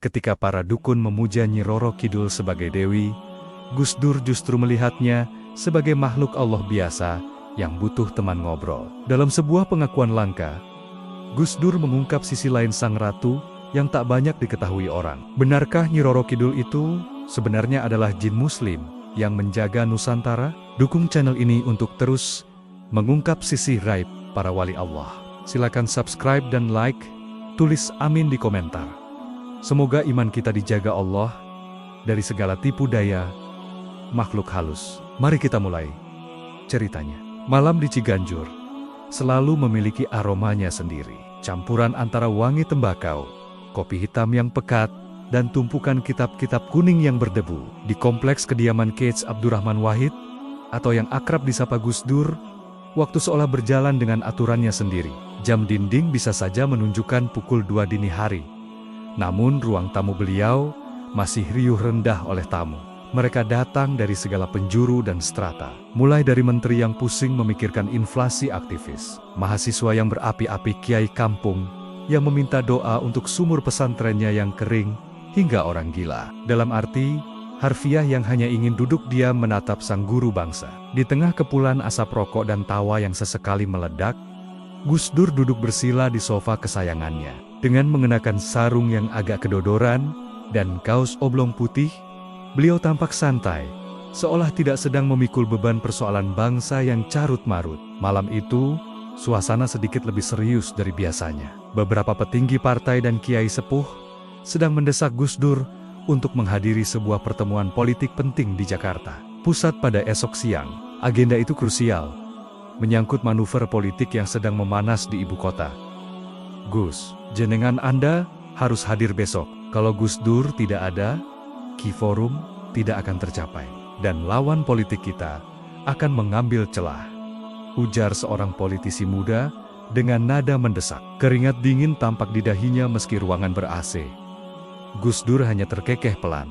Ketika para dukun memuja Nyi Roro Kidul sebagai dewi, Gus Dur justru melihatnya sebagai makhluk Allah biasa yang butuh teman ngobrol. Dalam sebuah pengakuan langka, Gus Dur mengungkap sisi lain sang ratu yang tak banyak diketahui orang. Benarkah Nyi Roro Kidul itu sebenarnya adalah jin muslim yang menjaga Nusantara? Dukung channel ini untuk terus mengungkap sisi gaib para wali Allah. Silakan subscribe dan like, tulis amin di komentar. Semoga iman kita dijaga Allah dari segala tipu daya makhluk halus. Mari kita mulai ceritanya. Malam di Ciganjur selalu memiliki aromanya sendiri. Campuran antara wangi tembakau, kopi hitam yang pekat, dan tumpukan kitab-kitab kuning yang berdebu. Di kompleks kediaman Kiai Abdurrahman Wahid, atau yang akrab disapa Gus Dur, waktu seolah berjalan dengan aturannya sendiri. Jam dinding bisa saja menunjukkan pukul 2 dini hari. Namun ruang tamu beliau masih riuh rendah oleh tamu. Mereka datang dari segala penjuru dan strata. Mulai dari menteri yang pusing memikirkan inflasi aktivis, mahasiswa yang berapi-api kiai kampung yang meminta doa untuk sumur pesantrennya yang kering, hingga orang gila. Dalam arti harfiah yang hanya ingin duduk diam menatap sang guru bangsa. Di tengah kepulan asap rokok dan tawa yang sesekali meledak, Gus Dur duduk bersila di sofa kesayangannya. Dengan mengenakan sarung yang agak kedodoran dan kaos oblong putih, beliau tampak santai, seolah tidak sedang memikul beban persoalan bangsa yang carut-marut. Malam itu, suasana sedikit lebih serius dari biasanya. Beberapa petinggi partai dan kiai sepuh sedang mendesak Gus Dur untuk menghadiri sebuah pertemuan politik penting di Jakarta Pusat pada esok siang. Agenda itu krusial, menyangkut manuver politik yang sedang memanas di ibu kota. Gus, jenengan Anda harus hadir besok. Kalau Gus Dur tidak ada, Key Forum tidak akan tercapai, dan lawan politik kita akan mengambil celah, ujar seorang politisi muda dengan nada mendesak. Keringat dingin tampak di dahinya meski ruangan ber-AC. Gus Dur hanya terkekeh pelan.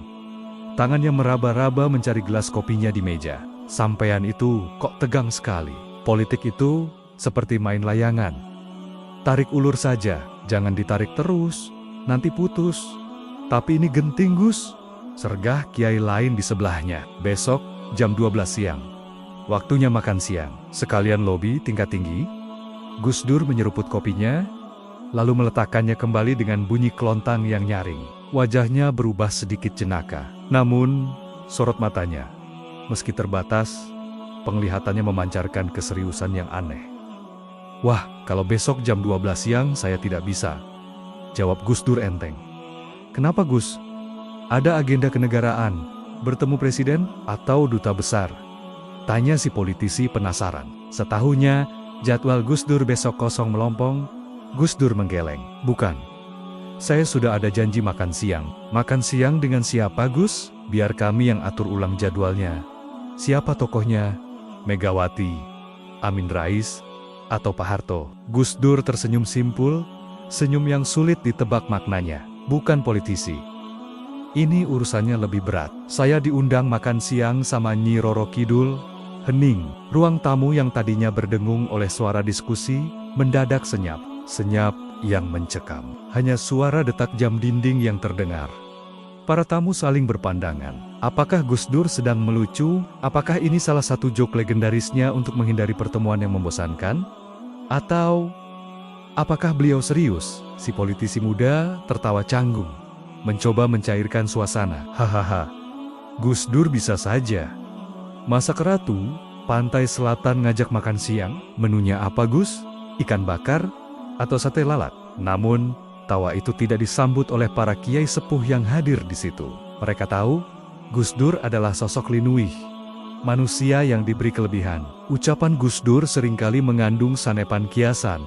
Tangannya meraba-raba mencari gelas kopinya di meja. Sampean itu kok tegang sekali. Politik itu seperti main layangan. Tarik ulur saja, jangan ditarik terus, nanti putus. Tapi ini genting Gus, sergah kiai lain di sebelahnya. Besok jam 12 siang, waktunya makan siang. Sekalian lobi tingkat tinggi. Gus Dur menyeruput kopinya, lalu meletakkannya kembali dengan bunyi kelontang yang nyaring. Wajahnya berubah sedikit jenaka. Namun, sorot matanya, meski terbatas, penglihatannya memancarkan keseriusan yang aneh. Wah, kalau besok jam 12 siang saya tidak bisa, jawab Gus Dur enteng. Kenapa Gus? Ada agenda kenegaraan, bertemu presiden atau duta besar? Tanya si politisi penasaran. Setahunya, jadwal Gus Dur besok kosong melompong. Gus Dur menggeleng. Bukan. Saya sudah ada janji makan siang. Makan siang dengan siapa Gus? Biar kami yang atur ulang jadwalnya. Siapa tokohnya? Megawati, Amin Rais, atau Pak Harto? Gus Dur tersenyum simpul, senyum yang sulit ditebak maknanya. Bukan politisi. Ini urusannya lebih berat. Saya diundang makan siang sama Nyi Roro Kidul. Hening. Ruang tamu yang tadinya berdengung oleh suara diskusi, mendadak senyap. Senyap yang mencekam. Hanya suara detak jam dinding yang terdengar. Para tamu saling berpandangan. Apakah Gus Dur sedang melucu? Apakah ini salah satu joke legendarisnya untuk menghindari pertemuan yang membosankan? Atau apakah beliau serius? Si politisi muda tertawa canggung, mencoba mencairkan suasana. Hahaha, Gus Dur bisa saja masak ratu, pantai selatan ngajak makan siang. Menunya apa Gus? Ikan bakar? Atau sate lalat? Namun, tawa itu tidak disambut oleh para kiai sepuh yang hadir di situ. Mereka tahu, Gus Dur adalah sosok linuih, manusia yang diberi kelebihan. Ucapan Gus Dur seringkali mengandung sanepan kiasan,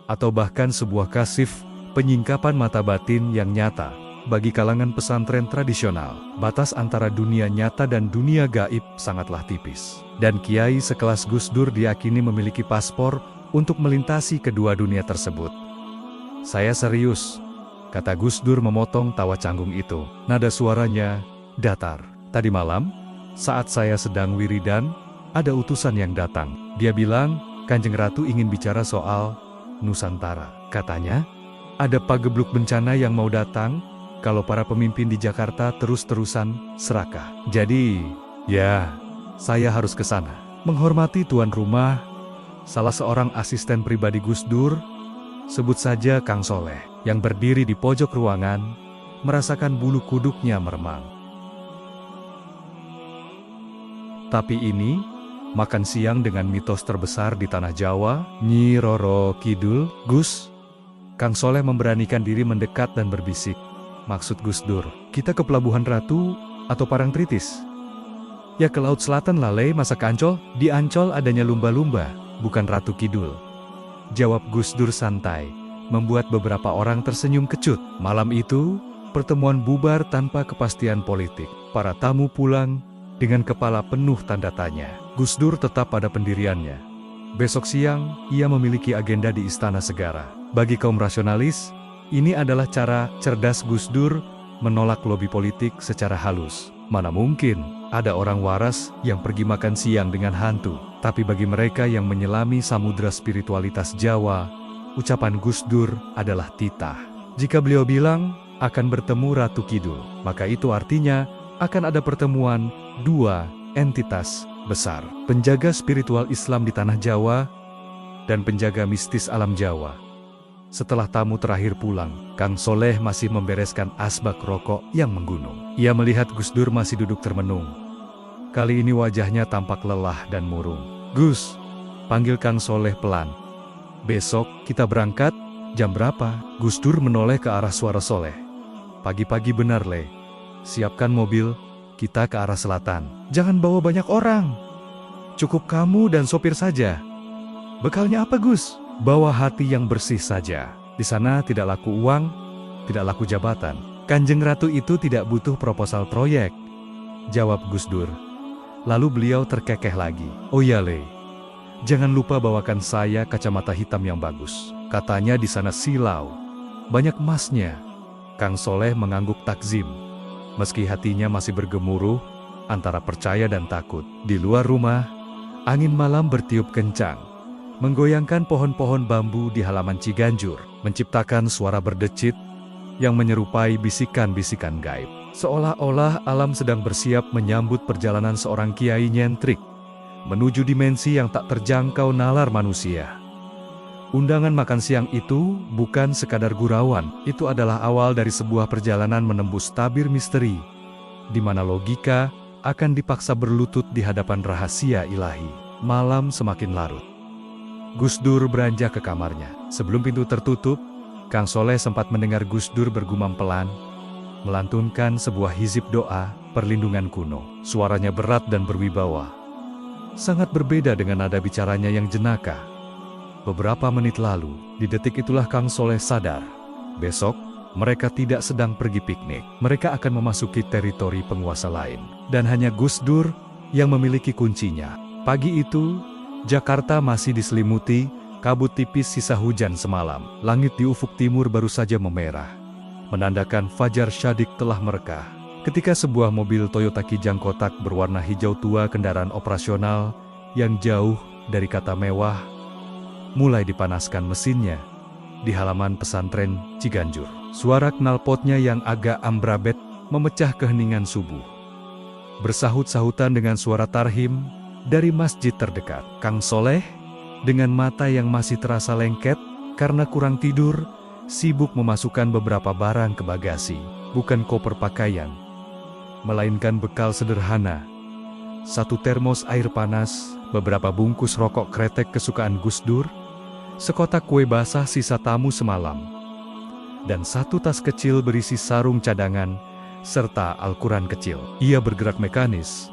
atau bahkan sebuah kasif penyingkapan mata batin yang nyata. Bagi kalangan pesantren tradisional, batas antara dunia nyata dan dunia gaib sangatlah tipis. Dan kiai sekelas Gus Dur diyakini memiliki paspor untuk melintasi kedua dunia tersebut. Saya serius, kata Gus Dur memotong tawa canggung itu. Nada suaranya datar. Tadi malam, saat saya sedang wiridan, ada utusan yang datang. Dia bilang, Kanjeng Ratu ingin bicara soal Nusantara. Katanya, ada pagebluk bencana yang mau datang, kalau para pemimpin di Jakarta terus-terusan serakah. Jadi, ya, saya harus ke sana. Menghormati tuan rumah, salah seorang asisten pribadi Gus Dur, sebut saja Kang Soleh, yang berdiri di pojok ruangan, merasakan bulu kuduknya meremang. Tapi ini, makan siang dengan mitos terbesar di tanah Jawa, Nyi Roro Kidul. Gus, Kang Soleh memberanikan diri mendekat dan berbisik. Maksud Gus Dur, kita ke Pelabuhan Ratu atau Parangtritis? Ya ke Laut Selatan Lale, masa ke Ancol? Di Ancol adanya lumba-lumba, bukan Ratu Kidul. Jawab Gus Dur santai, membuat beberapa orang tersenyum kecut. Malam itu, pertemuan bubar tanpa kepastian politik. Para tamu pulang dengan kepala penuh tanda tanya. Gus Dur tetap pada pendiriannya. Besok siang, ia memiliki agenda di Istana Segara. Bagi kaum rasionalis, ini adalah cara cerdas Gus Dur menolak lobi politik secara halus. Mana mungkin ada orang waras yang pergi makan siang dengan hantu. Tapi bagi mereka yang menyelami samudra spiritualitas Jawa, ucapan Gus Dur adalah titah. Jika beliau bilang akan bertemu Ratu Kidul, maka itu artinya akan ada pertemuan dua entitas besar. Penjaga spiritual Islam di tanah Jawa dan penjaga mistis alam Jawa. Setelah tamu terakhir pulang, Kang Soleh masih membereskan asbak rokok yang menggunung. Ia melihat Gus Dur masih duduk termenung. Kali ini wajahnya tampak lelah dan murung. Gus, panggil Kang Soleh pelan. Besok kita berangkat, jam berapa? Gus Dur menoleh ke arah suara Soleh. Pagi-pagi benar Le. Siapkan mobil, kita ke arah selatan. Jangan bawa banyak orang. Cukup kamu dan sopir saja. Bekalnya apa Gus? Bawa hati yang bersih saja. Di sana tidak laku uang, tidak laku jabatan. Kanjeng Ratu itu tidak butuh proposal proyek. Jawab Gus Dur. Lalu beliau terkekeh lagi. Oh ya Le, jangan lupa bawakan saya kacamata hitam yang bagus. Katanya di sana silau. Banyak emasnya. Kang Soleh mengangguk takzim. Meski hatinya masih bergemuruh, antara percaya dan takut. Di luar rumah, angin malam bertiup kencang, menggoyangkan pohon-pohon bambu di halaman Ciganjur, menciptakan suara berdecit yang menyerupai bisikan-bisikan gaib. Seolah-olah alam sedang bersiap menyambut perjalanan seorang kiai nyentrik menuju dimensi yang tak terjangkau nalar manusia. Undangan makan siang itu bukan sekadar gurauan, itu adalah awal dari sebuah perjalanan menembus tabir misteri, di mana logika akan dipaksa berlutut di hadapan rahasia ilahi. Malam semakin larut. Gus Dur beranjak ke kamarnya. Sebelum pintu tertutup, Kang Soleh sempat mendengar Gus Dur bergumam pelan, melantunkan sebuah hizib doa perlindungan kuno. Suaranya berat dan berwibawa. Sangat berbeda dengan nada bicaranya yang jenaka. Beberapa menit lalu, di detik itulah Kang Soleh sadar. Besok, mereka tidak sedang pergi piknik. Mereka akan memasuki teritori penguasa lain. Dan hanya Gus Dur yang memiliki kuncinya. Pagi itu, Jakarta masih diselimuti kabut tipis sisa hujan semalam. Langit di ufuk timur baru saja memerah, menandakan fajar syadik telah merekah. Ketika sebuah mobil Toyota Kijang kotak berwarna hijau tua, kendaraan operasional yang jauh dari kata mewah, mulai dipanaskan mesinnya di halaman pesantren Ciganjur. Suara knalpotnya yang agak ambrabet memecah keheningan subuh. Bersahut-sahutan dengan suara tarhim dari masjid terdekat. Kang Soleh, dengan mata yang masih terasa lengket karena kurang tidur, sibuk memasukkan beberapa barang ke bagasi. Bukan koper pakaian, melainkan bekal sederhana. Satu termos air panas, beberapa bungkus rokok kretek kesukaan Gus Dur, sekotak kue basah sisa tamu semalam, dan satu tas kecil berisi sarung cadangan, serta Al-Quran kecil. Ia bergerak mekanis,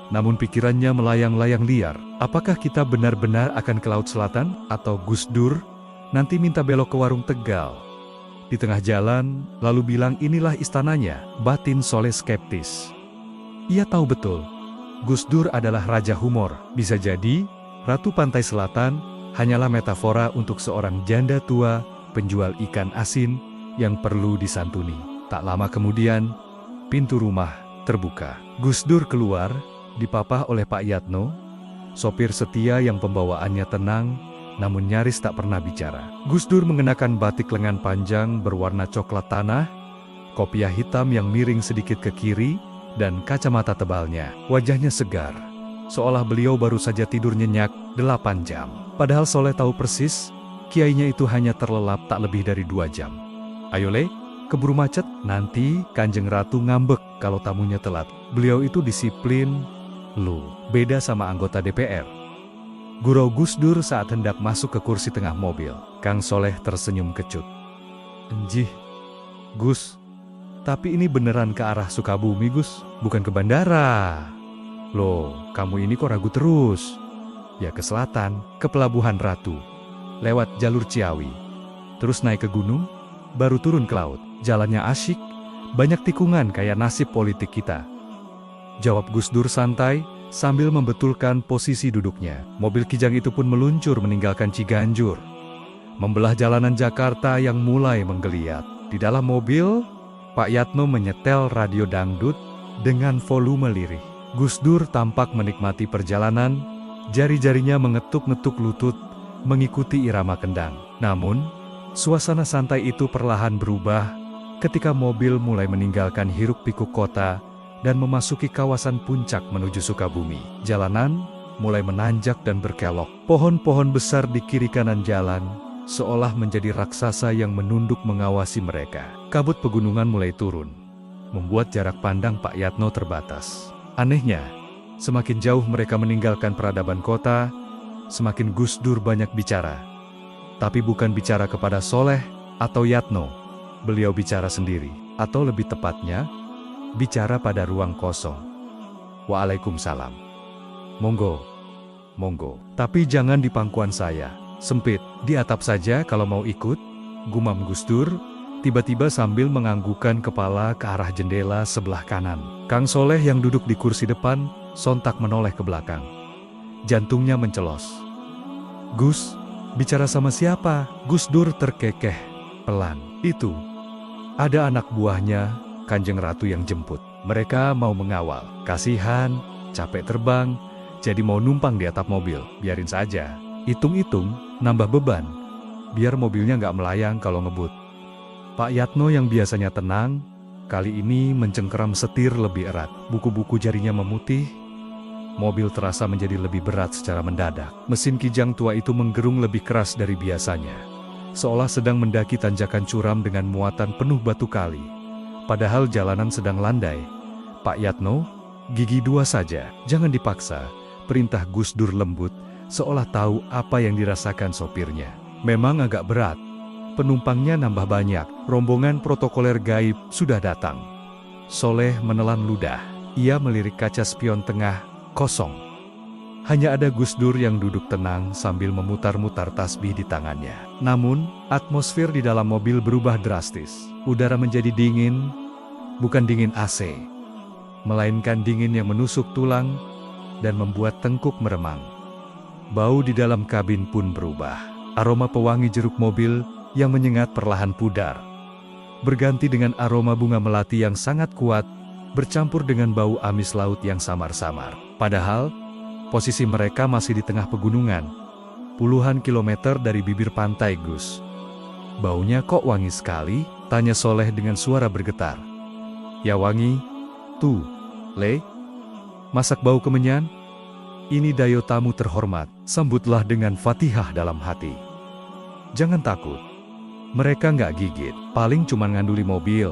namun pikirannya melayang-layang liar. Apakah kita benar-benar akan ke Laut Selatan? Atau Gus Dur nanti minta belok ke warung Tegal di tengah jalan, lalu bilang inilah istananya? Batin Soleh skeptis. Ia tahu betul, Gus Dur adalah raja humor. Bisa jadi, Ratu Pantai Selatan hanyalah metafora untuk seorang janda tua, penjual ikan asin, yang perlu disantuni. Tak lama kemudian, pintu rumah terbuka. Gus Dur keluar, dipapah oleh Pak Yatno, sopir setia yang pembawaannya tenang, namun nyaris tak pernah bicara. Gus Dur mengenakan batik lengan panjang berwarna coklat tanah, kopiah hitam yang miring sedikit ke kiri, dan kacamata tebalnya. Wajahnya segar, seolah beliau baru saja tidur nyenyak 8 jam. Padahal Soleh tahu persis, kiainya itu hanya terlelap tak lebih dari 2 jam. "Ayo Le, keburu macet, nanti Kanjeng Ratu ngambek kalau tamunya telat." Beliau itu disiplin, beda sama anggota DPR. Gurau Gus Dur saat hendak masuk ke kursi tengah mobil. Kang Soleh tersenyum kecut. "Enjih, Gus, tapi ini beneran ke arah Sukabumi, Gus, bukan ke bandara." "Loh, kamu ini kok ragu terus?" "Ya ke selatan, ke Pelabuhan Ratu. Lewat jalur Ciawi. Terus naik ke gunung, baru turun ke laut. Jalannya asyik, banyak tikungan kayak nasib politik kita." Jawab Gus Dur santai, sambil membetulkan posisi duduknya. Mobil kijang itu pun meluncur meninggalkan Ciganjur, membelah jalanan Jakarta yang mulai menggeliat. Di dalam mobil, Pak Yatno menyetel radio dangdut dengan volume lirih. Gus Dur tampak menikmati perjalanan, jari-jarinya mengetuk-ngetuk lutut, mengikuti irama kendang. Namun, suasana santai itu perlahan berubah ketika mobil mulai meninggalkan hiruk-pikuk kota dan memasuki kawasan puncak menuju Sukabumi. Jalanan mulai menanjak dan berkelok. Pohon-pohon besar di kiri kanan jalan seolah menjadi raksasa yang menunduk mengawasi mereka. Kabut pegunungan mulai turun, membuat jarak pandang Pak Yatno terbatas. Anehnya, semakin jauh mereka meninggalkan peradaban kota, semakin Gus Dur banyak bicara. Tapi bukan bicara kepada Soleh atau Yatno. Beliau bicara sendiri, atau lebih tepatnya, bicara pada ruang kosong. "Waalaikumsalam. Monggo, monggo. Tapi jangan di pangkuan saya. Sempit, di atap saja kalau mau ikut," gumam Gus Dur, tiba-tiba sambil menganggukkan kepala ke arah jendela sebelah kanan. Kang Soleh yang duduk di kursi depan, sontak menoleh ke belakang. Jantungnya mencelos. "Gus, bicara sama siapa?" Gus Dur terkekeh, pelan. "Itu, ada anak buahnya, Kanjeng Ratu yang jemput. Mereka mau mengawal. Kasihan, capek terbang, jadi mau numpang di atap mobil. Biarin saja. Hitung-hitung, nambah beban. Biar mobilnya nggak melayang kalau ngebut." Pak Yatno yang biasanya tenang, kali ini mencengkeram setir lebih erat. Buku-buku jarinya memutih. Mobil terasa menjadi lebih berat secara mendadak. Mesin kijang tua itu menggerung lebih keras dari biasanya, seolah sedang mendaki tanjakan curam dengan muatan penuh batu kali. Padahal jalanan sedang landai. "Pak Yatno, gigi 2 saja, jangan dipaksa," perintah Gus Dur lembut, seolah tahu apa yang dirasakan sopirnya. Memang agak berat. Penumpangnya nambah banyak, rombongan protokoler gaib sudah datang. Soleh menelan ludah. Ia melirik kaca spion tengah, kosong. Hanya ada Gus Dur yang duduk tenang sambil memutar-mutar tasbih di tangannya. Namun, atmosfer di dalam mobil berubah drastis. Udara menjadi dingin, bukan dingin AC, melainkan dingin yang menusuk tulang dan membuat tengkuk meremang. Bau di dalam kabin pun berubah. Aroma pewangi jeruk mobil yang menyengat perlahan pudar, berganti dengan aroma bunga melati yang sangat kuat, bercampur dengan bau amis laut yang samar-samar. Padahal, posisi mereka masih di tengah pegunungan, puluhan kilometer dari bibir pantai Gus. "Baunya kok wangi sekali?" tanya Soleh dengan suara bergetar. "Ya wangi, tuh, Le. Masak bau kemenyan? Ini dayo tamu terhormat," sambutlah dengan Fatihah dalam hati. "Jangan takut. Mereka nggak gigit, paling cuma nganduli mobil,"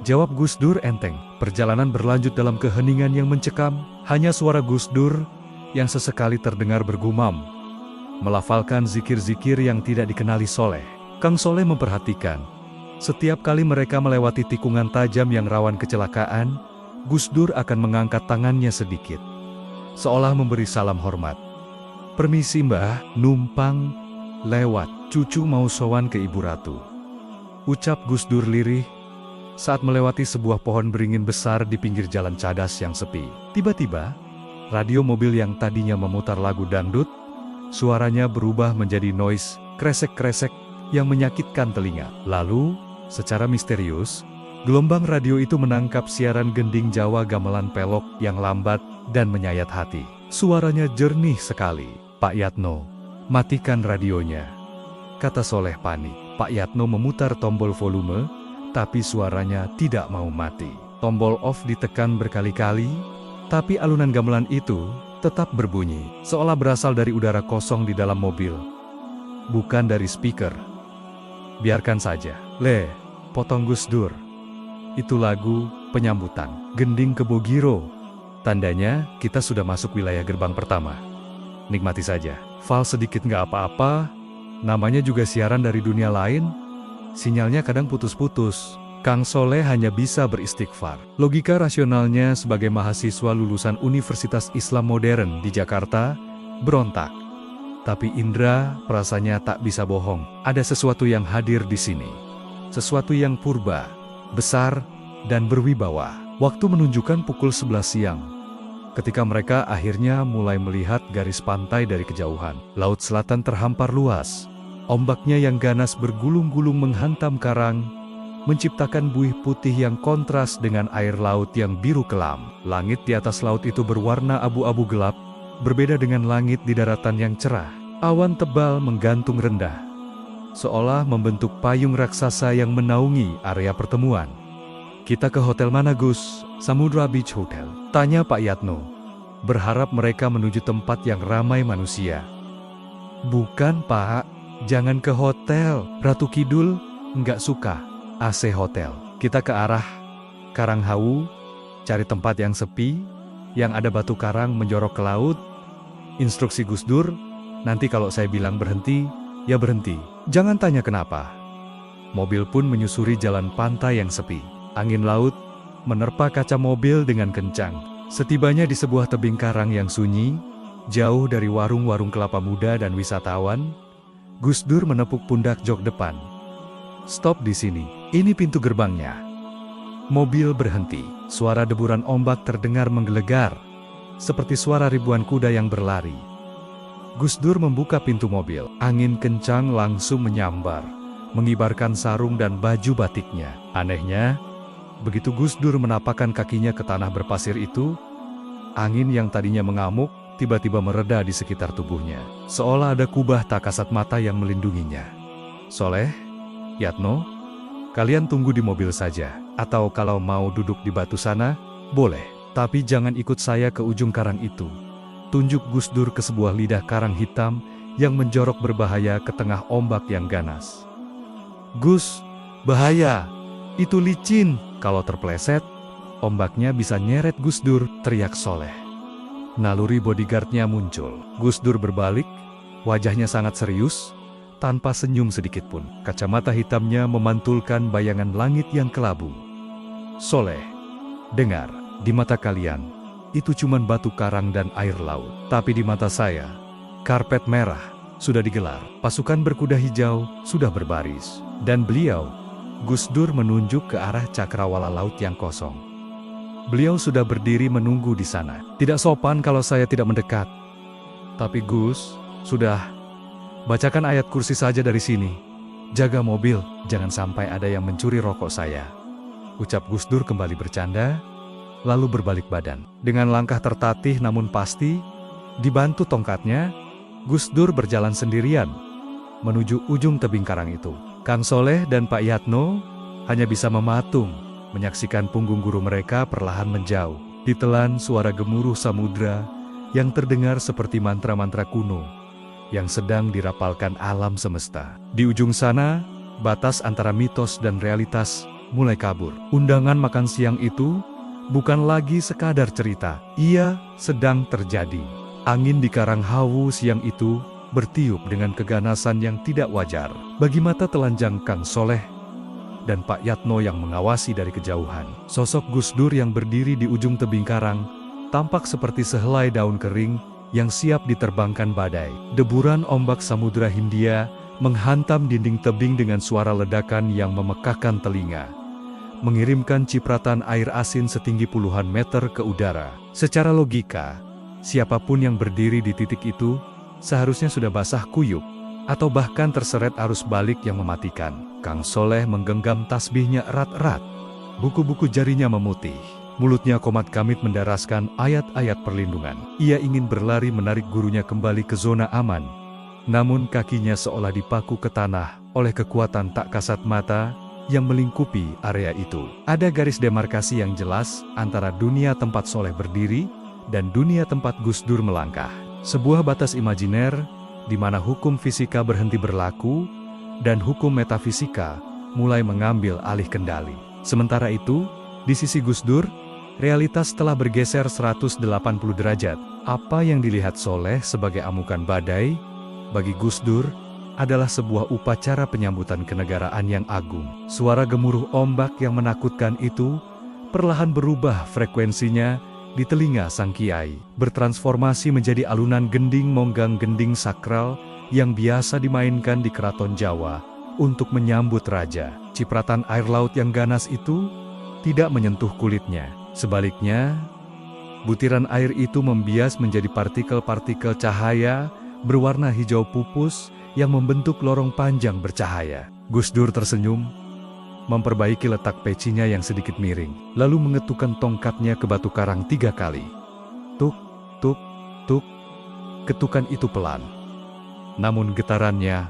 jawab Gus Dur enteng. Perjalanan berlanjut dalam keheningan yang mencekam. Hanya suara Gus Dur yang sesekali terdengar bergumam, melafalkan zikir-zikir yang tidak dikenali Soleh. Kang Soleh memperhatikan. Setiap kali mereka melewati tikungan tajam yang rawan kecelakaan, Gus Dur akan mengangkat tangannya sedikit, seolah memberi salam hormat. "Permisi Mbah, numpang lewat, cucu mau sowan ke Ibu Ratu," ucap Gus Dur lirih saat melewati sebuah pohon beringin besar di pinggir jalan cadas yang sepi. Tiba-tiba, radio mobil yang tadinya memutar lagu dangdut, suaranya berubah menjadi noise, kresek-kresek yang menyakitkan telinga. Lalu, secara misterius, gelombang radio itu menangkap siaran gending Jawa gamelan pelok yang lambat dan menyayat hati. Suaranya jernih sekali. "Pak Yatno, matikan radionya," kata Soleh panik. Pak Yatno memutar tombol volume, tapi suaranya tidak mau mati. Tombol off ditekan berkali-kali, tapi alunan gamelan itu tetap berbunyi, seolah berasal dari udara kosong di dalam mobil, bukan dari speaker. Biarkan saja. Potong Gus Dur. Itu lagu penyambutan. Gending Kebo Giro. Tandanya kita sudah masuk wilayah gerbang pertama. Nikmati saja. Fal sedikit nggak apa-apa. Namanya juga siaran dari dunia lain. Sinyalnya kadang putus-putus. Kang Soleh hanya bisa beristighfar. Logika rasionalnya sebagai mahasiswa lulusan Universitas Islam Modern di Jakarta berontak. Tapi Indra perasaannya tak bisa bohong. Ada sesuatu yang hadir di sini. Sesuatu yang purba, besar, dan berwibawa. Waktu menunjukkan pukul 11 siang. Ketika mereka akhirnya mulai melihat garis pantai dari kejauhan. Laut selatan terhampar luas. Ombaknya yang ganas bergulung-gulung menghantam karang, menciptakan buih putih yang kontras dengan air laut yang biru kelam. Langit di atas laut itu berwarna abu-abu gelap, berbeda dengan langit di daratan yang cerah. Awan tebal menggantung rendah, seolah membentuk payung raksasa yang menaungi area pertemuan. Kita ke hotel mana Gus? Samudra Beach Hotel, tanya Pak Yatno. Berharap mereka menuju tempat yang ramai manusia. Bukan Pak, jangan ke hotel. Ratu Kidul nggak suka AC hotel. Kita ke arah Karanghawu, cari tempat yang sepi, yang ada batu karang menjorok ke laut. Instruksi Gus Dur, nanti kalau saya bilang berhenti, ya berhenti. Jangan tanya kenapa. Mobil pun menyusuri jalan pantai yang sepi. Angin laut menerpa kaca mobil dengan kencang. Setibanya di sebuah tebing karang yang sunyi, jauh dari warung-warung kelapa muda dan wisatawan, Gus Dur menepuk pundak jok depan. Stop di sini, ini pintu gerbangnya. Mobil berhenti, suara deburan ombak terdengar menggelegar, seperti suara ribuan kuda yang berlari. Gus Dur membuka pintu mobil, angin kencang langsung menyambar, mengibarkan sarung dan baju batiknya. Anehnya, begitu Gus Dur menapakkan kakinya ke tanah berpasir itu, angin yang tadinya mengamuk, tiba-tiba mereda di sekitar tubuhnya, seolah ada kubah tak kasat mata yang melindunginya. Soleh, Yatno, kalian tunggu di mobil saja, atau kalau mau duduk di batu sana, boleh. Tapi jangan ikut saya ke ujung karang itu. Tunjuk Gus Dur ke sebuah lidah karang hitam yang menjorok berbahaya ke tengah ombak yang ganas. Gus, bahaya, itu licin. Kalau terpleset, ombaknya bisa nyeret Gus Dur, teriak Soleh. Naluri bodyguardnya muncul. Gus Dur berbalik, wajahnya sangat serius, tanpa senyum sedikitpun. Kacamata hitamnya memantulkan bayangan langit yang kelabu. Soleh, dengar, di mata kalian, itu cuma batu karang dan air laut. Tapi di mata saya, karpet merah sudah digelar, pasukan berkuda hijau sudah berbaris. Dan beliau, Gus Dur menunjuk ke arah cakrawala laut yang kosong. Beliau sudah berdiri menunggu di sana. Tidak sopan kalau saya tidak mendekat. Tapi Gus, sudah, bacakan ayat kursi saja dari sini. Jaga mobil, jangan sampai ada yang mencuri rokok saya. Ucap Gus Dur kembali bercanda, lalu berbalik badan. Dengan langkah tertatih namun pasti, dibantu tongkatnya, Gus Dur berjalan sendirian menuju ujung tebing karang itu. Kang Soleh dan Pak Yatno hanya bisa mematung, menyaksikan punggung guru mereka perlahan menjauh. Ditelan suara gemuruh samudra yang terdengar seperti mantra-mantra kuno yang sedang dirapalkan alam semesta. Di ujung sana, batas antara mitos dan realitas mulai kabur. Undangan makan siang itu bukan lagi sekadar cerita, ia sedang terjadi. Angin di Karanghawu siang itu bertiup dengan keganasan yang tidak wajar. Bagi mata telanjang Kang Soleh dan Pak Yatno yang mengawasi dari kejauhan, sosok Gus Dur yang berdiri di ujung tebing karang tampak seperti sehelai daun kering yang siap diterbangkan badai. Deburan ombak Samudra Hindia menghantam dinding tebing dengan suara ledakan yang memekakkan telinga, mengirimkan cipratan air asin setinggi puluhan meter ke udara. Secara logika, siapapun yang berdiri di titik itu seharusnya sudah basah kuyup, atau bahkan terseret arus balik yang mematikan. Kang Soleh menggenggam tasbihnya erat-erat. Buku-buku jarinya memutih. Mulutnya komat kamit mendaraskan ayat-ayat perlindungan. Ia ingin berlari menarik gurunya kembali ke zona aman. Namun kakinya seolah dipaku ke tanah oleh kekuatan tak kasat mata yang melingkupi area itu. Ada garis demarkasi yang jelas antara dunia tempat Soleh berdiri dan dunia tempat Gus Dur melangkah. Sebuah batas imajiner di mana hukum fisika berhenti berlaku dan hukum metafisika mulai mengambil alih kendali. Sementara itu, di sisi Gus Dur, realitas telah bergeser 180 derajat. Apa yang dilihat Soleh sebagai amukan badai, bagi Gus Dur, adalah sebuah upacara penyambutan kenegaraan yang agung. Suara gemuruh ombak yang menakutkan itu perlahan berubah frekuensinya di telinga sang kiai, bertransformasi menjadi alunan gending monggang, gending sakral yang biasa dimainkan di keraton Jawa untuk menyambut raja. Cipratan air laut yang ganas itu tidak menyentuh kulitnya. Sebaliknya, butiran air itu membias menjadi partikel-partikel cahaya berwarna hijau pupus yang membentuk lorong panjang bercahaya. Gus Dur tersenyum, memperbaiki letak pecinya yang sedikit miring, lalu mengetukkan tongkatnya ke batu karang 3 kali. Tuk, tuk, tuk. Ketukan itu pelan, namun getarannya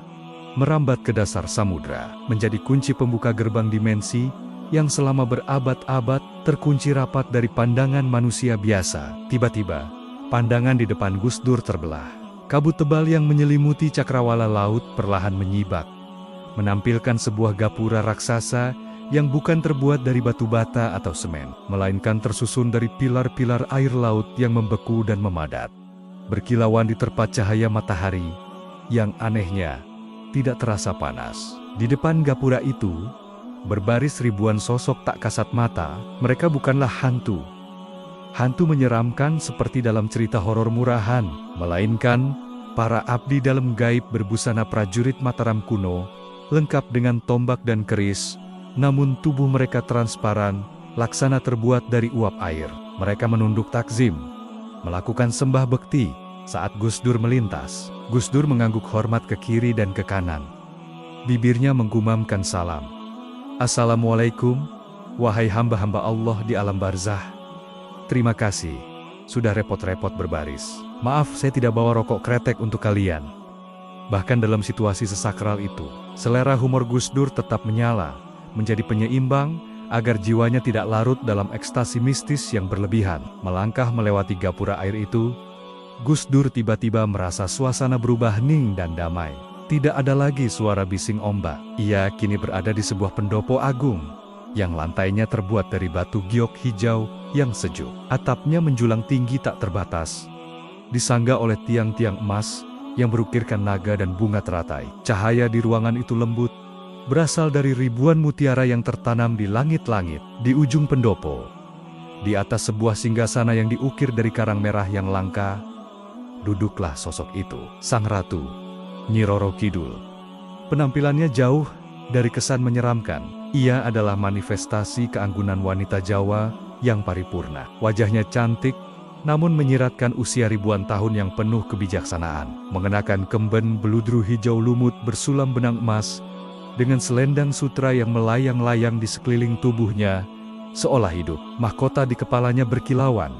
merambat ke dasar samudra, menjadi kunci pembuka gerbang dimensi yang selama berabad-abad terkunci rapat dari pandangan manusia biasa. Tiba-tiba, pandangan di depan Gus Dur terbelah. Kabut tebal yang menyelimuti cakrawala laut perlahan menyibak, menampilkan sebuah gapura raksasa yang bukan terbuat dari batu bata atau semen, melainkan tersusun dari pilar-pilar air laut yang membeku dan memadat, berkilauan diterpa cahaya matahari yang anehnya tidak terasa panas. Di depan gapura itu, berbaris ribuan sosok tak kasat mata. Mereka bukanlah hantu menyeramkan seperti dalam cerita horor murahan, melainkan para abdi dalam gaib berbusana prajurit Mataram kuno, lengkap dengan tombak dan keris, namun tubuh mereka transparan, laksana terbuat dari uap air. Mereka menunduk takzim, melakukan sembah bekti. Saat Gus Dur melintas, Gus Dur mengangguk hormat ke kiri dan ke kanan. Bibirnya menggumamkan salam. Assalamualaikum, wahai hamba-hamba Allah di alam barzah. Terima kasih, sudah repot-repot berbaris. Maaf saya tidak bawa rokok kretek untuk kalian. Bahkan dalam situasi sesakral itu, selera humor Gus Dur tetap menyala, menjadi penyeimbang agar jiwanya tidak larut dalam ekstasi mistis yang berlebihan. Melangkah melewati gapura air itu, Gus Dur tiba-tiba merasa suasana berubah hening dan damai. Tidak ada lagi suara bising ombak. Ia kini berada di sebuah pendopo agung, yang lantainya terbuat dari batu giok hijau yang sejuk. Atapnya menjulang tinggi tak terbatas, disangga oleh tiang-tiang emas yang berukirkan naga dan bunga teratai. Cahaya di ruangan itu lembut, berasal dari ribuan mutiara yang tertanam di langit-langit. Di ujung pendopo, di atas sebuah singgasana yang diukir dari karang merah yang langka, duduklah sosok itu, Sang Ratu, Nyi Roro Kidul. Penampilannya jauh dari kesan menyeramkan. Ia adalah manifestasi keanggunan wanita Jawa yang paripurna. Wajahnya cantik, namun menyiratkan usia ribuan tahun yang penuh kebijaksanaan. Mengenakan kemben beludru hijau lumut bersulam benang emas, dengan selendang sutra yang melayang-layang di sekeliling tubuhnya, seolah hidup. Mahkota di kepalanya berkilauan,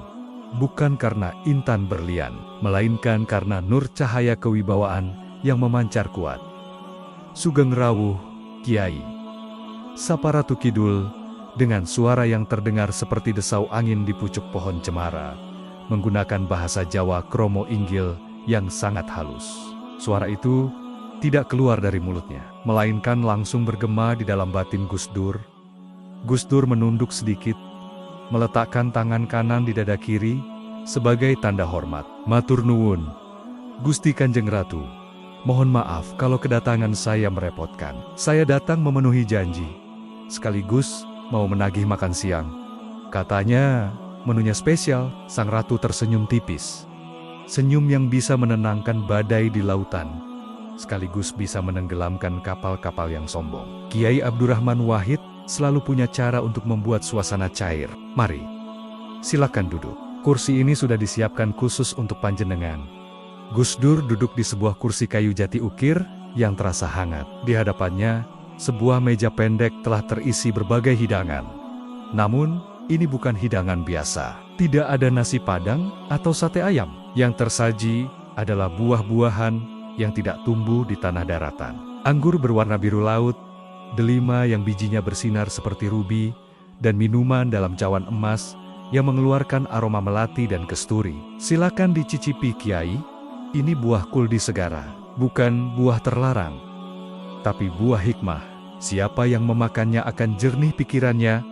bukan karena intan berlian, melainkan karena nur cahaya kewibawaan yang memancar kuat. Sugeng Rawuh, Kiai, sapa Ratu Kidul, dengan suara yang terdengar seperti desau angin di pucuk pohon cemara, menggunakan bahasa Jawa kromo inggil yang sangat halus. Suara itu tidak keluar dari mulutnya, melainkan langsung bergema di dalam batin Gus Dur. Gus Dur menunduk sedikit, meletakkan tangan kanan di dada kiri sebagai tanda hormat. Matur nuwun, Gusti Kanjeng Ratu. Mohon maaf kalau kedatangan saya merepotkan. Saya datang memenuhi janji, sekaligus mau menagih makan siang. Katanya menunya spesial. Sang Ratu tersenyum tipis, senyum yang bisa menenangkan badai di lautan, sekaligus bisa menenggelamkan kapal-kapal yang sombong. Kiai Abdurrahman Wahid selalu punya cara untuk membuat suasana cair. Mari, silakan duduk. Kursi ini sudah disiapkan khusus untuk panjenengan. Gus Dur duduk di sebuah kursi kayu jati ukir yang terasa hangat. Di hadapannya, sebuah meja pendek telah terisi berbagai hidangan. Namun, ini bukan hidangan biasa. Tidak ada nasi padang atau sate ayam. Yang tersaji adalah buah-buahan yang tidak tumbuh di tanah daratan. Anggur berwarna biru laut, delima yang bijinya bersinar seperti rubi, dan minuman dalam cawan emas yang mengeluarkan aroma melati dan kesturi. Silakan dicicipi Kiai, ini buah kuldi segara, bukan buah terlarang, tapi buah hikmah. Siapa yang memakannya akan jernih pikirannya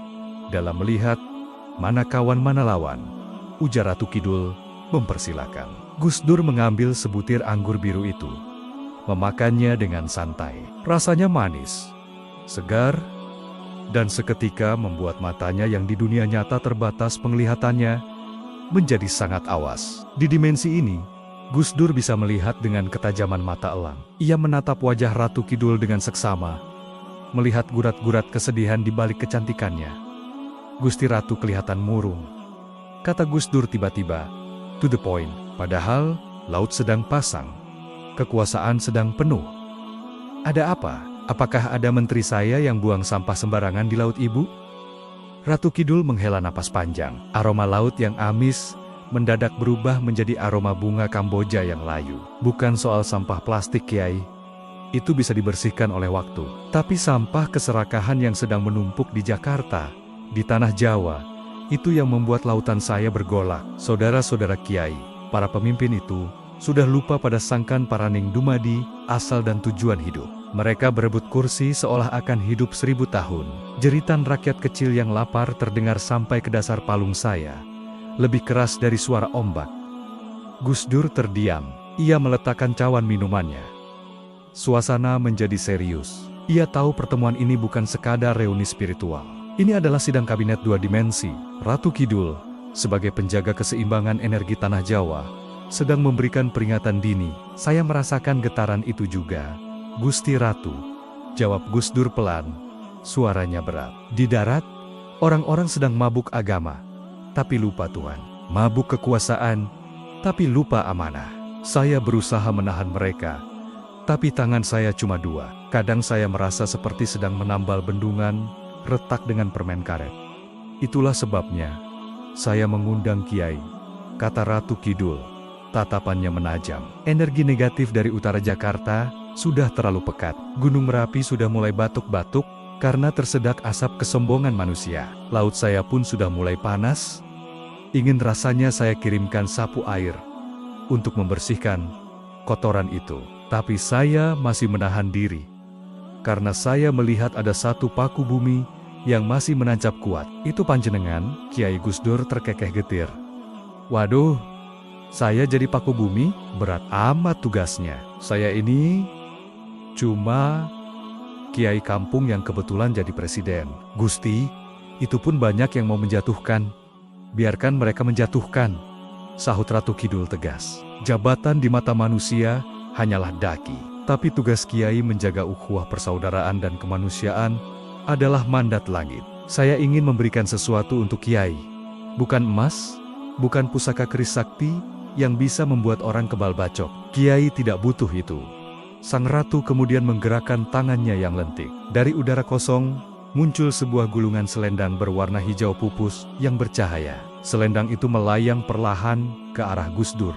dalam melihat mana kawan mana lawan. Ujar Ratu Kidul, mempersilakan. Gus Dur mengambil sebutir anggur biru itu, memakannya dengan santai. Rasanya manis, segar, dan seketika membuat matanya yang di dunia nyata terbatas penglihatannya menjadi sangat awas. Di dimensi ini, Gus Dur bisa melihat dengan ketajaman mata elang. Ia menatap wajah Ratu Kidul dengan seksama, melihat gurat-gurat kesedihan di balik kecantikannya. Gusti Ratu kelihatan murung. Kata Gus Dur tiba-tiba, to the point, padahal laut sedang pasang, kekuasaan sedang penuh. Ada apa? Apakah ada menteri saya yang buang sampah sembarangan di laut ibu? Ratu Kidul menghela napas panjang. Aroma laut yang amis mendadak berubah menjadi aroma bunga Kamboja yang layu. Bukan soal sampah plastik, Kiai. Itu bisa dibersihkan oleh waktu. Tapi sampah keserakahan yang sedang menumpuk di Jakarta, di tanah Jawa, itu yang membuat lautan saya bergolak. Saudara-saudara Kiai, para pemimpin itu sudah lupa pada sangkan Paraning Dumadi, asal dan tujuan hidup. Mereka berebut kursi seolah akan hidup 1000 tahun. Jeritan rakyat kecil yang lapar terdengar sampai ke dasar palung saya, lebih keras dari suara ombak. Gus Dur terdiam. Ia meletakkan cawan minumannya. Suasana menjadi serius. Ia tahu pertemuan ini bukan sekadar reuni spiritual. Ini adalah sidang kabinet 2 dimensi. Ratu Kidul, sebagai penjaga keseimbangan energi tanah Jawa, sedang memberikan peringatan dini. Saya merasakan getaran itu juga, Gusti Ratu, jawab Gus Dur pelan, suaranya berat. Di darat, orang-orang sedang mabuk agama, tapi lupa Tuhan. Mabuk kekuasaan, tapi lupa amanah. Saya berusaha menahan mereka, tapi tangan saya cuma 2. Kadang saya merasa seperti sedang menambal bendungan, retak dengan permen karet. Itulah sebabnya, saya mengundang Kiai, kata Ratu Kidul. Tatapannya menajam. Energi negatif dari utara Jakarta sudah terlalu pekat. Gunung Merapi sudah mulai batuk-batuk karena tersedak asap kesombongan manusia. Laut saya pun sudah mulai panas. Ingin rasanya saya kirimkan sapu air untuk membersihkan kotoran itu. Tapi saya masih menahan diri, karena saya melihat ada satu paku bumi yang masih menancap kuat. Itu panjenengan, Kiai? Gus Dur terkekeh getir. Waduh, saya jadi paku bumi? Berat amat tugasnya. Saya ini cuma kiai kampung yang kebetulan jadi presiden. Gusti, itu pun banyak yang mau menjatuhkan. Biarkan mereka menjatuhkan, sahut Ratu Kidul tegas. Jabatan di mata manusia hanyalah daki. Tapi tugas kiai menjaga ukhuwah persaudaraan dan kemanusiaan adalah mandat langit. Saya ingin memberikan sesuatu untuk kiai. Bukan emas, bukan pusaka keris sakti yang bisa membuat orang kebal bacok. Kiai tidak butuh itu. Sang ratu kemudian menggerakkan tangannya yang lentik. Dari udara kosong, muncul sebuah gulungan selendang berwarna hijau pupus yang bercahaya. Selendang itu melayang perlahan ke arah Gus Dur.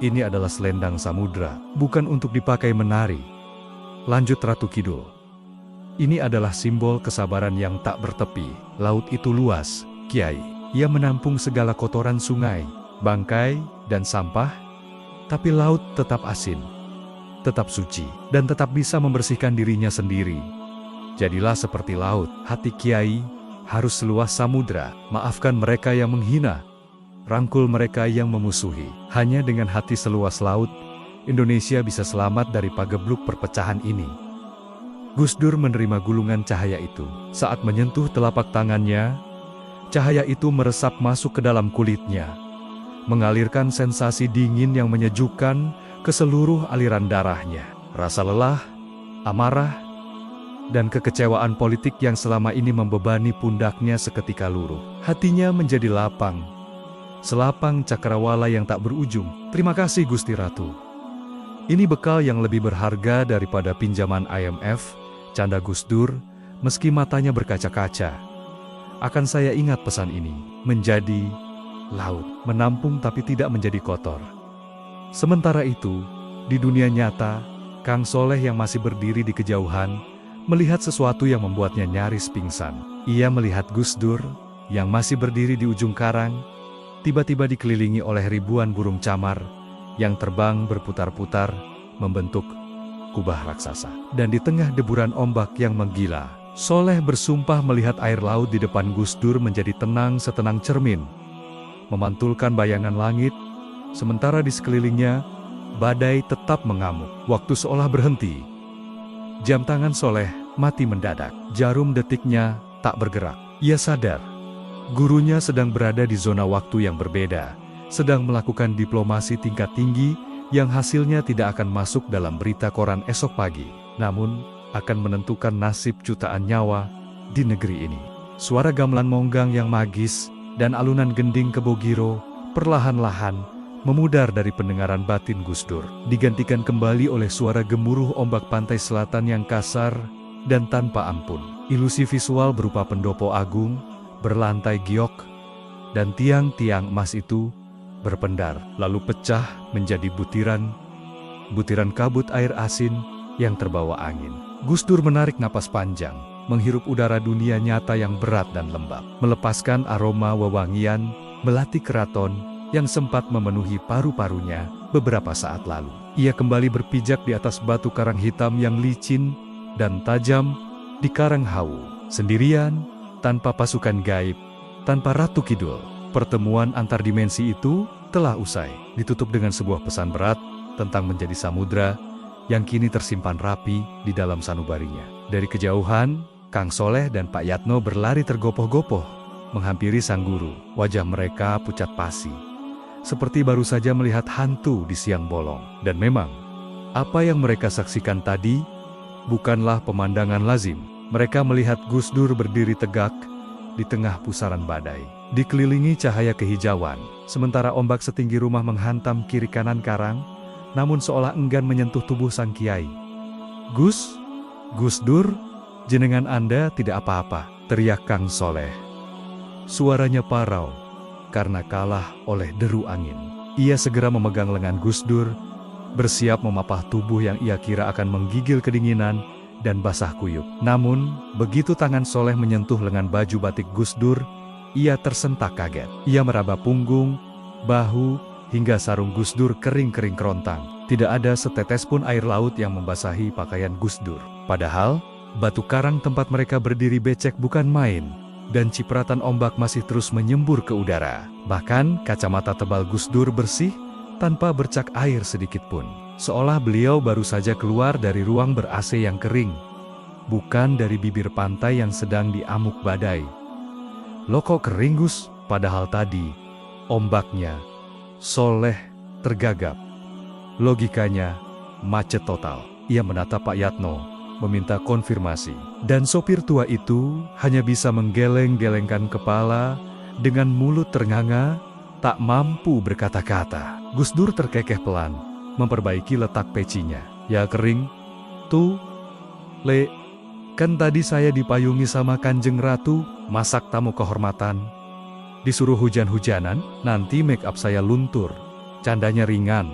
Ini adalah selendang samudra, bukan untuk dipakai menari. Lanjut Ratu Kidul. Ini adalah simbol kesabaran yang tak bertepi. Laut itu luas, Kiai. Ia menampung segala kotoran sungai, bangkai, dan sampah, tapi laut tetap asin, tetap suci, dan tetap bisa membersihkan dirinya sendiri. Jadilah seperti laut. Hati Kiai harus seluas samudra. Maafkan mereka yang menghina, rangkul mereka yang memusuhi. Hanya dengan hati seluas laut, Indonesia bisa selamat dari pagebluk perpecahan ini. Gus Dur menerima gulungan cahaya itu. Saat menyentuh telapak tangannya, cahaya itu meresap masuk ke dalam kulitnya, mengalirkan sensasi dingin yang menyejukkan ke seluruh aliran darahnya. Rasa lelah, amarah, dan kekecewaan politik yang selama ini membebani pundaknya seketika luruh. Hatinya menjadi lapang, selapang cakrawala yang tak berujung. Terima kasih Gusti Ratu. Ini bekal yang lebih berharga daripada pinjaman IMF, canda Gus Dur, meski matanya berkaca-kaca. Akan saya ingat pesan ini, menjadi laut, menampung tapi tidak menjadi kotor. Sementara itu, di dunia nyata, Kang Soleh yang masih berdiri di kejauhan, melihat sesuatu yang membuatnya nyaris pingsan. Ia melihat Gus Dur, yang masih berdiri di ujung karang, tiba-tiba dikelilingi oleh ribuan burung camar, yang terbang berputar-putar, membentuk kubah raksasa. Dan di tengah deburan ombak yang menggila, Soleh bersumpah melihat air laut di depan Gus Dur menjadi tenang setenang cermin, memantulkan bayangan langit, sementara di sekelilingnya, badai tetap mengamuk. Waktu seolah berhenti. Jam tangan Soleh mati mendadak. Jarum detiknya tak bergerak. Ia sadar, gurunya sedang berada di zona waktu yang berbeda, sedang melakukan diplomasi tingkat tinggi yang hasilnya tidak akan masuk dalam berita koran esok pagi, namun akan menentukan nasib jutaan nyawa di negeri ini. Suara gamelan monggang yang magis dan alunan gending kebogiro perlahan-lahan memudar dari pendengaran batin Gus Dur, digantikan kembali oleh suara gemuruh ombak pantai selatan yang kasar dan tanpa ampun. Ilusi visual berupa pendopo agung, berlantai giok, dan tiang-tiang emas itu berpendar, lalu pecah menjadi butiran kabut air asin yang terbawa angin. Gus Dur menarik napas panjang, menghirup udara dunia nyata yang berat dan lembab, melepaskan aroma wewangian melati keraton yang sempat memenuhi paru-parunya beberapa saat lalu. Ia kembali berpijak di atas batu karang hitam yang licin dan tajam di Karang Hawu, sendirian, tanpa pasukan gaib, tanpa Ratu Kidul. Pertemuan antar dimensi itu telah usai, ditutup dengan sebuah pesan berat tentang menjadi samudra yang kini tersimpan rapi di dalam sanubarinya. Dari kejauhan, Kang Soleh dan Pak Yatno berlari tergopoh-gopoh, menghampiri sang guru. Wajah mereka pucat pasi, seperti baru saja melihat hantu di siang bolong. Dan memang, apa yang mereka saksikan tadi bukanlah pemandangan lazim. Mereka melihat Gus Dur berdiri tegak di tengah pusaran badai, dikelilingi cahaya kehijauan, sementara ombak setinggi rumah menghantam kiri kanan karang, namun seolah enggan menyentuh tubuh sang kiai. Gus Dur, jenengan Anda tidak apa-apa, teriak Kang Soleh. Suaranya parau, karena kalah oleh deru angin. Ia segera memegang lengan Gus Dur, bersiap memapah tubuh yang ia kira akan menggigil kedinginan dan basah kuyup. Namun, begitu tangan Soleh menyentuh lengan baju batik Gus Dur, ia tersentak kaget. Ia meraba punggung, bahu, hingga sarung Gus Dur kering-kering kerontang. Tidak ada setetes pun air laut yang membasahi pakaian Gus Dur. Padahal, batu karang tempat mereka berdiri becek bukan main, dan cipratan ombak masih terus menyembur ke udara. Bahkan, kacamata tebal Gus Dur bersih, tanpa bercak air sedikit pun. Seolah beliau baru saja keluar dari ruang ber-AC yang kering, bukan dari bibir pantai yang sedang diamuk badai. Loh kok kering Gus? Padahal tadi, ombaknya. Soleh tergagap. Logikanya, macet total. Ia menatap Pak Yatno, meminta konfirmasi. Dan sopir tua itu hanya bisa menggeleng-gelengkan kepala, dengan mulut ternganga, tak mampu berkata-kata. Gus Dur terkekeh pelan, memperbaiki letak pecinya. Ya kering, tuh, Le, kan tadi saya dipayungi sama Kanjeng Ratu, masak tamu kehormatan. Disuruh hujan-hujanan, nanti make up saya luntur. Candanya ringan,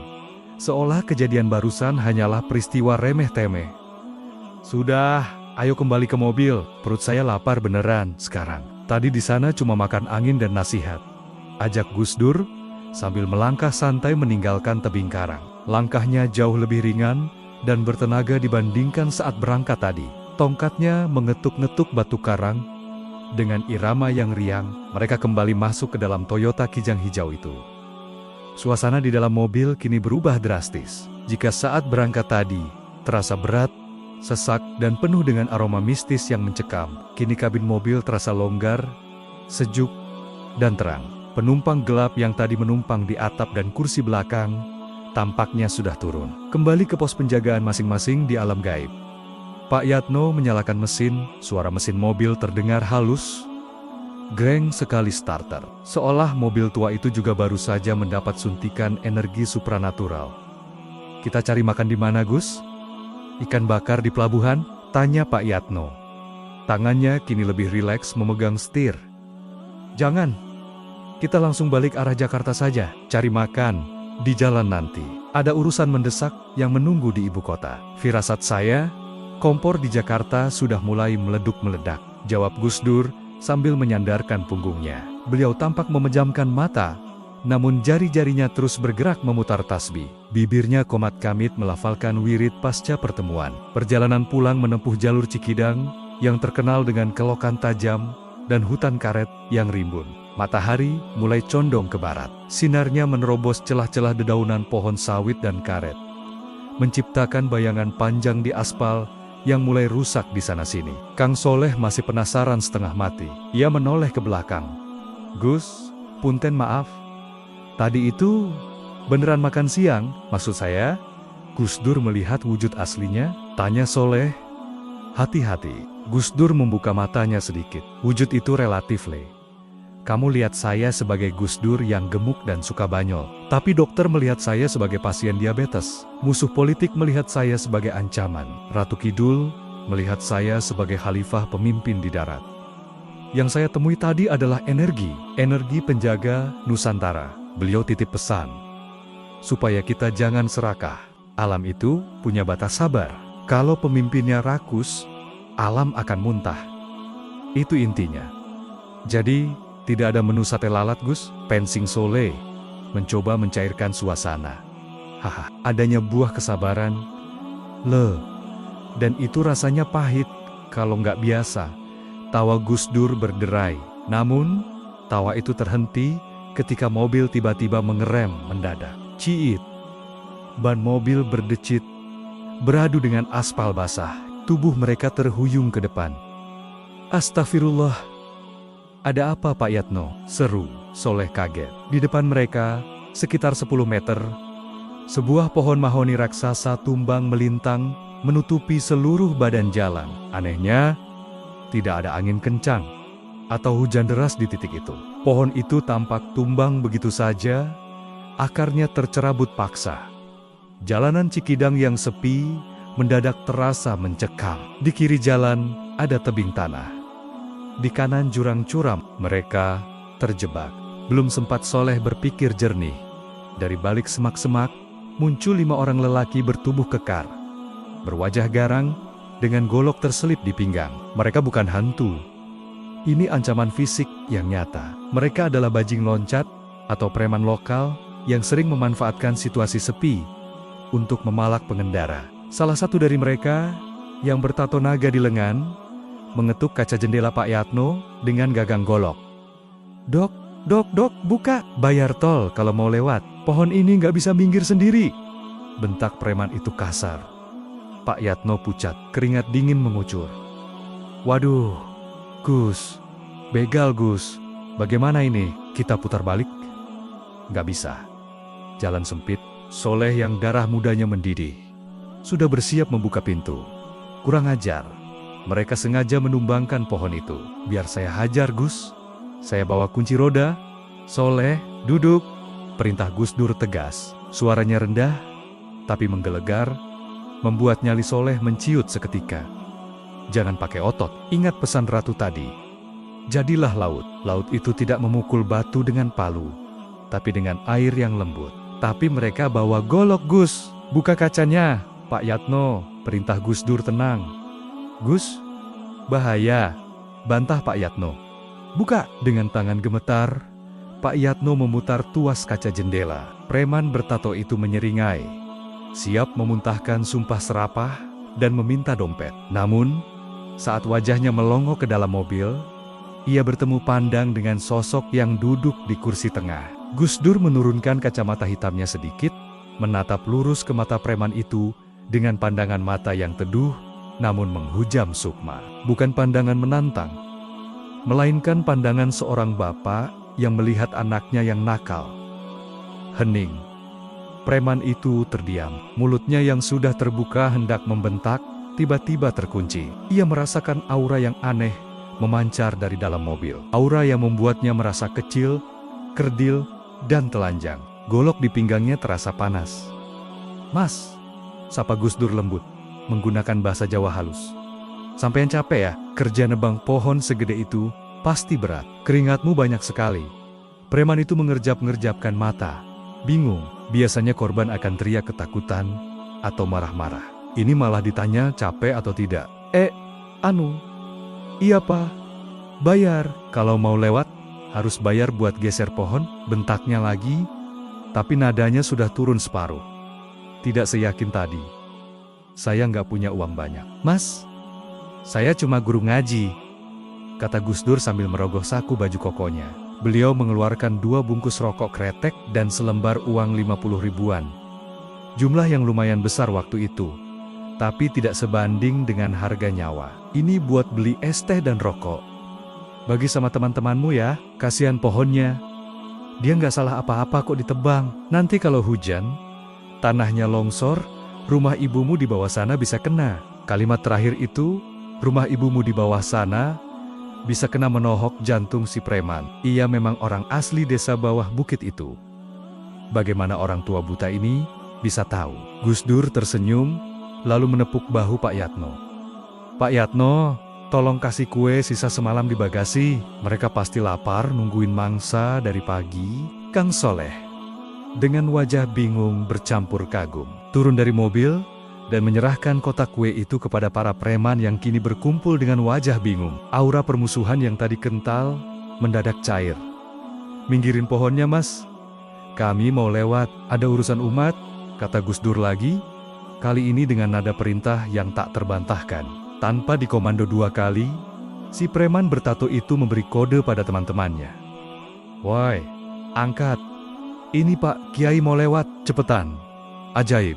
seolah kejadian barusan hanyalah peristiwa remeh-temeh. Sudah, ayo kembali ke mobil, perut saya lapar beneran sekarang. Tadi di sana cuma makan angin dan nasihat, ajak Gus Dur, sambil melangkah santai meninggalkan tebing karang. Langkahnya jauh lebih ringan dan bertenaga dibandingkan saat berangkat tadi. Tongkatnya mengetuk-ngetuk batu karang. Dengan irama yang riang, mereka kembali masuk ke dalam Toyota Kijang hijau itu. Suasana di dalam mobil kini berubah drastis. Jika saat berangkat tadi terasa berat, sesak, dan penuh dengan aroma mistis yang mencekam, kini kabin mobil terasa longgar, sejuk, dan terang. Penumpang gelap yang tadi menumpang di atap dan kursi belakang, tampaknya sudah turun. Kembali ke pos penjagaan masing-masing di alam gaib. Pak Yatno menyalakan mesin, suara mesin mobil terdengar halus. Greng sekali starter. Seolah mobil tua itu juga baru saja mendapat suntikan energi supranatural. Kita cari makan di mana, Gus? Ikan bakar di pelabuhan? Tanya Pak Yatno. Tangannya kini lebih rileks memegang setir. Jangan. Kita langsung balik arah Jakarta saja. Cari makan di jalan nanti. Ada urusan mendesak yang menunggu di ibu kota. Firasat saya, Kompor di Jakarta sudah mulai meleduk-meledak, jawab Gus Dur sambil menyandarkan punggungnya. Beliau tampak memejamkan mata, namun jari-jarinya terus bergerak memutar tasbih. Bibirnya komat kamit melafalkan wirid pasca pertemuan. Perjalanan pulang menempuh jalur Cikidang yang terkenal dengan kelokan tajam dan hutan karet yang rimbun. Matahari mulai condong ke barat. Sinarnya menerobos celah-celah dedaunan pohon sawit dan karet, menciptakan bayangan panjang di aspal yang mulai rusak di sana-sini. Kang Soleh masih penasaran setengah mati. Ia menoleh ke belakang. Gus, punten maaf. Tadi itu beneran makan siang, maksud saya? Gus Dur melihat wujud aslinya, tanya Soleh. Hati-hati. Gus Dur membuka matanya sedikit. Wujud itu relatif, Le. Kamu lihat saya sebagai Gus Dur yang gemuk dan suka banyol. Tapi dokter melihat saya sebagai pasien diabetes. Musuh politik melihat saya sebagai ancaman. Ratu Kidul melihat saya sebagai khalifah pemimpin di darat. Yang saya temui tadi adalah energi penjaga Nusantara. Beliau titip pesan, supaya kita jangan serakah. Alam itu punya batas sabar. Kalau pemimpinnya rakus, alam akan muntah. Itu intinya. Jadi, tidak ada menu sate lalat, Gus. Pensing Soleh mencoba mencairkan suasana. Haha, adanya buah kesabaran. Dan itu rasanya pahit kalau nggak biasa. Tawa Gus Dur berderai. Namun, tawa itu terhenti ketika mobil tiba-tiba mengerem mendadak. Ciit. Ban mobil berdecit, beradu dengan aspal basah. Tubuh mereka terhuyung ke depan. Astagfirullah. Ada apa, Pak Yatno? Seru. Soleh kaget. Di depan mereka, sekitar 10 meter, sebuah pohon mahoni raksasa tumbang melintang, menutupi seluruh badan jalan. Anehnya, tidak ada angin kencang atau hujan deras di titik itu. Pohon itu tampak tumbang begitu saja, akarnya tercerabut paksa. Jalanan Cikidang yang sepi mendadak terasa mencekam. Di kiri jalan ada tebing tanah. Di kanan jurang curam. Mereka terjebak. Belum sempat Soleh berpikir jernih. Dari balik semak-semak, muncul 5 orang lelaki bertubuh kekar, berwajah garang, dengan golok terselip di pinggang. Mereka bukan hantu. Ini ancaman fisik yang nyata. Mereka adalah bajing loncat atau preman lokal yang sering memanfaatkan situasi sepi untuk memalak pengendara. Salah satu dari mereka, yang bertato naga di lengan, mengetuk kaca jendela Pak Yatno dengan gagang golok. Dok, buka. Bayar tol kalau mau lewat. Pohon ini nggak bisa minggir sendiri. Bentak preman itu kasar. Pak Yatno pucat, keringat dingin mengucur. Waduh. Gus, begal Gus, bagaimana ini? Kita putar balik? Nggak bisa. Jalan sempit. Soleh yang darah mudanya mendidih sudah bersiap membuka pintu. Kurang ajar. Mereka sengaja menumbangkan pohon itu. Biar saya hajar, Gus. Saya bawa kunci roda. Soleh, duduk. Perintah Gus Dur tegas. Suaranya rendah, tapi menggelegar, membuat nyali Soleh menciut seketika. Jangan pakai otot, ingat pesan ratu tadi. Jadilah laut. Laut itu tidak memukul batu dengan palu, tapi dengan air yang lembut. Tapi mereka bawa golok, Gus. Buka kacanya, Pak Yatno. Perintah Gus Dur tenang. Gus, bahaya. Bantah Pak Yatno. Buka. Dengan tangan gemetar, Pak Yatno memutar tuas kaca jendela. Preman bertato itu menyeringai, siap memuntahkan sumpah serapah dan meminta dompet. Namun, saat wajahnya melongo ke dalam mobil, ia bertemu pandang dengan sosok yang duduk di kursi tengah. Gus Dur menurunkan kacamata hitamnya sedikit, menatap lurus ke mata preman itu dengan pandangan mata yang teduh, namun menghujam sukma. Bukan pandangan menantang, melainkan pandangan seorang bapak yang melihat anaknya yang nakal. Hening. Preman itu terdiam. Mulutnya yang sudah terbuka hendak membentak, tiba-tiba terkunci. Ia merasakan aura yang aneh memancar dari dalam mobil. Aura yang membuatnya merasa kecil, kerdil, dan telanjang. Golok di pinggangnya terasa panas. Mas, sapa Gus Dur lembut, menggunakan bahasa Jawa halus. Sampean capek ya? Kerja nebang pohon segede itu pasti berat. Keringatmu banyak sekali. Preman itu mengerjap-ngerjapkan mata. Bingung, biasanya korban akan teriak ketakutan atau marah-marah. Ini malah ditanya capek atau tidak. Iya Pak. Bayar. Kalau mau lewat, harus bayar buat geser pohon, bentaknya lagi. Tapi nadanya sudah turun separuh. Tidak seyakin tadi. Saya nggak punya uang banyak. Mas, saya cuma guru ngaji, kata Gus Dur sambil merogoh saku baju kokonya. Beliau mengeluarkan 2 bungkus rokok kretek dan selembar uang 50 ribuan. Jumlah yang lumayan besar waktu itu, tapi tidak sebanding dengan harga nyawa. Ini buat beli es teh dan rokok. Bagi sama teman-temanmu ya, kasihan pohonnya. Dia nggak salah apa-apa kok ditebang. Nanti kalau hujan, tanahnya longsor, rumah ibumu di bawah sana bisa kena. Kalimat terakhir itu, rumah ibumu di bawah sana, bisa kena menohok jantung si preman. Ia memang orang asli desa bawah bukit itu. Bagaimana orang tua buta ini bisa tahu? Gus Dur tersenyum, lalu menepuk bahu Pak Yatno. Pak Yatno, tolong kasih kue sisa semalam di bagasi. Mereka pasti lapar nungguin mangsa dari pagi. Kang Soleh, dengan wajah bingung bercampur kagum, turun dari mobil dan menyerahkan kotak kue itu kepada para preman yang kini berkumpul dengan wajah bingung. Aura permusuhan yang tadi kental, mendadak cair. Minggirin pohonnya Mas, kami mau lewat, ada urusan umat, kata Gus Dur lagi, kali ini dengan nada perintah yang tak terbantahkan. Tanpa dikomando 2 kali, si preman bertato itu memberi kode pada teman-temannya. Woi, angkat. Ini Pak Kiai mau lewat, cepetan. Ajaib.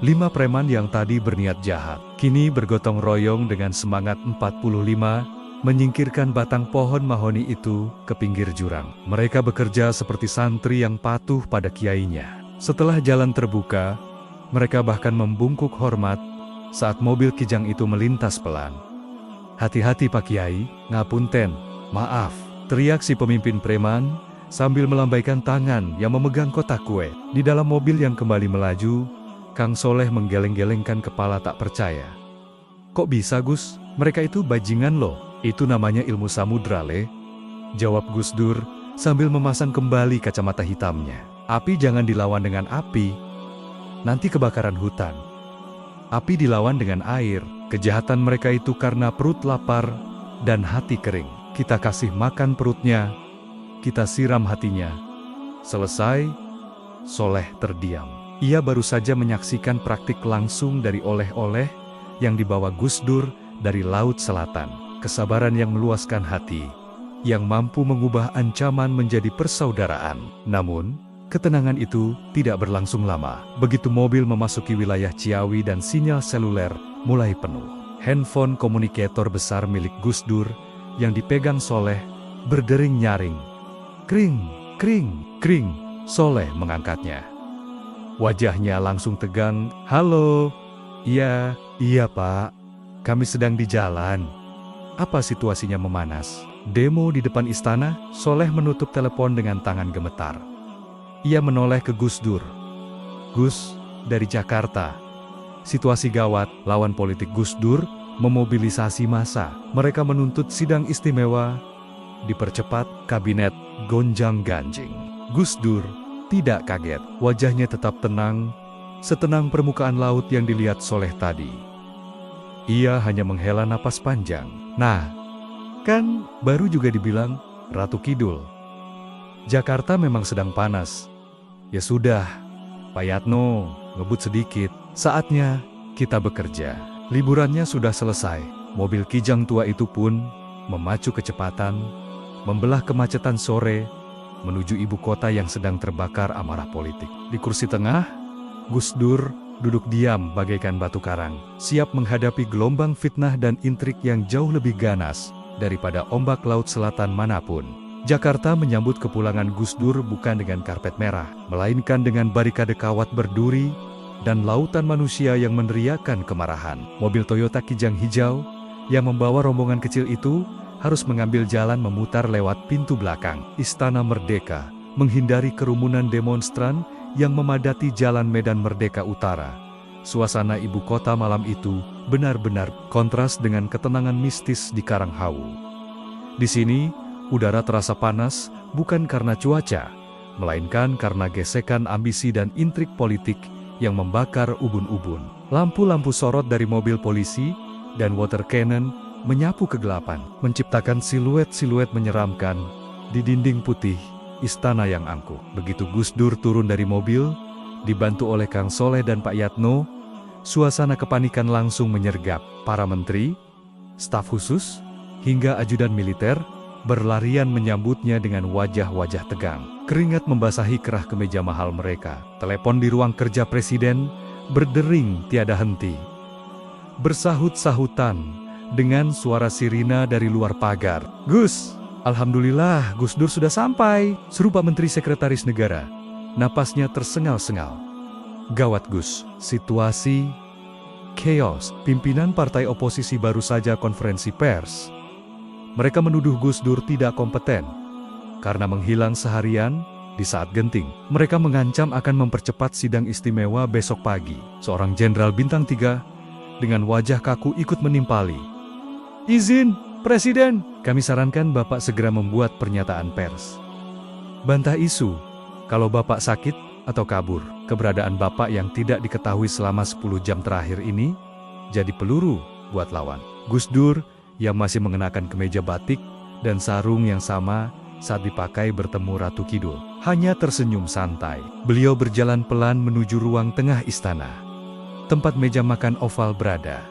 5 preman yang tadi berniat jahat, kini bergotong royong dengan semangat 45, menyingkirkan batang pohon mahoni itu ke pinggir jurang. Mereka bekerja seperti santri yang patuh pada kiainya. Setelah jalan terbuka, mereka bahkan membungkuk hormat saat mobil kijang itu melintas pelan. Hati-hati Pak Kiai, ngapunten, maaf, teriak si pemimpin preman sambil melambaikan tangan yang memegang kotak kue. Di dalam mobil yang kembali melaju, Kang Soleh menggeleng-gelengkan kepala tak percaya. Kok bisa Gus? Mereka itu bajingan loh. Itu namanya ilmu samudra le. Jawab Gus Dur sambil memasang kembali kacamata hitamnya. Api jangan dilawan dengan api. Nanti kebakaran hutan. Api dilawan dengan air. Kejahatan mereka itu karena perut lapar dan hati kering. Kita kasih makan perutnya. Kita siram hatinya. Selesai, Soleh terdiam. Ia baru saja menyaksikan praktik langsung dari oleh-oleh yang dibawa Gus Dur dari Laut Selatan. Kesabaran yang meluaskan hati, yang mampu mengubah ancaman menjadi persaudaraan. Namun, ketenangan itu tidak berlangsung lama. Begitu mobil memasuki wilayah Ciawi dan sinyal seluler mulai penuh. Handphone komunikator besar milik Gus Dur yang dipegang Soleh berdering nyaring. Kring, kring, kring. Soleh mengangkatnya. Wajahnya langsung tegang. Halo. Iya Pak. Kami sedang di jalan. Apa situasinya memanas? Demo di depan istana? Soleh menutup telepon dengan tangan gemetar. Ia menoleh ke Gus Dur. Gus, dari Jakarta. Situasi gawat, lawan politik Gus Dur memobilisasi massa. Mereka menuntut sidang istimewa, dipercepat, kabinet gonjang-ganjing. Gus Dur tidak kaget, wajahnya tetap tenang, setenang permukaan laut yang dilihat Soleh tadi. Ia hanya menghela napas panjang. Nah, kan baru juga dibilang Ratu Kidul. Jakarta memang sedang panas. Ya sudah, Pak Yatno, ngebut sedikit. Saatnya kita bekerja. Liburannya sudah selesai. Mobil kijang tua itu pun memacu kecepatan, membelah kemacetan sore, menuju ibu kota yang sedang terbakar amarah politik. Di kursi tengah, Gus Dur duduk diam bagaikan batu karang, siap menghadapi gelombang fitnah dan intrik yang jauh lebih ganas daripada ombak laut selatan manapun. Jakarta menyambut kepulangan Gus Dur bukan dengan karpet merah, melainkan dengan barikade kawat berduri dan lautan manusia yang meneriakkan kemarahan. Mobil Toyota Kijang hijau yang membawa rombongan kecil itu harus mengambil jalan memutar lewat pintu belakang Istana Merdeka, menghindari kerumunan demonstran yang memadati jalan Medan Merdeka Utara. Suasana ibu kota malam itu benar-benar kontras dengan ketenangan mistis di Karanghawu. Di sini, udara terasa panas bukan karena cuaca, melainkan karena gesekan ambisi dan intrik politik yang membakar ubun-ubun. Lampu-lampu sorot dari mobil polisi dan water cannon menyapu kegelapan, menciptakan siluet-siluet menyeramkan di dinding putih istana yang angkuh. Begitu Gus Dur turun dari mobil, dibantu oleh Kang Soleh dan Pak Yatno, suasana kepanikan langsung menyergap. Para menteri, staf khusus, hingga ajudan militer berlarian menyambutnya dengan wajah-wajah tegang. Keringat membasahi kerah kemeja mahal mereka. Telepon di ruang kerja presiden berdering tiada henti. Bersahut-sahutan dengan suara sirina dari luar pagar. "Gus, alhamdulillah Gus Dur sudah sampai," seru Pak Menteri Sekretaris Negara. Napasnya tersengal-sengal. "Gawat Gus, situasi chaos." Pimpinan partai oposisi baru saja konferensi pers. Mereka menuduh Gus Dur tidak kompeten karena menghilang seharian di saat genting. Mereka mengancam akan mempercepat sidang istimewa besok pagi. Seorang jenderal bintang 3 dengan wajah kaku ikut menimpali. "Izin, Presiden, kami sarankan Bapak segera membuat pernyataan pers. Bantah isu, kalau Bapak sakit atau kabur. Keberadaan Bapak yang tidak diketahui selama 10 jam terakhir ini jadi peluru buat lawan." Gus Dur yang masih mengenakan kemeja batik dan sarung yang sama saat dipakai bertemu Ratu Kidul, hanya tersenyum santai. Beliau berjalan pelan menuju ruang tengah istana, tempat meja makan oval berada.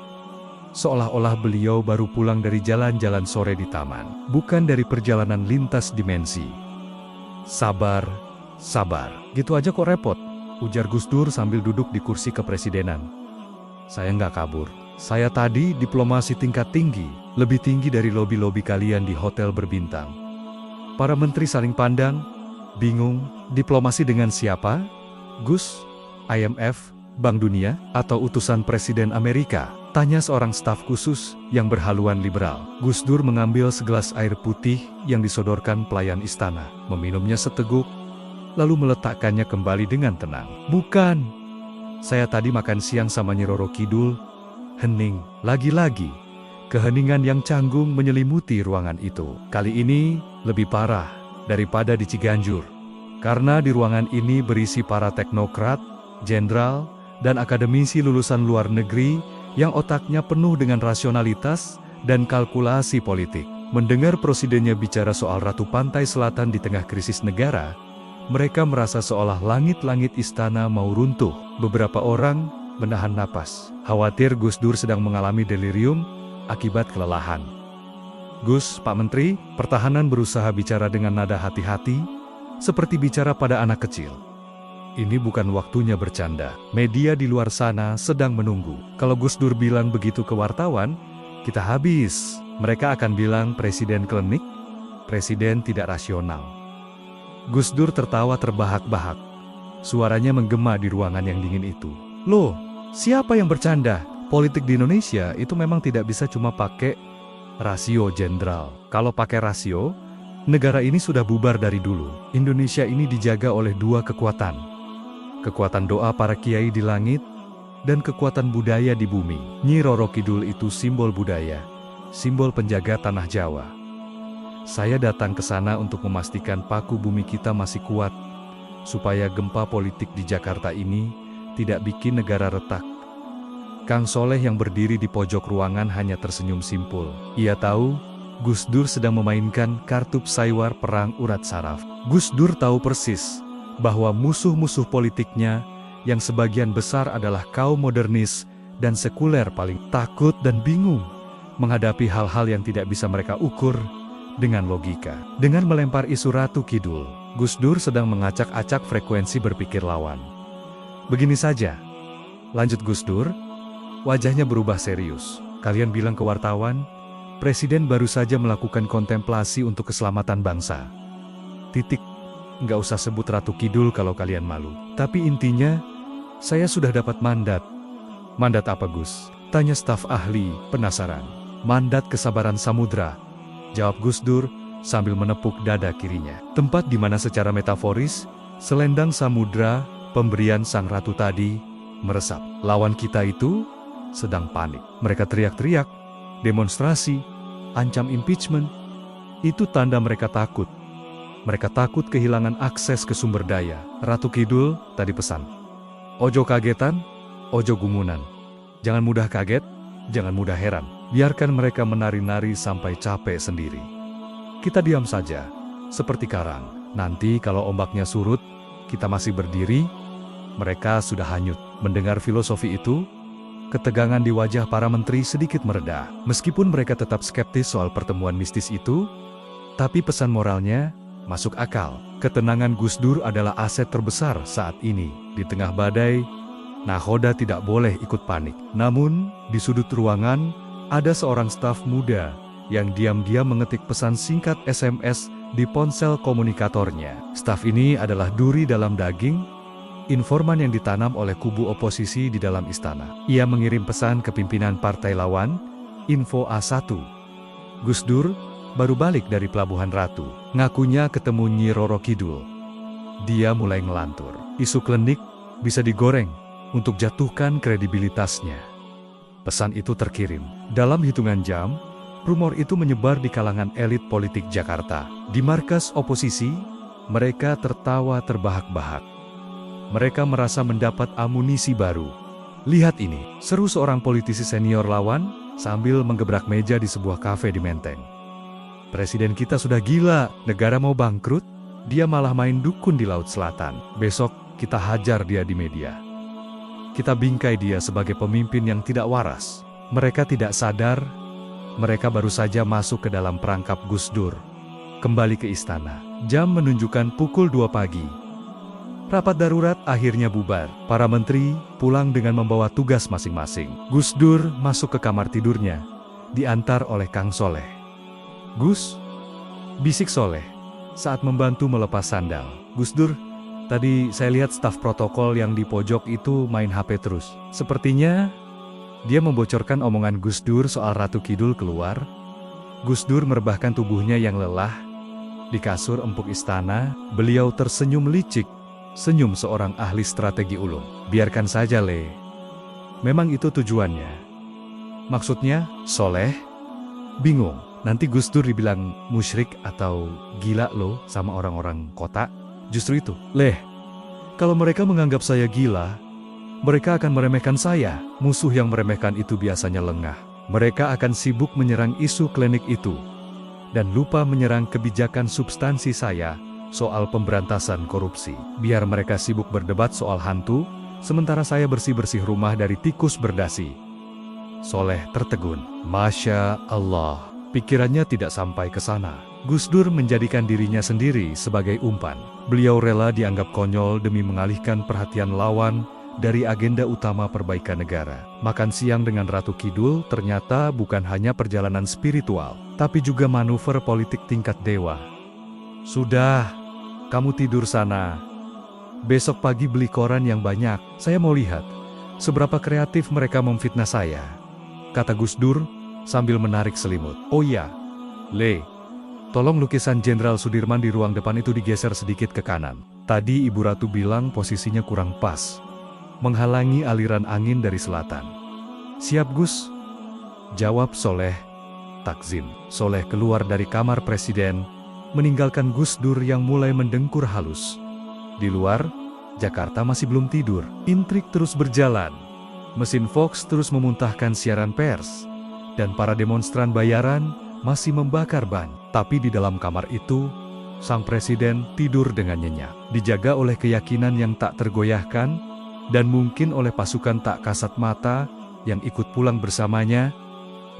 Seolah-olah beliau baru pulang dari jalan-jalan sore di taman, bukan dari perjalanan lintas dimensi. "Sabar, sabar, gitu aja kok repot," ujar Gus Dur sambil duduk di kursi kepresidenan. "Saya nggak kabur. Saya tadi diplomasi tingkat tinggi, lebih tinggi dari lobi-lobi kalian di hotel berbintang." Para menteri saling pandang, bingung, diplomasi dengan siapa? Gus, IMF, Bank Dunia, atau utusan Presiden Amerika? Tanya seorang staf khusus yang berhaluan liberal. Gus Dur mengambil segelas air putih yang disodorkan pelayan istana, meminumnya seteguk, lalu meletakkannya kembali dengan tenang. "Bukan, saya tadi makan siang sama Nyi Roro Kidul." Hening, lagi-lagi. Keheningan yang canggung menyelimuti ruangan itu. Kali ini lebih parah daripada di Ciganjur. Karena di ruangan ini berisi para teknokrat, jenderal, dan akademisi lulusan luar negeri yang otaknya penuh dengan rasionalitas dan kalkulasi politik. Mendengar presidennya bicara soal Ratu Pantai Selatan di tengah krisis negara, mereka merasa seolah langit-langit istana mau runtuh. Beberapa orang menahan napas, khawatir Gus Dur sedang mengalami delirium akibat kelelahan. "Gus, Pak Menteri, Pertahanan berusaha bicara dengan nada hati-hati, seperti bicara pada anak kecil. Ini bukan waktunya bercanda. Media di luar sana sedang menunggu. Kalau Gus Dur bilang begitu ke wartawan, kita habis. Mereka akan bilang presiden klinik, presiden tidak rasional." Gus Dur tertawa terbahak-bahak. Suaranya menggema di ruangan yang dingin itu. "Loh, siapa yang bercanda? Politik di Indonesia itu memang tidak bisa cuma pakai rasio jenderal. Kalau pakai rasio, negara ini sudah bubar dari dulu. Indonesia ini dijaga oleh dua kekuatan. Kekuatan doa para kiai di langit, dan kekuatan budaya di bumi. Nyi Roro Kidul itu simbol budaya, simbol penjaga tanah Jawa. Saya datang ke sana untuk memastikan paku bumi kita masih kuat, supaya gempa politik di Jakarta ini tidak bikin negara retak." Kang Soleh yang berdiri di pojok ruangan hanya tersenyum simpul. Ia tahu, Gus Dur sedang memainkan kartu psaywar perang urat saraf. Gus Dur tahu persis bahwa musuh-musuh politiknya yang sebagian besar adalah kaum modernis dan sekuler paling takut dan bingung menghadapi hal-hal yang tidak bisa mereka ukur dengan logika. Dengan melempar isu Ratu Kidul, Gus Dur sedang mengacak-acak frekuensi berpikir lawan. "Begini saja," lanjut Gus Dur, wajahnya berubah serius. "Kalian bilang ke wartawan, Presiden baru saja melakukan kontemplasi untuk keselamatan bangsa. Titik. Nggak usah sebut Ratu Kidul kalau kalian malu. Tapi intinya, saya sudah dapat mandat." "Mandat apa Gus?" tanya staf ahli, penasaran. "Mandat kesabaran samudra," jawab Gus Dur sambil menepuk dada kirinya. Tempat di mana secara metaforis, selendang samudra, pemberian sang ratu tadi, meresap. Lawan kita itu sedang panik. Mereka teriak-teriak, demonstrasi, ancam impeachment. Itu tanda mereka takut. Mereka takut kehilangan akses ke sumber daya. Ratu Kidul tadi pesan, Ojo kagetan, ojo gumunan. Jangan mudah kaget, jangan mudah heran. Biarkan mereka menari-nari sampai capek sendiri. Kita diam saja, seperti karang. Nanti kalau ombaknya surut, kita masih berdiri, mereka sudah hanyut. Mendengar filosofi itu, ketegangan di wajah para menteri sedikit mereda. Meskipun mereka tetap skeptis soal pertemuan mistis itu, tapi pesan moralnya masuk akal. Ketenangan Gus Dur adalah aset terbesar saat ini. Di tengah badai, nahoda tidak boleh ikut panik. Namun, di sudut ruangan, ada seorang staf muda yang diam-diam mengetik pesan singkat SMS di ponsel komunikatornya. Staf ini adalah duri dalam daging, informan yang ditanam oleh kubu oposisi di dalam istana. Ia mengirim pesan ke pimpinan partai lawan, Info A1. Gus Dur baru balik dari Pelabuhan Ratu. Ngakunya ketemu Nyi Roro Kidul. Dia mulai ngelantur. Isu klinik bisa digoreng untuk jatuhkan kredibilitasnya. Pesan itu terkirim. Dalam hitungan jam, rumor itu menyebar di kalangan elit politik Jakarta. Di markas oposisi, mereka tertawa terbahak-bahak. Mereka merasa mendapat amunisi baru. Lihat ini, seru seorang politisi senior lawan sambil menggebrak meja di sebuah kafe di Menteng. Presiden kita sudah gila, negara mau bangkrut, dia malah main dukun di Laut Selatan. Besok kita hajar dia di media. Kita bingkai dia sebagai pemimpin yang tidak waras. Mereka tidak sadar, mereka baru saja masuk ke dalam perangkap Gus Dur. Kembali ke istana. Jam menunjukkan pukul 2 pagi. Rapat darurat akhirnya bubar. Para menteri pulang dengan membawa tugas masing-masing. Gus Dur masuk ke kamar tidurnya, diantar oleh Kang Soleh. "Gus," bisik Soleh saat membantu melepas sandal. "Gus Dur, tadi saya lihat staf protokol yang di pojok itu main HP terus. Sepertinya dia membocorkan omongan Gus Dur soal Ratu Kidul keluar." Gus Dur merebahkan tubuhnya yang lelah. Di kasur empuk istana, beliau tersenyum licik, senyum seorang ahli strategi ulung. "Biarkan saja, Le. Memang itu tujuannya." "Maksudnya?" Soleh bingung. Nanti Gus Dur dibilang musyrik atau gila loh sama orang-orang kota. Justru itu, "Leh, kalau mereka menganggap saya gila, mereka akan meremehkan saya." Musuh yang meremehkan itu biasanya lengah. Mereka akan sibuk menyerang isu klinik itu, dan lupa menyerang kebijakan substansi saya soal pemberantasan korupsi. Biar mereka sibuk berdebat soal hantu, sementara saya bersih-bersih rumah dari tikus berdasi. Soleh tertegun. Masya Allah. Pikirannya tidak sampai ke sana. Gus Dur menjadikan dirinya sendiri sebagai umpan. Beliau rela dianggap konyol demi mengalihkan perhatian lawan dari agenda utama perbaikan negara. Makan siang dengan Ratu Kidul ternyata bukan hanya perjalanan spiritual, tapi juga manuver politik tingkat dewa. "Sudah, kamu tidur sana. Besok pagi beli koran yang banyak. Saya mau lihat seberapa kreatif mereka memfitnah saya," kata Gus Dur sambil menarik selimut. "Oh iya, Le, tolong lukisan Jenderal Sudirman di ruang depan itu digeser sedikit ke kanan. Tadi Ibu Ratu bilang posisinya kurang pas, menghalangi aliran angin dari selatan." "Siap, Gus," jawab Soleh takzim. Soleh keluar dari kamar presiden, meninggalkan Gus Dur yang mulai mendengkur halus. Di luar, Jakarta masih belum tidur. Intrik terus berjalan. Mesin Fox terus memuntahkan siaran pers, dan para demonstran bayaran masih membakar ban. Tapi di dalam kamar itu, sang presiden tidur dengan nyenyak. Dijaga oleh keyakinan yang tak tergoyahkan, dan mungkin oleh pasukan tak kasat mata yang ikut pulang bersamanya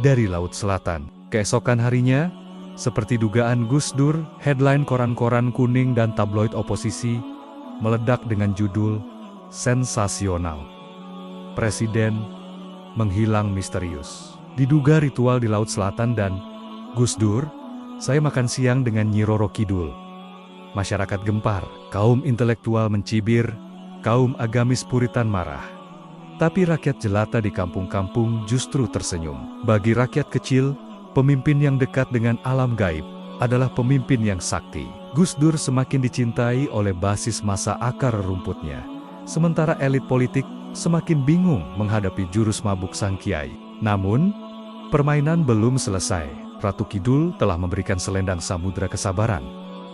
dari Laut Selatan. Keesokan harinya, seperti dugaan Gus Dur, headline koran-koran kuning dan tabloid oposisi meledak dengan judul sensasional. Presiden menghilang misterius. Diduga ritual di Laut Selatan dan Gus Dur, saya makan siang dengan Nyi Roro Kidul. Masyarakat gempar, kaum intelektual mencibir, kaum agamis puritan marah. Tapi rakyat jelata di kampung-kampung justru tersenyum. Bagi rakyat kecil, pemimpin yang dekat dengan alam gaib adalah pemimpin yang sakti. Gus Dur semakin dicintai oleh basis massa akar rumputnya. Sementara elit politik semakin bingung menghadapi jurus mabuk sang kiai. Namun, permainan belum selesai. Ratu Kidul telah memberikan selendang samudra kesabaran.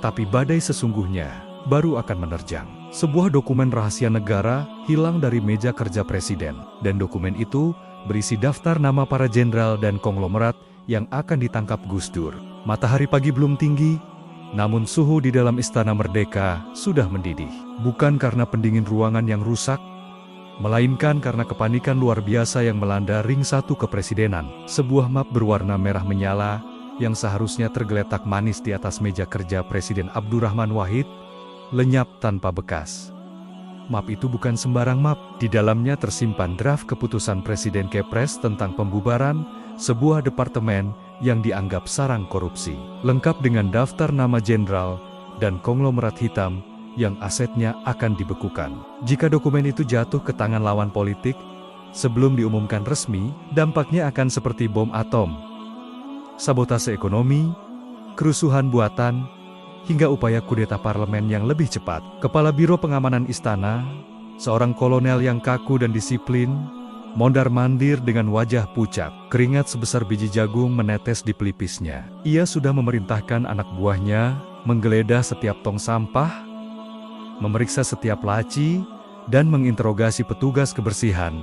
Tapi badai sesungguhnya baru akan menerjang. Sebuah dokumen rahasia negara hilang dari meja kerja presiden, dan dokumen itu berisi daftar nama para jenderal dan konglomerat yang akan ditangkap Gus Dur. Matahari pagi belum tinggi, namun suhu di dalam Istana Merdeka sudah mendidih. Bukan karena pendingin ruangan yang rusak, melainkan karena kepanikan luar biasa yang melanda ring 1 kepresidenan. Sebuah map berwarna merah menyala yang seharusnya tergeletak manis di atas meja kerja Presiden Abdurrahman Wahid, lenyap tanpa bekas. Map itu bukan sembarang map. Di dalamnya tersimpan draft keputusan Presiden Kepres tentang pembubaran sebuah departemen yang dianggap sarang korupsi, lengkap dengan daftar nama jenderal dan konglomerat hitam yang asetnya akan dibekukan. Jika dokumen itu jatuh ke tangan lawan politik sebelum diumumkan resmi, dampaknya akan seperti bom atom, sabotase ekonomi, kerusuhan buatan, hingga upaya kudeta parlemen yang lebih cepat. Kepala Biro Pengamanan Istana, seorang kolonel yang kaku dan disiplin, mondar-mandir dengan wajah pucat. Keringat sebesar biji jagung menetes di pelipisnya. Ia sudah memerintahkan anak buahnya menggeledah setiap tong sampah, memeriksa setiap laci, dan menginterogasi petugas kebersihan.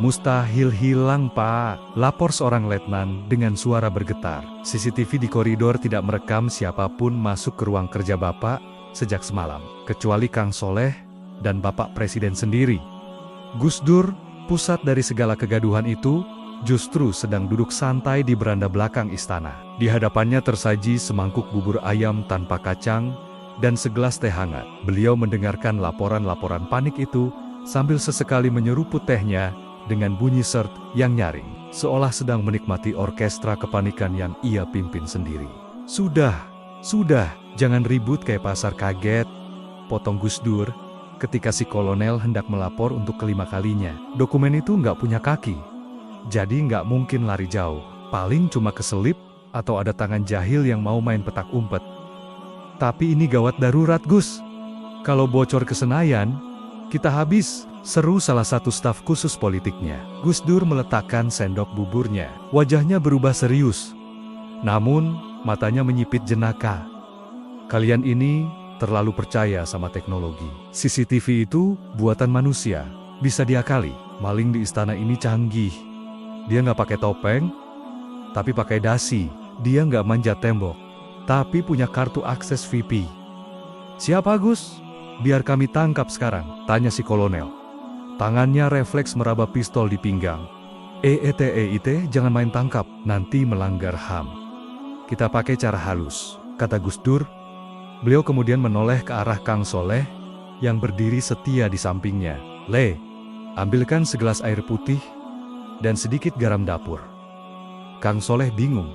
"Mustahil hilang, Pak," lapor seorang letnan dengan suara bergetar. "CCTV di koridor tidak merekam siapapun masuk ke ruang kerja Bapak sejak semalam, kecuali Kang Soleh dan Bapak Presiden sendiri." Gus Dur, pusat dari segala kegaduhan itu, justru sedang duduk santai di beranda belakang istana. Di hadapannya tersaji semangkuk bubur ayam tanpa kacang dan segelas teh hangat. Beliau mendengarkan laporan-laporan panik itu sambil sesekali menyeruput tehnya dengan bunyi sert yang nyaring, seolah sedang menikmati orkestra kepanikan yang ia pimpin sendiri. Sudah, jangan ribut kayak pasar kaget," potong Gus Dur ketika si kolonel hendak melapor untuk kelima kalinya. "Dokumen itu nggak punya kaki, jadi nggak mungkin lari jauh. Paling cuma keselip atau ada tangan jahil yang mau main petak umpet. Tapi ini gawat darurat, Gus. Kalau bocor ke Senayan, kita habis," seru salah satu staf khusus politiknya. Gus Dur meletakkan sendok buburnya. Wajahnya berubah serius, namun matanya menyipit jenaka. "Kalian ini terlalu percaya sama teknologi. CCTV itu buatan manusia, bisa diakali. Maling di istana ini canggih. Dia nggak pakai topeng, tapi pakai dasi. Dia nggak manjat tembok, tapi punya kartu akses VIP." "Siapa, Gus? Biar kami tangkap sekarang," tanya si kolonel. Tangannya refleks meraba pistol di pinggang. EIT, jangan main tangkap, nanti melanggar HAM. Kita pakai cara halus," kata Gus Dur. Beliau kemudian menoleh ke arah Kang Soleh yang berdiri setia di sampingnya. "Le, ambilkan segelas air putih dan sedikit garam dapur." Kang Soleh bingung,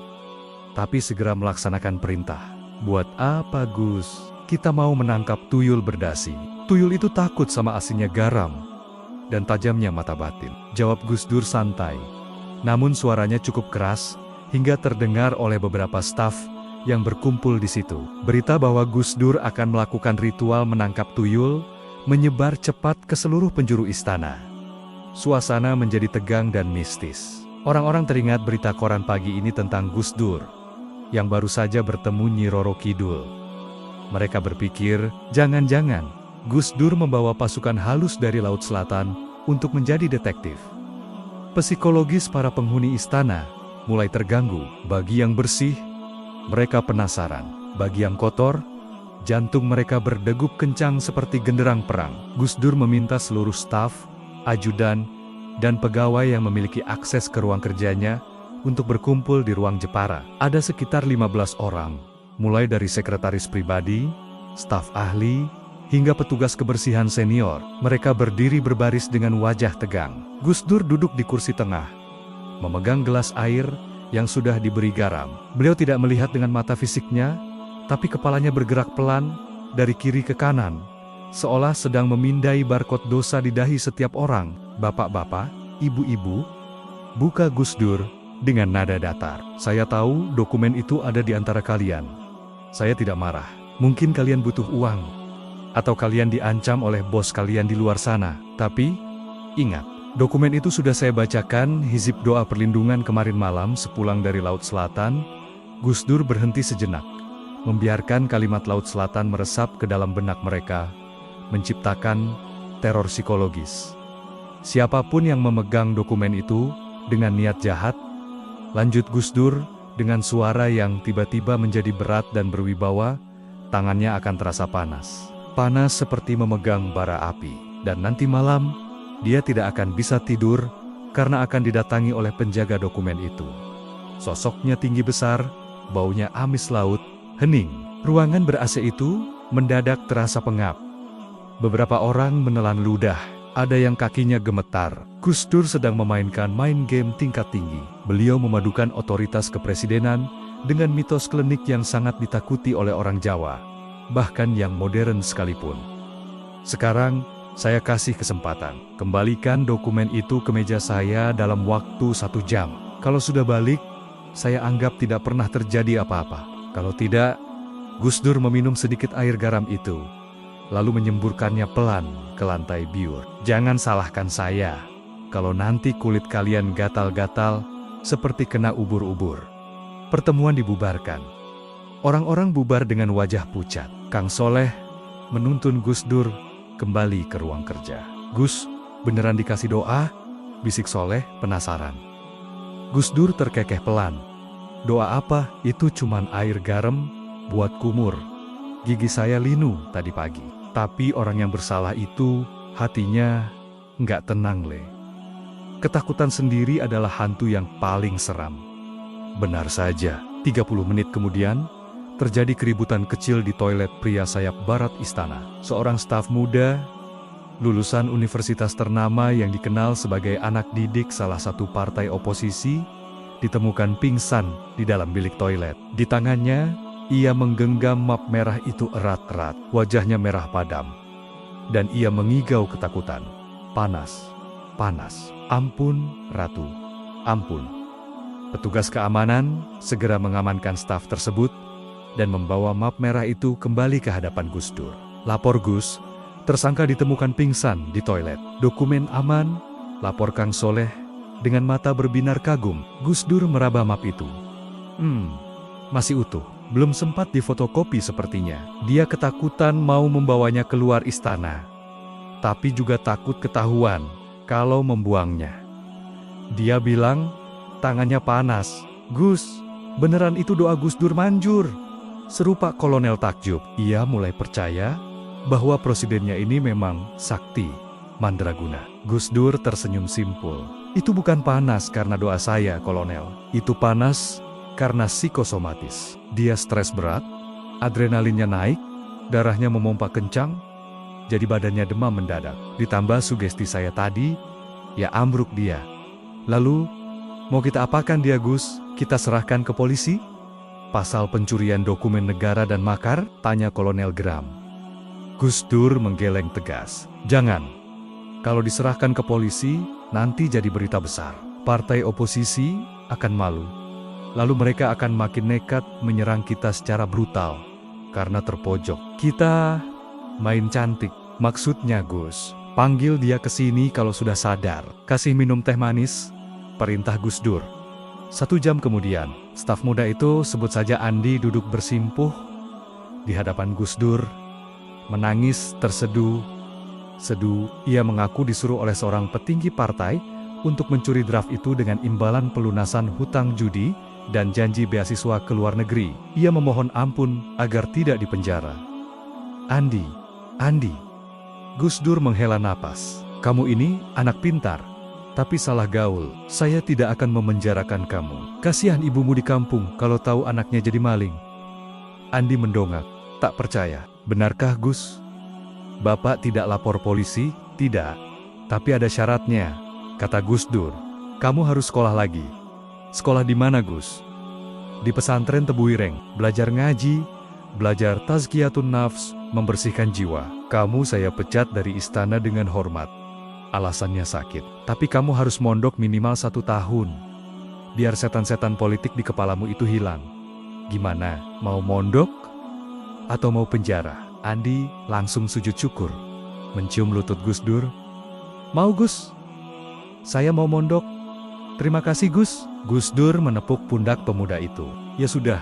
tapi segera melaksanakan perintah. "Buat apa, Gus? Kita mau menangkap tuyul berdasi." "Tuyul itu takut sama asinnya garam dan tajamnya mata batin," jawab Gus Dur santai. Namun suaranya cukup keras hingga terdengar oleh beberapa staf yang berkumpul di situ. Berita bahwa Gus Dur akan melakukan ritual menangkap tuyul menyebar cepat ke seluruh penjuru istana. Suasana menjadi tegang dan mistis. Orang-orang teringat berita koran pagi ini tentang Gus Dur yang baru saja bertemu Nyi Roro Kidul. Mereka berpikir, jangan-jangan Gus Dur membawa pasukan halus dari Laut Selatan untuk menjadi detektif. Psikologis para penghuni istana mulai terganggu. Bagi yang bersih, mereka penasaran. Bagi yang kotor, jantung mereka berdegup kencang seperti genderang perang. Gus Dur meminta seluruh staf, ajudan, dan pegawai yang memiliki akses ke ruang kerjanya untuk berkumpul di ruang Jepara. Ada sekitar 15 orang, mulai dari sekretaris pribadi, staf ahli, hingga petugas kebersihan senior. Mereka berdiri berbaris dengan wajah tegang. Gus Dur duduk di kursi tengah, memegang gelas air yang sudah diberi garam. Beliau tidak melihat dengan mata fisiknya, tapi kepalanya bergerak pelan dari kiri ke kanan, seolah sedang memindai barcode dosa di dahi setiap orang. "Bapak-bapak, ibu-ibu," buka Gus Dur dengan nada datar. "Saya tahu dokumen itu ada di antara kalian. Saya tidak marah. Mungkin kalian butuh uang, atau kalian diancam oleh bos kalian di luar sana. Tapi, ingat, dokumen itu sudah saya bacakan hizib doa perlindungan kemarin malam sepulang dari Laut Selatan." Gus Dur berhenti sejenak, membiarkan kalimat Laut Selatan meresap ke dalam benak mereka, menciptakan teror psikologis. Siapapun yang memegang dokumen itu dengan niat jahat, lanjut Gus Dur dengan suara yang tiba-tiba menjadi berat dan berwibawa, tangannya akan terasa panas. Panas seperti memegang bara api. Dan nanti malam, dia tidak akan bisa tidur karena akan didatangi oleh penjaga dokumen itu. Sosoknya tinggi besar, baunya amis laut, hening. Ruangan ber-AC itu mendadak terasa pengap. Beberapa orang menelan ludah, ada yang kakinya gemetar. Gus Dur sedang memainkan main game tingkat tinggi. Beliau memadukan otoritas kepresidenan dengan mitos klinik yang sangat ditakuti oleh orang Jawa, bahkan yang modern sekalipun. Sekarang, saya kasih kesempatan. Kembalikan dokumen itu ke meja saya dalam waktu 1 jam. Kalau sudah balik, saya anggap tidak pernah terjadi apa-apa. Kalau tidak, Gus Dur meminum sedikit air garam itu, lalu menyemburkannya pelan ke lantai biur. Jangan salahkan saya, kalau nanti kulit kalian gatal-gatal seperti kena ubur-ubur. Pertemuan dibubarkan. Orang-orang bubar dengan wajah pucat. Kang Soleh menuntun Gus Dur kembali ke ruang kerja. Gus, beneran dikasih doa? Bisik Soleh penasaran. Gus Dur terkekeh pelan. Doa apa? Itu cuman air garam buat kumur. Gigi saya linu tadi pagi. Tapi orang yang bersalah itu hatinya nggak tenang, Le. Ketakutan sendiri adalah hantu yang paling seram. Benar saja, 30 menit kemudian, terjadi keributan kecil di toilet pria sayap barat istana. Seorang staf muda, lulusan universitas ternama yang dikenal sebagai anak didik salah satu partai oposisi, ditemukan pingsan di dalam bilik toilet. Di tangannya, ia menggenggam map merah itu erat-erat. Wajahnya merah padam. Dan ia mengigau ketakutan. Panas, panas. Ampun, Ratu. Ampun. Petugas keamanan segera mengamankan staf tersebut dan membawa map merah itu kembali ke hadapan Gus Dur. Lapor Gus, tersangka ditemukan pingsan di toilet. Dokumen aman, lapor Kang Soleh dengan mata berbinar kagum. Gus Dur meraba map itu. Masih utuh. Belum sempat difotokopi sepertinya. Dia ketakutan mau membawanya keluar istana. Tapi juga takut ketahuan kalau membuangnya. Dia bilang, tangannya panas. Gus, beneran itu doa Gus Dur manjur. Seru Pak Kolonel takjub. Ia mulai percaya bahwa presidennya ini memang sakti, mandraguna. Gus Dur tersenyum simpul. Itu bukan panas karena doa saya, Kolonel. Itu panas karena psikosomatis. Dia stres berat, adrenalinnya naik, darahnya memompa kencang, jadi badannya demam mendadak. Ditambah sugesti saya tadi, ya ambruk dia. Lalu, mau kita apakan dia Gus? Kita serahkan ke polisi? Pasal pencurian dokumen negara dan makar? Tanya Kolonel geram. Gus Dur menggeleng tegas. Jangan. Kalau diserahkan ke polisi, nanti jadi berita besar. Partai oposisi akan malu. Lalu mereka akan makin nekat menyerang kita secara brutal karena terpojok. Kita main cantik. Maksudnya Gus, panggil dia ke sini kalau sudah sadar. Kasih minum teh manis, perintah Gus Dur. 1 jam kemudian, staf muda itu, sebut saja Andi, duduk bersimpuh di hadapan Gus Dur, menangis terseduh. Ia mengaku disuruh oleh seorang petinggi partai untuk mencuri draft itu dengan imbalan pelunasan hutang judi dan janji beasiswa ke luar negeri. Ia memohon ampun agar tidak dipenjara. Andi. Gus Dur menghela napas. Kamu ini anak pintar, tapi salah gaul. Saya tidak akan memenjarakan kamu. Kasihan ibumu di kampung kalau tahu anaknya jadi maling. Andi mendongak. Tak percaya. Benarkah Gus? Bapak tidak lapor polisi? Tidak. Tapi ada syaratnya, kata Gus Dur. Kamu harus sekolah lagi. Sekolah di mana Gus? Di pesantren Tebuireng. Belajar ngaji, belajar tazkiyatun nafs, membersihkan jiwa. Kamu saya pecat dari istana dengan hormat. Alasannya sakit. Tapi kamu harus mondok minimal 1 tahun. Biar setan-setan politik di kepalamu itu hilang. Gimana? Mau mondok? Atau mau penjara? Andi langsung sujud syukur. Mencium lutut Gus Dur. Mau Gus? Saya mau mondok. Terima kasih Gus. Gus Dur menepuk pundak pemuda itu. Ya sudah,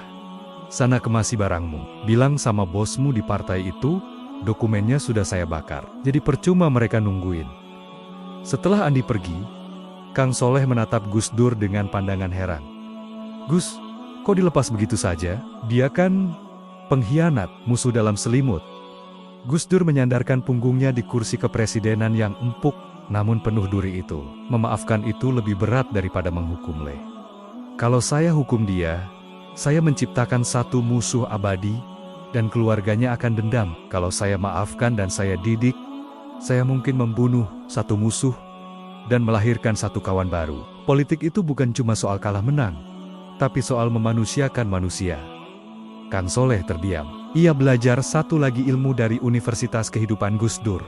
sana kemasi barangmu. Bilang sama bosmu di partai itu, Dokumennya sudah saya bakar, jadi percuma mereka nungguin. Setelah Andi pergi, Kang Soleh menatap Gus Dur dengan pandangan heran. Gus, kok dilepas begitu saja? Dia kan pengkhianat, musuh dalam selimut. Gus Dur menyandarkan punggungnya di kursi kepresidenan yang empuk, namun penuh duri itu. Memaafkan itu lebih berat daripada menghukum Le. Kalau saya hukum dia, saya menciptakan satu musuh abadi, dan keluarganya akan dendam. Kalau saya maafkan dan saya didik, saya mungkin membunuh satu musuh dan melahirkan satu kawan baru. Politik itu bukan cuma soal kalah menang, tapi soal memanusiakan manusia. Kang Soleh terdiam. Ia belajar satu lagi ilmu dari Universitas Kehidupan Gus Dur,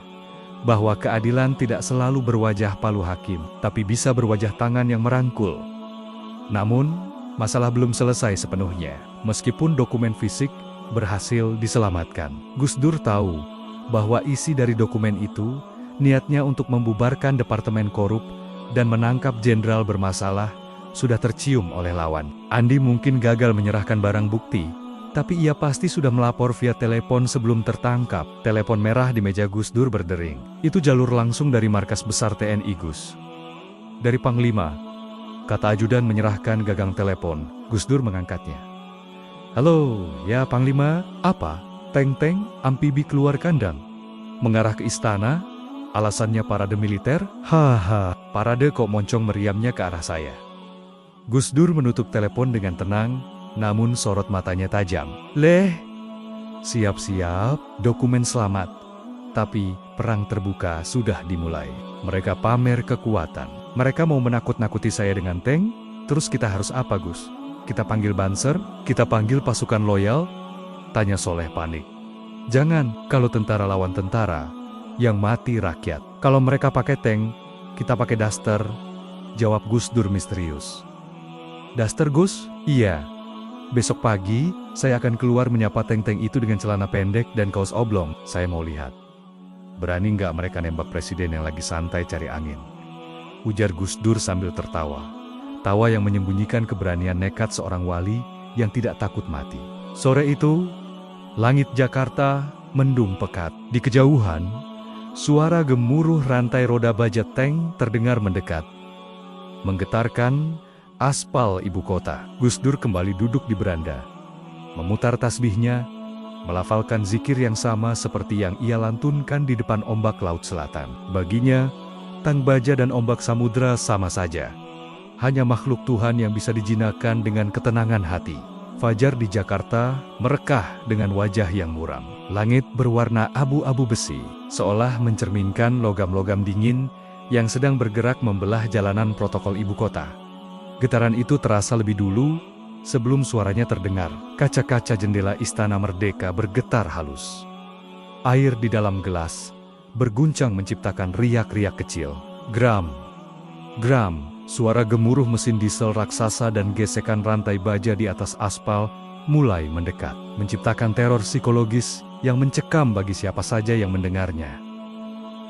bahwa keadilan tidak selalu berwajah palu hakim, tapi bisa berwajah tangan yang merangkul. Namun, masalah belum selesai sepenuhnya. Meskipun dokumen fisik berhasil diselamatkan, Gus Dur tahu bahwa isi dari dokumen itu niatnya untuk membubarkan departemen korup dan menangkap jenderal bermasalah sudah tercium oleh lawan. Andi mungkin gagal menyerahkan barang bukti, tapi ia pasti sudah melapor via telepon sebelum tertangkap. Telepon merah di meja Gus Dur berdering. Itu jalur langsung dari markas besar TNI Gus. Dari Panglima, kata ajudan menyerahkan gagang telepon. Gus Dur mengangkatnya. Halo, ya Panglima, apa? Tank-tank, amfibi keluar kandang. Mengarah ke istana, alasannya parade militer? Haha, parade kok moncong meriamnya ke arah saya. Gus Dur menutup telepon dengan tenang, namun sorot matanya tajam. Leh, siap-siap, dokumen selamat. Tapi, perang terbuka sudah dimulai. Mereka pamer kekuatan. Mereka mau menakut-nakuti saya dengan tank, terus kita harus apa Gus? Kita panggil Banser? Kita panggil pasukan loyal? Tanya Soleh panik. Jangan, kalau tentara lawan tentara, yang mati rakyat. Kalau mereka pakai tank, kita pakai daster, jawab Gus Dur misterius. Daster Gus? Iya. Besok pagi, saya akan keluar menyapa tank-tank itu dengan celana pendek dan kaos oblong. Saya mau lihat. Berani nggak mereka nembak presiden yang lagi santai cari angin? Ujar Gus Dur sambil tertawa. Tawa yang menyembunyikan keberanian nekat seorang wali yang tidak takut mati. Sore itu, langit Jakarta mendung pekat. Di kejauhan, suara gemuruh rantai roda baja tank terdengar mendekat, menggetarkan aspal ibu kota. Gus Dur kembali duduk di beranda, memutar tasbihnya, melafalkan zikir yang sama seperti yang ia lantunkan di depan ombak laut selatan. Baginya, tang baja dan ombak samudra sama saja. Hanya makhluk Tuhan yang bisa dijinakkan dengan ketenangan hati. Fajar di Jakarta merekah dengan wajah yang muram. Langit berwarna abu-abu besi, seolah mencerminkan logam-logam dingin yang sedang bergerak membelah jalanan protokol ibu kota. Getaran itu terasa lebih dulu, sebelum suaranya terdengar. Kaca-kaca jendela Istana Merdeka bergetar halus. Air di dalam gelas berguncang menciptakan riak-riak kecil. Gram, gram. Suara gemuruh mesin diesel raksasa dan gesekan rantai baja di atas aspal mulai mendekat, menciptakan teror psikologis yang mencekam bagi siapa saja yang mendengarnya.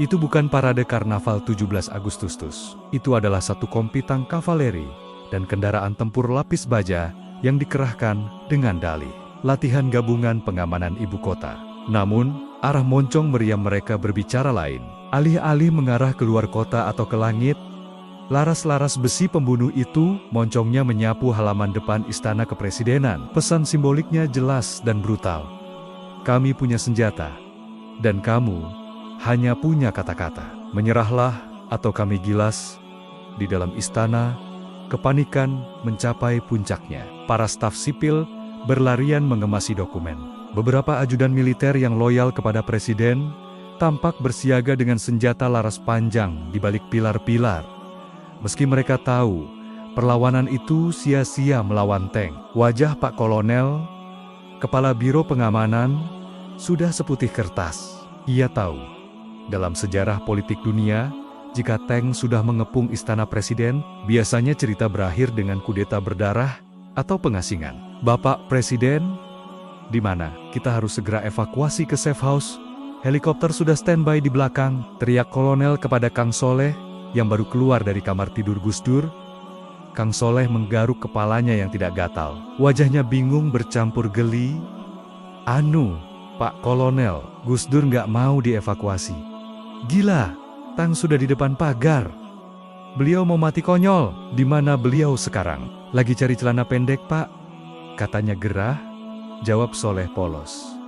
Itu bukan parade karnaval 17 Agustus, itu adalah satu kompitang kavaleri dan kendaraan tempur lapis baja yang dikerahkan dengan dalih. Latihan gabungan pengamanan ibu kota. Namun, arah moncong meriam mereka berbicara lain. Alih-alih mengarah keluar kota atau ke langit, laras-laras besi pembunuh itu moncongnya menyapu halaman depan istana kepresidenan. Pesan simboliknya jelas dan brutal. Kami punya senjata, dan kamu hanya punya kata-kata. Menyerahlah atau kami gilas. Di dalam istana, kepanikan mencapai puncaknya. Para staf sipil berlarian mengemasi dokumen. Beberapa ajudan militer yang loyal kepada presiden tampak bersiaga dengan senjata laras panjang di balik pilar-pilar. Meski mereka tahu, perlawanan itu sia-sia melawan tank. Wajah Pak Kolonel, kepala Biro Pengamanan, sudah seputih kertas. Ia tahu, dalam sejarah politik dunia, jika tank sudah mengepung istana presiden, biasanya cerita berakhir dengan kudeta berdarah atau pengasingan. Bapak Presiden, di mana? Kita harus segera evakuasi ke safe house. Helikopter sudah standby di belakang, teriak Kolonel kepada Kang Soleh, yang baru keluar dari kamar tidur Gus Dur. Kang Soleh menggaruk kepalanya yang tidak gatal. Wajahnya bingung bercampur geli. Anu, Pak Kolonel, Gus Dur nggak mau dievakuasi. Gila, Tang sudah di depan pagar. Beliau mau mati konyol. Di mana beliau sekarang? Lagi cari celana pendek, Pak. Katanya gerah, jawab Soleh polos.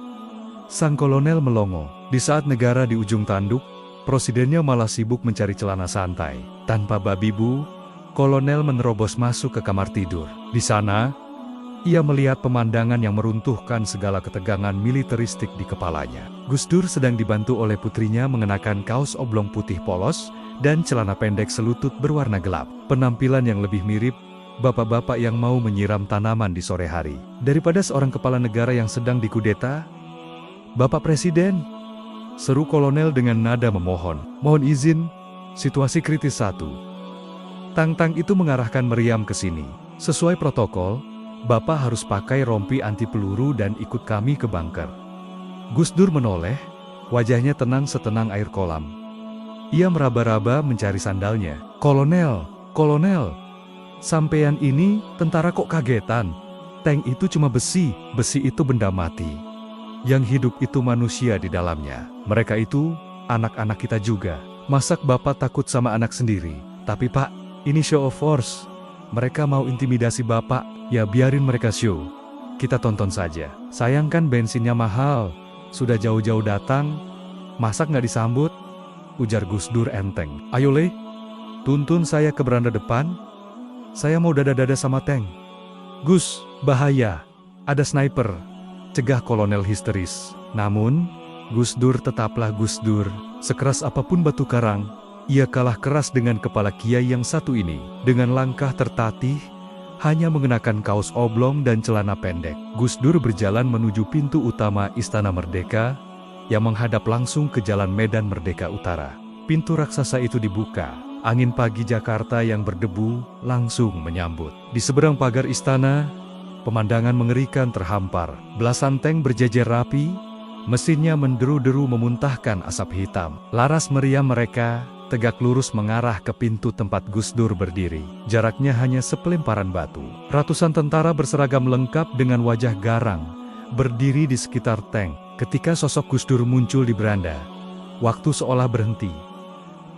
Sang kolonel melongo. Di saat negara di ujung tanduk, presidennya malah sibuk mencari celana santai. Tanpa babi bu, kolonel menerobos masuk ke kamar tidur. Di sana, ia melihat pemandangan yang meruntuhkan segala ketegangan militeristik di kepalanya. Gus Dur sedang dibantu oleh putrinya mengenakan kaos oblong putih polos dan celana pendek selutut berwarna gelap. Penampilan yang lebih mirip bapak-bapak yang mau menyiram tanaman di sore hari. Daripada seorang kepala negara yang sedang dikudeta. Bapak Presiden, seru kolonel dengan nada memohon. Mohon izin, situasi kritis satu. Tang itu mengarahkan meriam ke sini. Sesuai protokol, Bapak harus pakai rompi anti peluru dan ikut kami ke bunker. Gus Dur menoleh, wajahnya tenang setenang air kolam. Ia meraba-raba mencari sandalnya. Kolonel, kolonel, sampean ini tentara kok kagetan? Tank itu cuma besi itu benda mati. Yang hidup itu manusia di dalamnya. Mereka itu anak-anak kita juga. Masak Bapak takut sama anak sendiri? Tapi Pak, ini show of force. Mereka mau intimidasi Bapak, ya biarin mereka show. Kita tonton saja. Sayangkan bensinnya mahal, sudah jauh-jauh datang, masak nggak disambut? Ujar Gus Dur enteng. Ayo Le, tuntun saya ke beranda depan. Saya mau dada-dada sama tank. Gus, bahaya, ada sniper, cegah kolonel histeris. Namun, Gus Dur tetaplah Gus Dur, sekeras apapun batu karang. Ia kalah keras dengan kepala kiai yang satu ini. Dengan langkah tertatih, hanya mengenakan kaos oblong dan celana pendek, Gus Dur berjalan menuju pintu utama Istana Merdeka, yang menghadap langsung ke Jalan Medan Merdeka Utara. Pintu raksasa itu dibuka. Angin pagi Jakarta yang berdebu langsung menyambut. Di seberang pagar istana, pemandangan mengerikan terhampar. Belasan tank berjejer rapi, mesinnya menderu-deru memuntahkan asap hitam. Laras meriam mereka tegak lurus mengarah ke pintu tempat Gus Dur berdiri. Jaraknya hanya sepelemparan batu. Ratusan tentara berseragam lengkap dengan wajah garang berdiri di sekitar tank. Ketika sosok Gus Dur muncul di beranda, waktu seolah berhenti.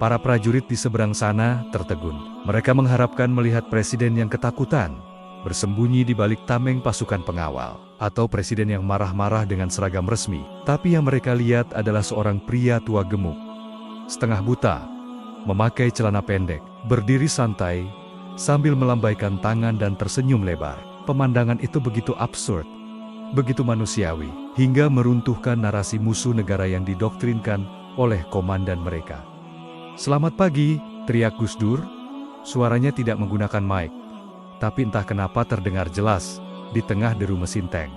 Para prajurit di seberang sana tertegun. Mereka mengharapkan melihat presiden yang ketakutan, bersembunyi di balik tameng pasukan pengawal, atau presiden yang marah-marah dengan seragam resmi. Tapi yang mereka lihat adalah seorang pria tua gemuk, setengah buta, memakai celana pendek, berdiri santai, sambil melambaikan tangan dan tersenyum lebar. Pemandangan itu begitu absurd, begitu manusiawi, hingga meruntuhkan narasi musuh negara yang didoktrinkan oleh komandan mereka. Selamat pagi, teriak Gus Dur. Suaranya tidak menggunakan mic, tapi entah kenapa terdengar jelas di tengah deru mesin tank.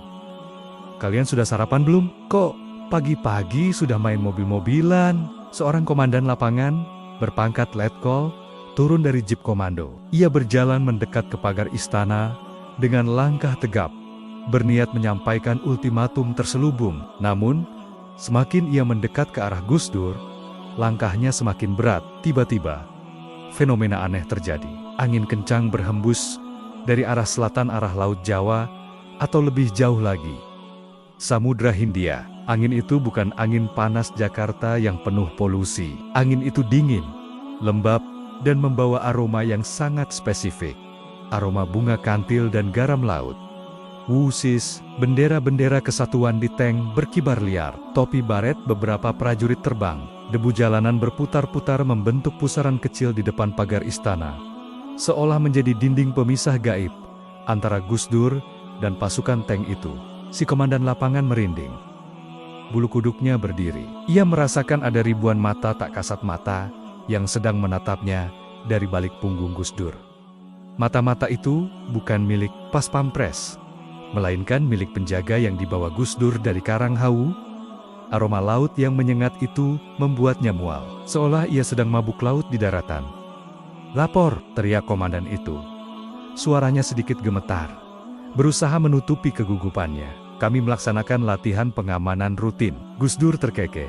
Kalian sudah sarapan belum? Kok pagi-pagi sudah main mobil-mobilan? Seorang komandan lapangan berpangkat letkol turun dari jeep komando. Ia berjalan mendekat ke pagar istana dengan langkah tegap, berniat menyampaikan ultimatum terselubung. Namun, semakin ia mendekat ke arah Gus Dur, langkahnya semakin berat. Tiba-tiba, fenomena aneh terjadi. Angin kencang berhembus dari arah selatan arah Laut Jawa, atau lebih jauh lagi, Samudra Hindia. Angin itu bukan angin panas Jakarta yang penuh polusi. Angin itu dingin, lembab, dan membawa aroma yang sangat spesifik. Aroma bunga kantil dan garam laut. Wusis, bendera-bendera kesatuan di tank berkibar liar. Topi baret beberapa prajurit terbang. Debu jalanan berputar-putar membentuk pusaran kecil di depan pagar istana, seolah menjadi dinding pemisah gaib antara Gus Dur dan pasukan tank itu. Si komandan lapangan merinding. Bulu kuduknya berdiri. Ia merasakan ada ribuan mata tak kasat mata yang sedang menatapnya dari balik punggung Gus Dur. Mata-mata itu bukan milik Pas Pampres, melainkan milik penjaga yang dibawa Gus Dur dari Karanghawu. Aroma laut yang menyengat itu membuatnya mual, seolah ia sedang mabuk laut di daratan. Lapor, teriak komandan itu. Suaranya sedikit gemetar, berusaha menutupi kegugupannya. Kami melaksanakan latihan pengamanan rutin. Gus Dur terkekeh.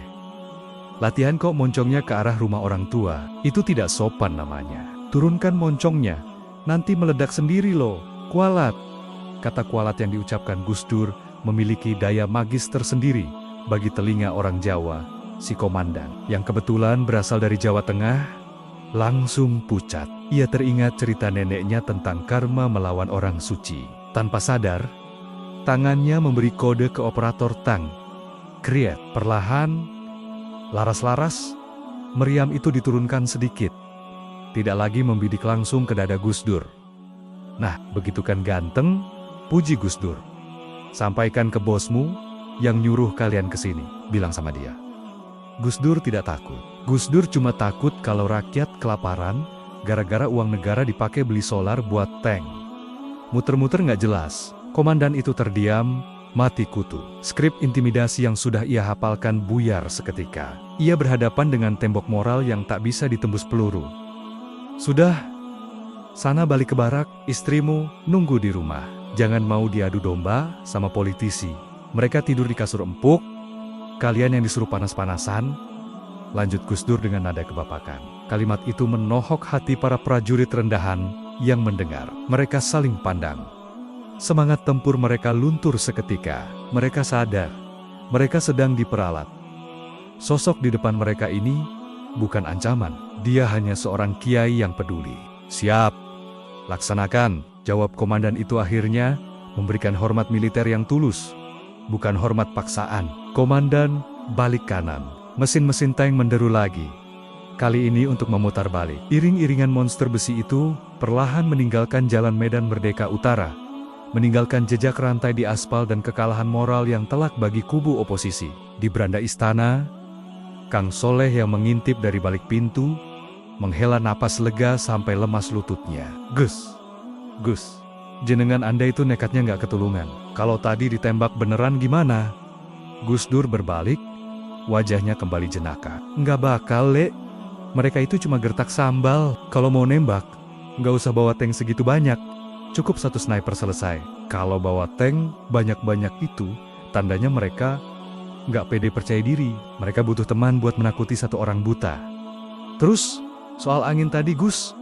Latihan kok moncongnya ke arah rumah orang tua? Itu tidak sopan namanya. Turunkan moncongnya, nanti meledak sendiri loh. Kualat. Kata kualat yang diucapkan Gus Dur memiliki daya magis tersendiri bagi telinga orang Jawa, si komandan, yang kebetulan berasal dari Jawa Tengah, langsung pucat. Ia teringat cerita neneknya tentang karma melawan orang suci. Tanpa sadar, tangannya memberi kode ke operator tang. Kriet, perlahan, laras-laras, meriam itu diturunkan sedikit. Tidak lagi membidik langsung ke dada Gus Dur. Nah, begitu kan ganteng, puji Gus Dur. Sampaikan ke bosmu, yang nyuruh kalian ke sini, bilang sama dia. Gus Dur tidak takut. Gus Dur cuma takut kalau rakyat kelaparan, gara-gara uang negara dipakai beli solar buat tank. Muter-muter nggak jelas, komandan itu terdiam, mati kutu. Skrip intimidasi yang sudah ia hafalkan buyar seketika. Ia berhadapan dengan tembok moral yang tak bisa ditembus peluru. Sudah, sana balik ke barak, istrimu nunggu di rumah. Jangan mau diadu domba sama politisi. Mereka tidur di kasur empuk, kalian yang disuruh panas-panasan. Lanjut Gus Dur dengan nada kebapakan. Kalimat itu menohok hati para prajurit rendahan yang mendengar. Mereka saling pandang. Semangat tempur mereka luntur seketika. Mereka sadar, mereka sedang diperalat. Sosok di depan mereka ini bukan ancaman. Dia hanya seorang kiai yang peduli. Siap, laksanakan, jawab komandan itu akhirnya, memberikan hormat militer yang tulus. Bukan hormat paksaan. Komandan balik kanan. Mesin-mesin tank menderu lagi. Kali ini untuk memutar balik. Iring-iringan monster besi itu perlahan meninggalkan jalan Medan Merdeka Utara. Meninggalkan jejak rantai di aspal dan kekalahan moral yang telak bagi kubu oposisi. Di beranda istana, Kang Soleh yang mengintip dari balik pintu, menghela napas lega sampai lemas lututnya. Gus, jenengan Anda itu nekatnya nggak ketulungan. Kalau tadi ditembak beneran gimana? Gus Dur berbalik, wajahnya kembali jenaka. Nggak bakal, Le. Mereka itu cuma gertak sambal. Kalau mau nembak, nggak usah bawa tank segitu banyak. Cukup satu sniper selesai. Kalau bawa tank banyak-banyak itu, tandanya mereka nggak pede percaya diri. Mereka butuh teman buat menakuti satu orang buta. Terus, soal angin tadi Gus,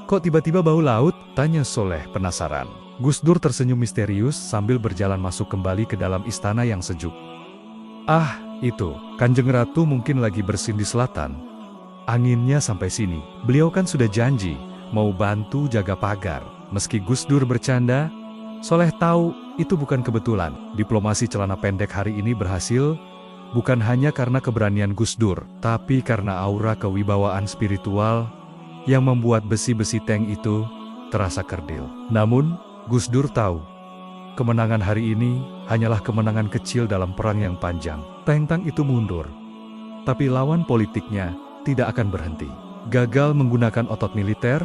kok tiba-tiba bau laut? Tanya Soleh penasaran. Gus Dur tersenyum misterius sambil berjalan masuk kembali ke dalam istana yang sejuk. Ah, itu, Kanjeng Ratu mungkin lagi bersin di selatan. Anginnya sampai sini. Beliau kan sudah janji, mau bantu jaga pagar. Meski Gus Dur bercanda, Soleh tahu itu bukan kebetulan. Diplomasi celana pendek hari ini berhasil, bukan hanya karena keberanian Gus Dur, tapi karena aura kewibawaan spiritual yang membuat besi-besi tank itu terasa kerdil. Namun, Gus Dur tahu, kemenangan hari ini hanyalah kemenangan kecil dalam perang yang panjang. Tank-tank itu mundur, tapi lawan politiknya tidak akan berhenti. Gagal menggunakan otot militer,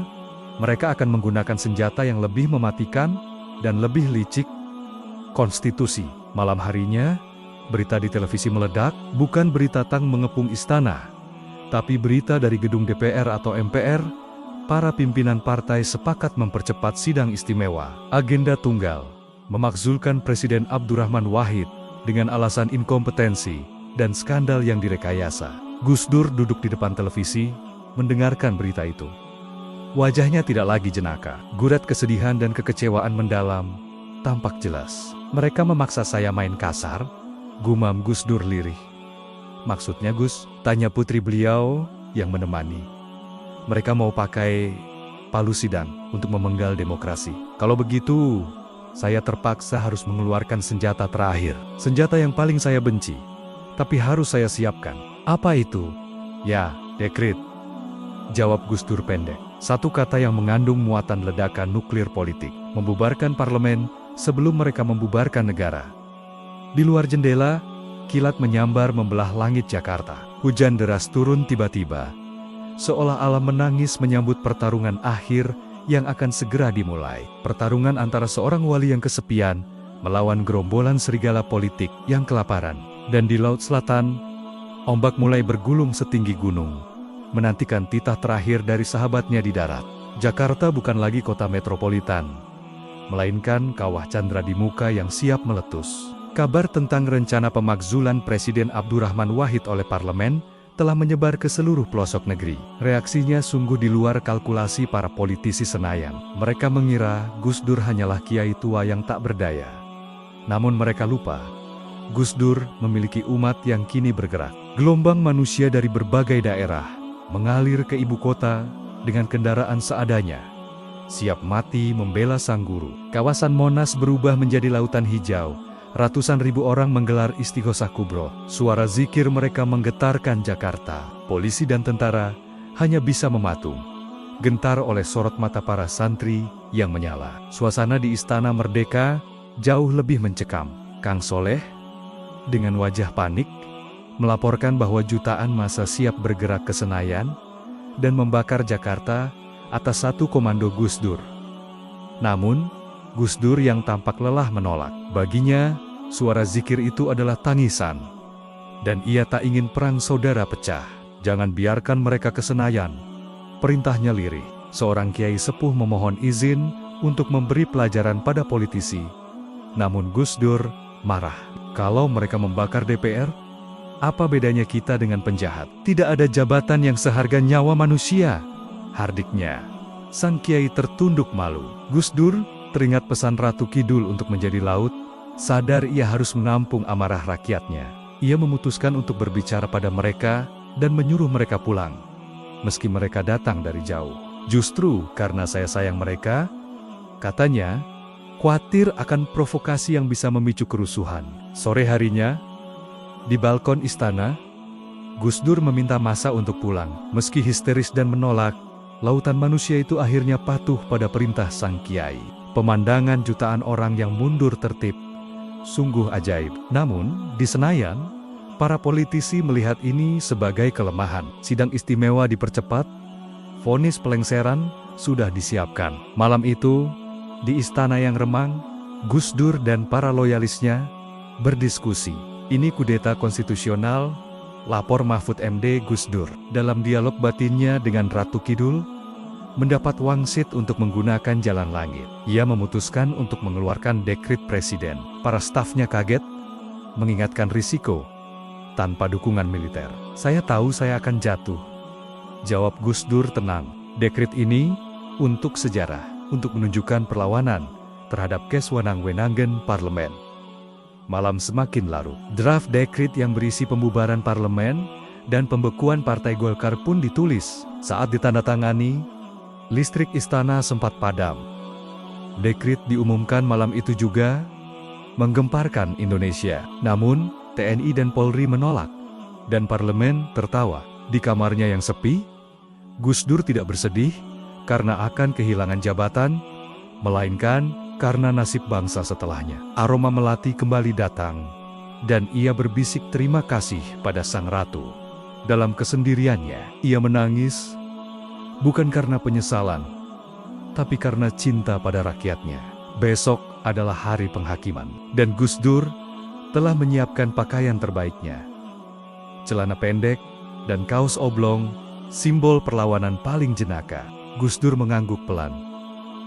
mereka akan menggunakan senjata yang lebih mematikan dan lebih licik. Konstitusi. Malam harinya, berita di televisi meledak, bukan berita tang mengepung istana, tapi berita dari gedung DPR atau MPR. Para pimpinan partai sepakat mempercepat sidang istimewa. Agenda tunggal, memakzulkan Presiden Abdurrahman Wahid dengan alasan inkompetensi dan skandal yang direkayasa. Gus Dur duduk di depan televisi, mendengarkan berita itu. Wajahnya tidak lagi jenaka, gurat kesedihan dan kekecewaan mendalam tampak jelas. Mereka memaksa saya main kasar, gumam Gus Dur lirih. Maksudnya Gus? Tanya putri beliau yang menemani. Mereka mau pakai palu sidang untuk memenggal demokrasi. Kalau begitu, saya terpaksa harus mengeluarkan senjata terakhir. Senjata yang paling saya benci, tapi harus saya siapkan. Apa itu? Ya, dekret. Jawab Gus Dur pendek. Satu kata yang mengandung muatan ledakan nuklir politik. Membubarkan parlemen sebelum mereka membubarkan negara. Di luar jendela, kilat menyambar membelah langit Jakarta. Hujan deras turun tiba-tiba, seolah alam menangis menyambut pertarungan akhir yang akan segera dimulai. Pertarungan antara seorang wali yang kesepian melawan gerombolan serigala politik yang kelaparan. Dan di Laut Selatan, ombak mulai bergulung setinggi gunung, menantikan titah terakhir dari sahabatnya di darat. Jakarta bukan lagi kota metropolitan, melainkan kawah candra di muka yang siap meletus. Kabar tentang rencana pemakzulan Presiden Abdurrahman Wahid oleh parlemen telah menyebar ke seluruh pelosok negeri. Reaksinya sungguh di luar kalkulasi para politisi Senayan. Mereka mengira Gus Dur hanyalah kiai tua yang tak berdaya. Namun mereka lupa, Gus Dur memiliki umat yang kini bergerak. Gelombang manusia dari berbagai daerah mengalir ke ibu kota dengan kendaraan seadanya, siap mati membela sang guru. Kawasan Monas berubah menjadi lautan hijau. Ratusan ribu orang menggelar istighosah kubro. Suara zikir mereka menggetarkan Jakarta. Polisi dan tentara hanya bisa mematung, gentar oleh sorot mata para santri yang menyala. Suasana di Istana Merdeka jauh lebih mencekam. Kang Soleh, dengan wajah panik, melaporkan bahwa jutaan massa siap bergerak ke Senayan dan membakar Jakarta atas satu komando Gus Dur. Namun, Gus Dur yang tampak lelah menolak. Baginya, suara zikir itu adalah tangisan. Dan ia tak ingin perang saudara pecah. Jangan biarkan mereka ke Senayan, perintahnya lirih. Seorang kiai sepuh memohon izin untuk memberi pelajaran pada politisi. Namun Gus Dur marah. Kalau mereka membakar DPR, apa bedanya kita dengan penjahat? Tidak ada jabatan yang seharga nyawa manusia, hardiknya. Sang kiai tertunduk malu. Gus Dur teringat pesan Ratu Kidul untuk menjadi laut, sadar ia harus menampung amarah rakyatnya. Ia memutuskan untuk berbicara pada mereka dan menyuruh mereka pulang, meski mereka datang dari jauh. Justru karena saya sayang mereka, katanya, khawatir akan provokasi yang bisa memicu kerusuhan. Sore harinya, di balkon istana, Gus Dur meminta massa untuk pulang. Meski histeris dan menolak, lautan manusia itu akhirnya patuh pada perintah sang kiai. Pemandangan jutaan orang yang mundur tertib, sungguh ajaib. Namun, di Senayan, para politisi melihat ini sebagai kelemahan. Sidang istimewa dipercepat, vonis pelengseran sudah disiapkan. Malam itu, di istana yang remang, Gus Dur dan para loyalisnya berdiskusi. Ini kudeta konstitusional, lapor Mahfud MD Gus Dur. Dalam dialog batinnya dengan Ratu Kidul, mendapat wangsit untuk menggunakan jalan langit. Ia memutuskan untuk mengeluarkan dekret presiden. Para stafnya kaget, mengingatkan risiko tanpa dukungan militer. Saya tahu saya akan jatuh, jawab Gus Dur tenang. Dekret ini untuk sejarah, untuk menunjukkan perlawanan terhadap kesewenang-wenangan parlemen. Malam semakin larut. Draft dekret yang berisi pembubaran parlemen dan pembekuan Partai Golkar pun ditulis. Saat ditandatangani, listrik istana sempat padam. Dekret diumumkan malam itu juga menggemparkan Indonesia. Namun, TNI dan Polri menolak, dan parlemen tertawa. Di kamarnya yang sepi, Gus Dur tidak bersedih karena akan kehilangan jabatan, melainkan karena nasib bangsa setelahnya. Aroma melati kembali datang, dan ia berbisik terima kasih pada sang ratu. Dalam kesendiriannya, ia menangis, bukan karena penyesalan, tapi karena cinta pada rakyatnya. Besok adalah hari penghakiman, dan Gus Dur telah menyiapkan pakaian terbaiknya. Celana pendek dan kaos oblong, simbol perlawanan paling jenaka. Gus Dur mengangguk pelan.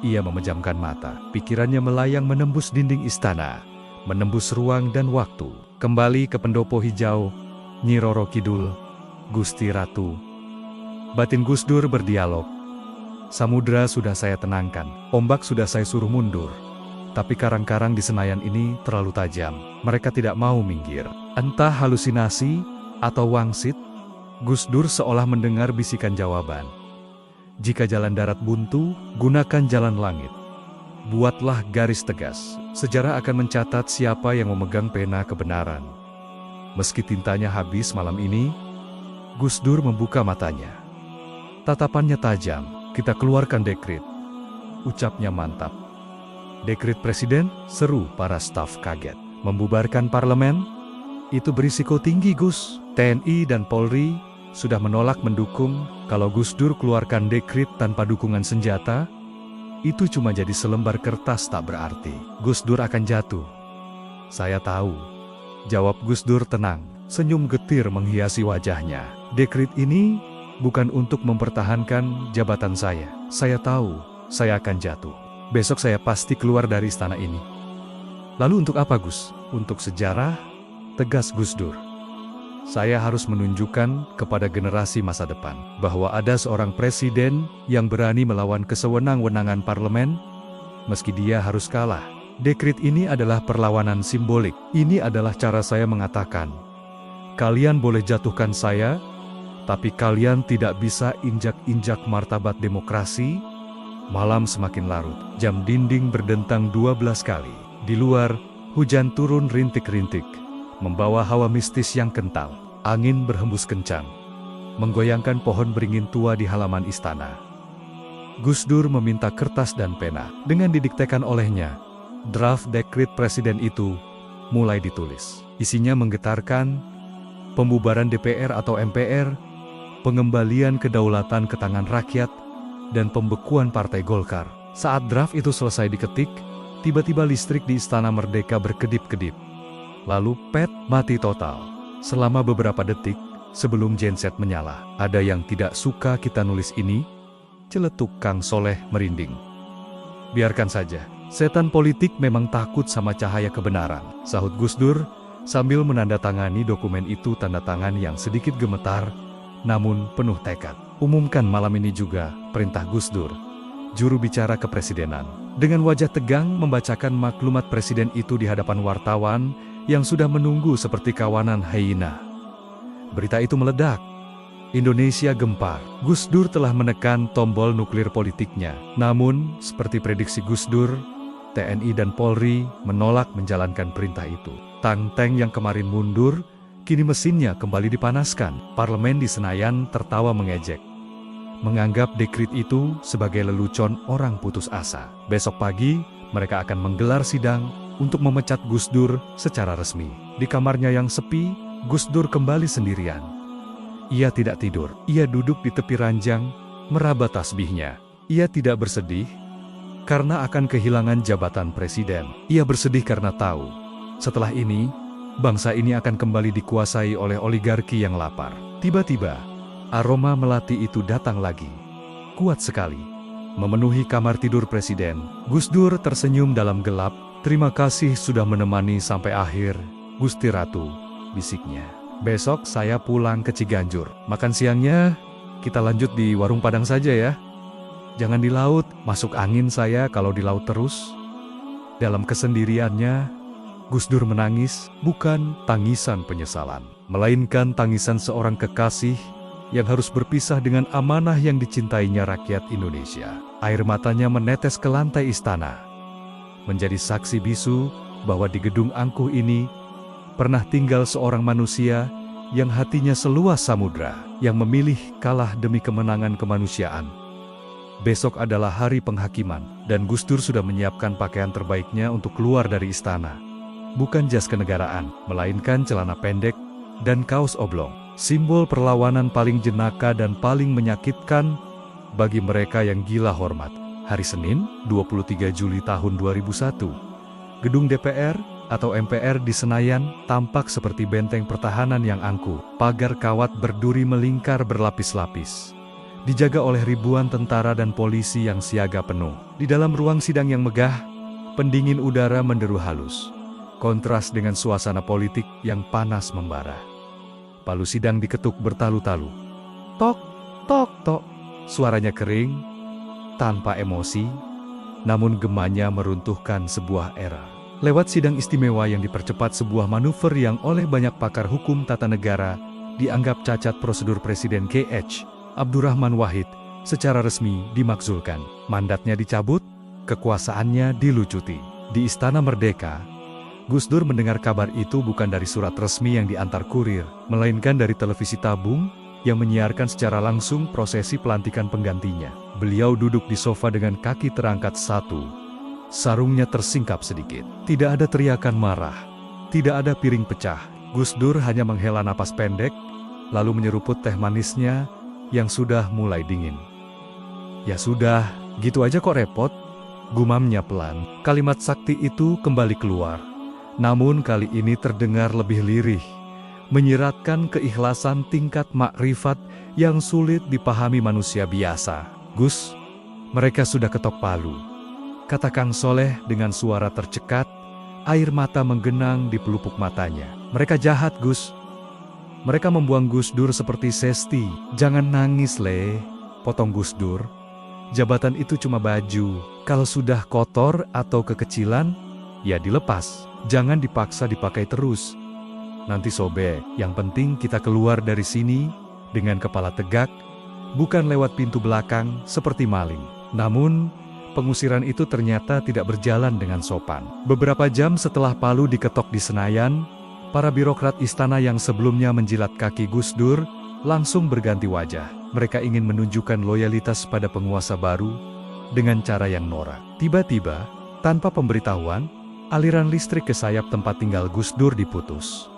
Ia memejamkan mata. Pikirannya melayang menembus dinding istana, menembus ruang dan waktu. Kembali ke pendopo hijau, Nyi Roro Kidul, Gusti Ratu. Batin Gus Dur berdialog. Samudra sudah saya tenangkan, ombak sudah saya suruh mundur. Tapi karang-karang di Senayan ini terlalu tajam. Mereka tidak mau minggir. Entah halusinasi atau wangsit, Gus Dur seolah mendengar bisikan jawaban. Jika jalan darat buntu, gunakan jalan langit. Buatlah garis tegas. Sejarah akan mencatat siapa yang memegang pena kebenaran. Meski tintanya habis malam ini, Gus Dur membuka matanya. Tatapannya tajam. Kita keluarkan dekret, ucapnya mantap. Dekret presiden, seru para staf kaget. Membubarkan parlemen? Itu berisiko tinggi, Gus. TNI dan Polri sudah menolak mendukung. Kalau Gus Dur keluarkan dekret tanpa dukungan senjata, itu cuma jadi selembar kertas tak berarti. Gus Dur akan jatuh. Saya tahu, jawab Gus Dur tenang. Senyum getir menghiasi wajahnya. Dekret ini bukan untuk mempertahankan jabatan saya. Saya tahu, saya akan jatuh. Besok saya pasti keluar dari istana ini. Lalu untuk apa, Gus? Untuk sejarah, tegas Gus Dur. Saya harus menunjukkan kepada generasi masa depan bahwa ada seorang presiden yang berani melawan kesewenang-wenangan parlemen, meski dia harus kalah. Dekrit ini adalah perlawanan simbolik. Ini adalah cara saya mengatakan, kalian boleh jatuhkan saya, tapi kalian tidak bisa injak-injak martabat demokrasi. Malam semakin larut, jam dinding berdentang 12 kali. Di luar, hujan turun rintik-rintik, membawa hawa mistis yang kental. Angin berhembus kencang, menggoyangkan pohon beringin tua di halaman istana. Gus Dur meminta kertas dan pena. Dengan didiktekan olehnya, draft dekrit presiden itu mulai ditulis. Isinya menggetarkan: pembubaran DPR atau MPR, pengembalian kedaulatan ke tangan rakyat, dan pembekuan Partai Golkar. Saat draft itu selesai diketik, tiba-tiba listrik di Istana Merdeka berkedip-kedip. Lalu mati total. Selama beberapa detik, sebelum genset menyala. Ada yang tidak suka kita nulis ini? Celetuk Kang Soleh merinding. Biarkan saja, setan politik memang takut sama cahaya kebenaran, sahut Gus Dur, sambil menandatangani dokumen itu. Tanda tangan yang sedikit gemetar, namun penuh tekad. Umumkan malam ini juga, perintah Gus Dur, juru bicara kepresidenan. Dengan wajah tegang membacakan maklumat presiden itu di hadapan wartawan yang sudah menunggu seperti kawanan hyena. Berita itu meledak. Indonesia gempar. Gus Dur telah menekan tombol nuklir politiknya. Namun, seperti prediksi Gus Dur, TNI dan Polri menolak menjalankan perintah itu. Tank yang kemarin mundur, kini mesinnya kembali dipanaskan. Parlemen di Senayan tertawa mengejek, menganggap dekrit itu sebagai lelucon orang putus asa. Besok pagi, mereka akan menggelar sidang untuk memecat Gus Dur secara resmi. Di kamarnya yang sepi, Gus Dur kembali sendirian. Ia tidak tidur. Ia duduk di tepi ranjang, meraba tasbihnya. Ia tidak bersedih karena akan kehilangan jabatan presiden. Ia bersedih karena tahu, setelah ini, bangsa ini akan kembali dikuasai oleh oligarki yang lapar. Tiba-tiba, aroma melati itu datang lagi. Kuat sekali. Memenuhi kamar tidur presiden. Gus Dur tersenyum dalam gelap. Terima kasih sudah menemani sampai akhir, Gusti Ratu, bisiknya. Besok saya pulang ke Ciganjur. Makan siangnya, kita lanjut di warung Padang saja ya. Jangan di laut, masuk angin saya kalau di laut terus. Dalam kesendiriannya, Gus Dur menangis, bukan tangisan penyesalan, melainkan tangisan seorang kekasih yang harus berpisah dengan amanah yang dicintainya rakyat Indonesia. Air matanya menetes ke lantai istana, menjadi saksi bisu bahwa di gedung angkuh ini pernah tinggal seorang manusia yang hatinya seluas samudra, yang memilih kalah demi kemenangan kemanusiaan. Besok adalah hari penghakiman, dan Gus Dur sudah menyiapkan pakaian terbaiknya untuk keluar dari istana. Bukan jas kenegaraan, melainkan celana pendek dan kaos oblong. Simbol perlawanan paling jenaka dan paling menyakitkan bagi mereka yang gila hormat. Hari Senin, 23 Juli tahun 2001. Gedung DPR atau MPR di Senayan tampak seperti benteng pertahanan yang angkuh. Pagar kawat berduri melingkar berlapis-lapis, dijaga oleh ribuan tentara dan polisi yang siaga penuh. Di dalam ruang sidang yang megah, pendingin udara menderu halus, kontras dengan suasana politik yang panas membara. Palu sidang diketuk bertalu-talu. Tok, tok, tok. Suaranya kering, tanpa emosi, namun gemanya meruntuhkan sebuah era. Lewat sidang istimewa yang dipercepat, sebuah manuver yang oleh banyak pakar hukum tata negara dianggap cacat prosedur, Presiden K.H. Abdurrahman Wahid secara resmi dimakzulkan. Mandatnya dicabut, kekuasaannya dilucuti. Di Istana Merdeka, Gus Dur mendengar kabar itu bukan dari surat resmi yang diantar kurir, melainkan dari televisi tabung yang menyiarkan secara langsung prosesi pelantikan penggantinya. Beliau duduk di sofa dengan kaki terangkat satu. Sarungnya tersingkap sedikit. Tidak ada teriakan marah, tidak ada piring pecah. Gus Dur hanya menghela napas pendek, lalu menyeruput teh manisnya yang sudah mulai dingin. Ya sudah, gitu aja kok repot, gumamnya pelan. Kalimat sakti itu kembali keluar, namun kali ini terdengar lebih lirih, menyiratkan keikhlasan tingkat makrifat yang sulit dipahami manusia biasa. Gus, mereka sudah ketok palu, kata Kang Soleh dengan suara tercekat. Air mata menggenang di pelupuk matanya. Mereka jahat, Gus. Mereka membuang Gus Dur seperti Sesti. Jangan nangis, Le, potong Gus Dur. Jabatan itu cuma baju. Kalau sudah kotor atau kekecilan, Ya dilepas, jangan dipaksa dipakai terus. Nanti sobek, yang penting kita keluar dari sini dengan kepala tegak, bukan lewat pintu belakang seperti maling. Namun, pengusiran itu ternyata tidak berjalan dengan sopan. Beberapa jam setelah palu diketok di Senayan, para birokrat istana yang sebelumnya menjilat kaki Gus Dur langsung berganti wajah. Mereka ingin menunjukkan loyalitas pada penguasa baru dengan cara yang norak. Tiba-tiba, tanpa pemberitahuan, aliran listrik ke sayap tempat tinggal Gus Dur diputus.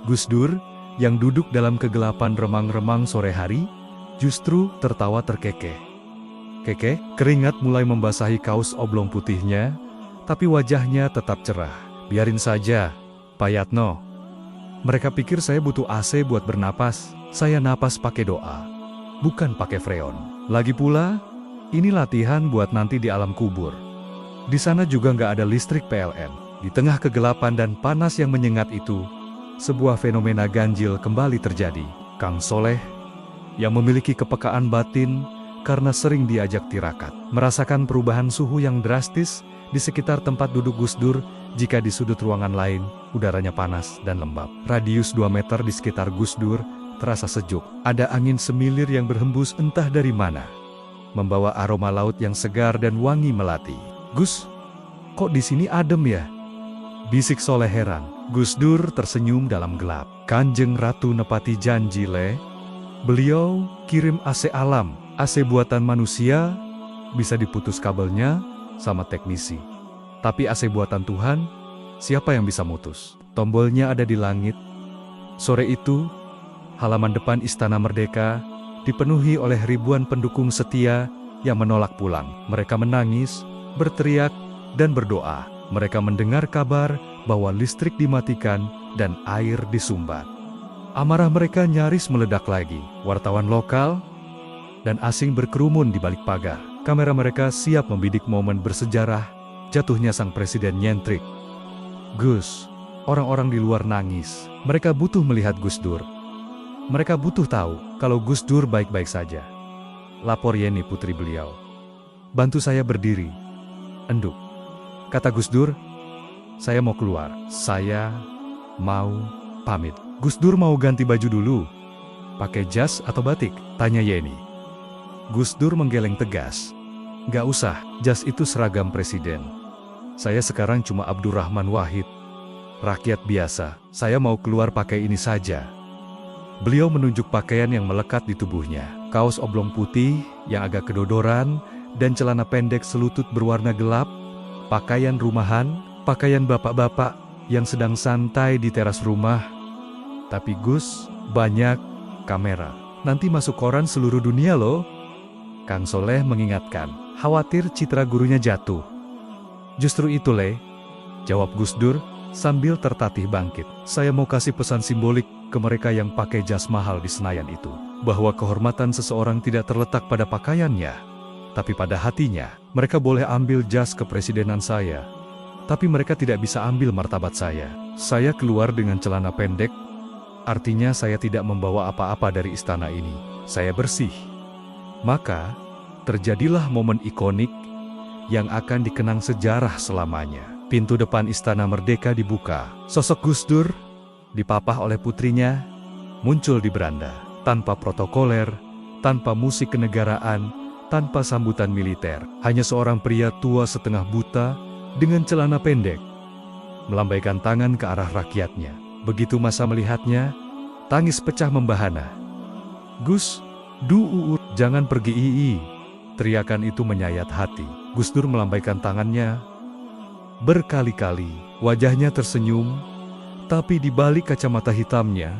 Gus Dur, yang duduk dalam kegelapan remang-remang sore hari, justru tertawa terkekeh. Kekeh, keringat mulai membasahi kaos oblong putihnya, tapi wajahnya tetap cerah. Biarin saja, Pak Yatno. Mereka pikir saya butuh AC buat bernapas, saya napas pakai doa, bukan pakai freon. Lagi pula, ini latihan buat nanti di alam kubur. Di sana juga nggak ada listrik PLN. Di tengah kegelapan dan panas yang menyengat itu, sebuah fenomena ganjil kembali terjadi. Kang Soleh, yang memiliki kepekaan batin karena sering diajak tirakat, merasakan perubahan suhu yang drastis di sekitar tempat duduk Gus Dur jika di sudut ruangan lain, udaranya panas dan lembab. Radius 2 meter di sekitar Gus Dur terasa sejuk. Ada angin semilir yang berhembus entah dari mana, membawa aroma laut yang segar dan wangi melati. Gus, kok di sini adem ya? Bisik Soleh heran. Gus Dur tersenyum dalam gelap. Kanjeng Ratu nepati janji le. Beliau kirim AC alam, AC buatan manusia, bisa diputus kabelnya sama teknisi. Tapi AC buatan Tuhan, siapa yang bisa mutus? Tombolnya ada di langit. Sore itu, halaman depan Istana Merdeka dipenuhi oleh ribuan pendukung setia yang menolak pulang. Mereka menangis, berteriak, dan berdoa. Mereka mendengar kabar bahwa listrik dimatikan dan air disumbat. Amarah mereka nyaris meledak lagi. Wartawan lokal dan asing berkerumun di balik pagar. Kamera mereka siap membidik momen bersejarah jatuhnya sang presiden nyentrik. Gus, orang-orang di luar nangis. Mereka butuh melihat Gus Dur. Mereka butuh tahu kalau Gus Dur baik-baik saja. Lapor Yeni, putri beliau. Bantu saya berdiri. Enduk. Kata Gus Dur, saya mau keluar. Saya mau pamit. Gus Dur mau ganti baju dulu. Pakai jas atau batik? Tanya Yeni. Gus Dur menggeleng tegas. Gak usah, jas itu seragam presiden. Saya sekarang cuma Abdurrahman Wahid. Rakyat biasa, saya mau keluar pakai ini saja. Beliau menunjuk pakaian yang melekat di tubuhnya. Kaos oblong putih yang agak kedodoran dan celana pendek selutut berwarna gelap. Pakaian rumahan, pakaian bapak-bapak yang sedang santai di teras rumah. Tapi Gus, banyak kamera. Nanti masuk koran seluruh dunia loh. Kang Soleh mengingatkan, khawatir citra gurunya jatuh. Justru itu Le, jawab Gus Dur sambil tertatih bangkit. Saya mau kasih pesan simbolik ke mereka yang pakai jas mahal di Senayan itu. Bahwa kehormatan seseorang tidak terletak pada pakaiannya, tapi pada hatinya. Mereka boleh ambil jas kepresidenan saya, tapi mereka tidak bisa ambil martabat saya. Saya keluar dengan celana pendek, artinya saya tidak membawa apa-apa dari istana ini. Saya bersih. Maka, terjadilah momen ikonik yang akan dikenang sejarah selamanya. Pintu depan Istana Merdeka dibuka. Sosok Gus Dur, dipapah oleh putrinya, muncul di beranda. Tanpa protokoler, tanpa musik kenegaraan, tanpa sambutan militer. Hanya seorang pria tua setengah buta dengan celana pendek, melambaikan tangan ke arah rakyatnya. Begitu masa melihatnya, tangis pecah membahana. Gus, jangan pergi ii. Teriakan itu menyayat hati. Gus Dur melambaikan tangannya berkali-kali. Wajahnya tersenyum, tapi di balik kacamata hitamnya,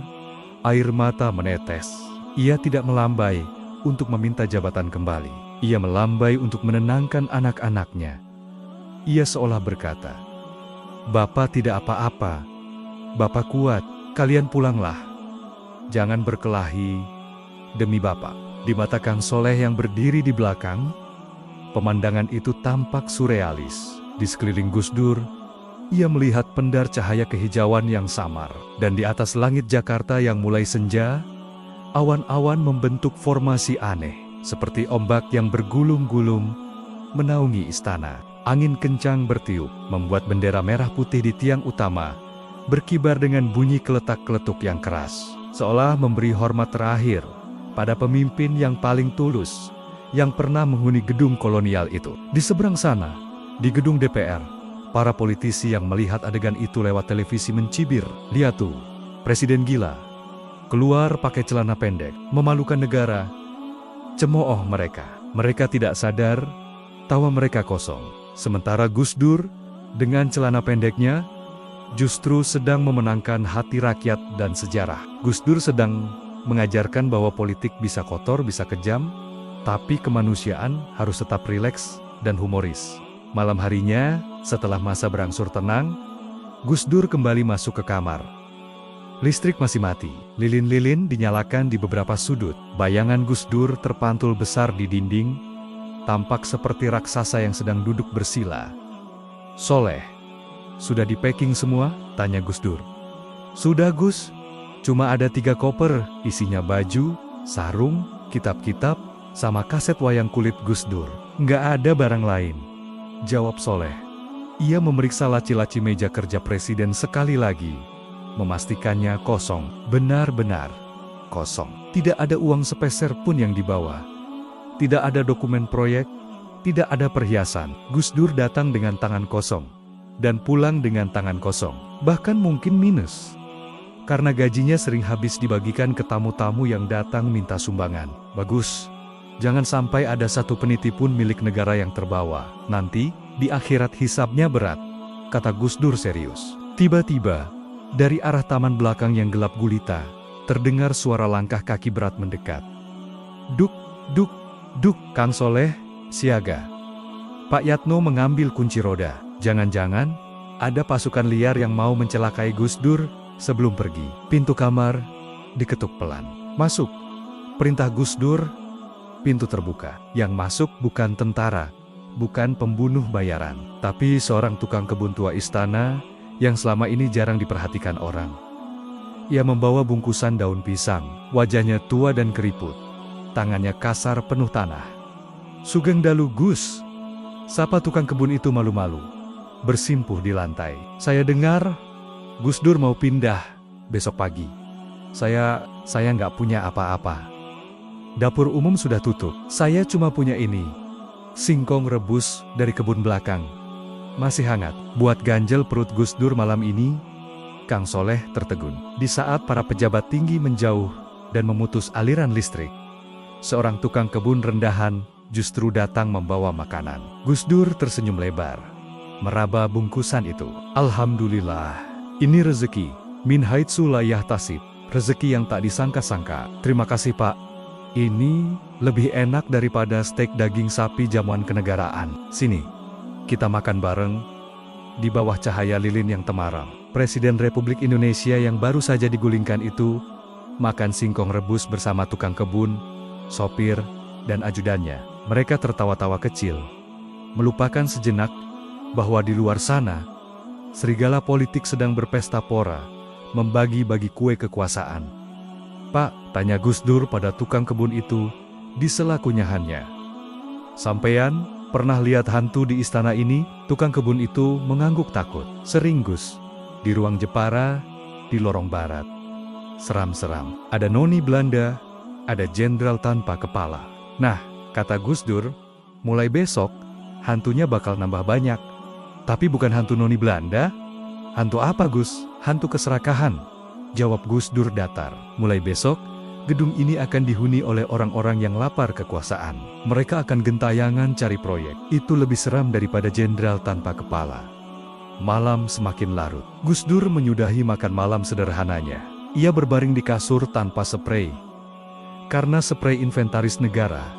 air mata menetes. Ia tidak melambai untuk meminta jabatan kembali. Ia melambai untuk menenangkan anak-anaknya. Ia seolah berkata, Bapak tidak apa-apa. Bapak kuat, kalian pulanglah. Jangan berkelahi demi Bapak. Di mata Kang Soleh yang berdiri di belakang, pemandangan itu tampak surrealis. Di sekeliling Gus Dur, Ia melihat pendar cahaya kehijauan yang samar, dan di atas langit Jakarta yang mulai senja, awan-awan membentuk formasi aneh, seperti ombak yang bergulung-gulung, menaungi istana. Angin kencang bertiup, membuat bendera merah putih di tiang utama berkibar dengan bunyi keletak-keletuk yang keras, seolah memberi hormat terakhir pada pemimpin yang paling tulus, yang pernah menghuni gedung kolonial itu. Di seberang sana, di gedung DPR, para politisi yang melihat adegan itu lewat televisi mencibir, "Lihat tuh, presiden gila. Keluar pakai celana pendek, memalukan negara." Cemooh mereka. Mereka tidak sadar, tawa mereka kosong. Sementara Gus Dur, dengan celana pendeknya, justru sedang memenangkan hati rakyat dan sejarah. Gus Dur sedang mengajarkan bahwa politik bisa kotor, bisa kejam, tapi kemanusiaan harus tetap rileks dan humoris. Malam harinya, setelah masa berangsur tenang, Gus Dur kembali masuk ke kamar. Listrik masih mati, lilin-lilin dinyalakan di beberapa sudut. Bayangan Gus Dur terpantul besar di dinding, tampak seperti raksasa yang sedang duduk bersila. "Soleh, sudah di-packing semua?" tanya Gus Dur. "Sudah Gus, cuma ada 3 koper, isinya baju, sarung, kitab-kitab, sama kaset wayang kulit Gus Dur. Nggak ada barang lain," jawab Soleh. Ia memeriksa laci-laci meja kerja presiden sekali lagi, memastikannya kosong, benar-benar kosong. Tidak ada uang sepeser pun yang dibawa. Tidak ada dokumen proyek, tidak ada perhiasan. Gus Dur datang dengan tangan kosong, dan pulang dengan tangan kosong. Bahkan mungkin minus. Karena gajinya sering habis dibagikan ke tamu-tamu yang datang minta sumbangan. "Bagus, jangan sampai ada satu peniti pun milik negara yang terbawa. Nanti, di akhirat hisabnya berat," kata Gus Dur serius. Tiba-tiba, dari arah taman belakang yang gelap gulita, terdengar suara langkah kaki berat mendekat. "Duk, duk, duk, Kang Soleh, siaga." Pak Yatno mengambil kunci roda. Jangan-jangan ada pasukan liar yang mau mencelakai Gus Dur sebelum pergi. Pintu kamar diketuk pelan. "Masuk," perintah Gus Dur. Pintu terbuka. Yang masuk bukan tentara, bukan pembunuh bayaran, tapi seorang tukang kebun tua istana yang selama ini jarang diperhatikan orang. Ia membawa bungkusan daun pisang, wajahnya tua dan keriput, tangannya kasar penuh tanah. "Sugeng dalu Gus," sapa tukang kebun itu malu-malu, bersimpuh di lantai. "Saya dengar Gus Dur mau pindah besok pagi. Saya nggak punya apa-apa. Dapur umum sudah tutup. Saya cuma punya ini, singkong rebus dari kebun belakang. Masih hangat, buat ganjel perut Gus Dur malam ini." Kang Soleh tertegun. Di saat para pejabat tinggi menjauh dan memutus aliran listrik, seorang tukang kebun rendahan justru datang membawa makanan. Gus Dur tersenyum lebar, meraba bungkusan itu. "Alhamdulillah, ini rezeki, min haitsu la yahtasib, rezeki yang tak disangka-sangka. Terima kasih Pak. Ini lebih enak daripada steak daging sapi jamuan kenegaraan. Sini, kita makan bareng." Di bawah cahaya lilin yang temaram, Presiden Republik Indonesia yang baru saja digulingkan itu makan singkong rebus bersama tukang kebun, sopir, dan ajudannya. Mereka tertawa-tawa kecil, melupakan sejenak bahwa di luar sana, serigala politik sedang berpesta pora, membagi-bagi kue kekuasaan. "Pak," tanya Gus Dur pada tukang kebun itu di sela kunyahannya, "sampean pernah lihat hantu di istana ini?" Tukang kebun itu mengangguk takut. "Sering Gus, di ruang Jepara, di lorong barat. Seram-seram. Ada noni Belanda, ada jenderal tanpa kepala." "Nah," kata Gus Dur, "mulai besok, hantunya bakal nambah banyak. Tapi bukan hantu noni Belanda." "Hantu apa Gus?" "Hantu keserakahan," jawab Gus Dur datar. "Mulai besok, gedung ini akan dihuni oleh orang-orang yang lapar kekuasaan. Mereka akan gentayangan cari proyek. Itu lebih seram daripada jenderal tanpa kepala." Malam semakin larut. Gus Dur menyudahi makan malam sederhananya. Ia berbaring di kasur tanpa sprei. Karena sprei inventaris negara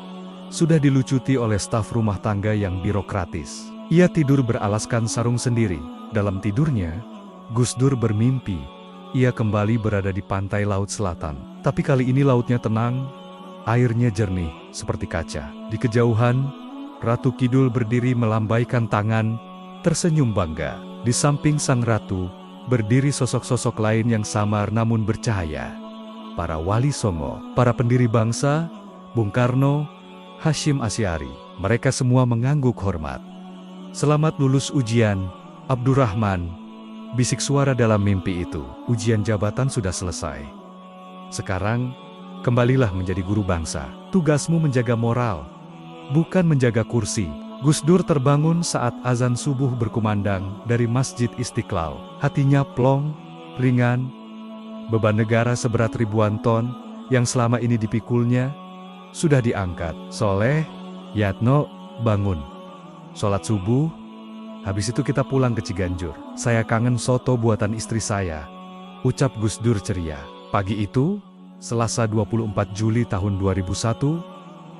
sudah dilucuti oleh staf rumah tangga yang birokratis. Ia tidur beralaskan sarung sendiri. Dalam tidurnya, Gus Dur bermimpi ia kembali berada di pantai laut selatan. Tapi kali ini lautnya tenang, airnya jernih seperti kaca. Di kejauhan, Ratu Kidul berdiri melambaikan tangan, tersenyum bangga. Di samping sang ratu, berdiri sosok-sosok lain yang samar namun bercahaya. Para wali songo, para pendiri bangsa, Bung Karno, Hasyim Asy'ari, mereka semua mengangguk hormat. "Selamat lulus ujian, Abdurrahman," bisik suara dalam mimpi itu. "Ujian jabatan sudah selesai. Sekarang, kembalilah menjadi guru bangsa. Tugasmu menjaga moral, bukan menjaga kursi." Gus Dur terbangun saat azan subuh berkumandang dari Masjid Istiqlal. Hatinya plong, ringan. Beban negara seberat ribuan ton yang selama ini dipikulnya sudah diangkat. "Soleh, Yatno, bangun. Sholat subuh, habis itu kita pulang ke Ciganjur. Saya kangen soto buatan istri saya," ucap Gus Dur ceria. Pagi itu, Selasa 24 Juli tahun 2001,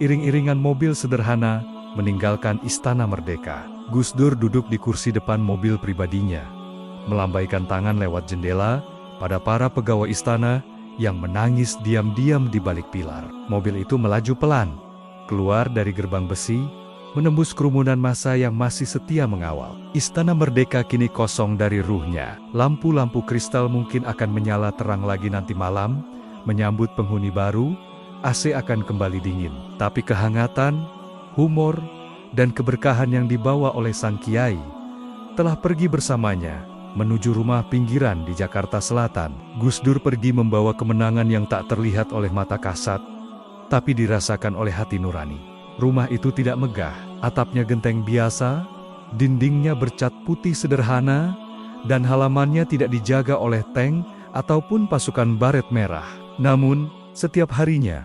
iring-iringan mobil sederhana meninggalkan Istana Merdeka. Gus Dur duduk di kursi depan mobil pribadinya, melambaikan tangan lewat jendela pada para pegawai istana yang menangis diam-diam di balik pilar. Mobil itu melaju pelan, keluar dari gerbang besi, menembus kerumunan massa yang masih setia mengawal. Istana Merdeka kini kosong dari ruhnya. Lampu-lampu kristal mungkin akan menyala terang lagi nanti malam, menyambut penghuni baru. AC akan kembali dingin, tapi kehangatan, humor, dan keberkahan yang dibawa oleh sang kiai telah pergi bersamanya menuju rumah pinggiran di Jakarta Selatan. Gus Dur pergi membawa kemenangan yang tak terlihat oleh mata kasat, tapi dirasakan oleh hati nurani. Rumah itu tidak megah, atapnya genteng biasa, dindingnya bercat putih sederhana, dan halamannya tidak dijaga oleh tank ataupun pasukan baret merah. Namun, setiap harinya,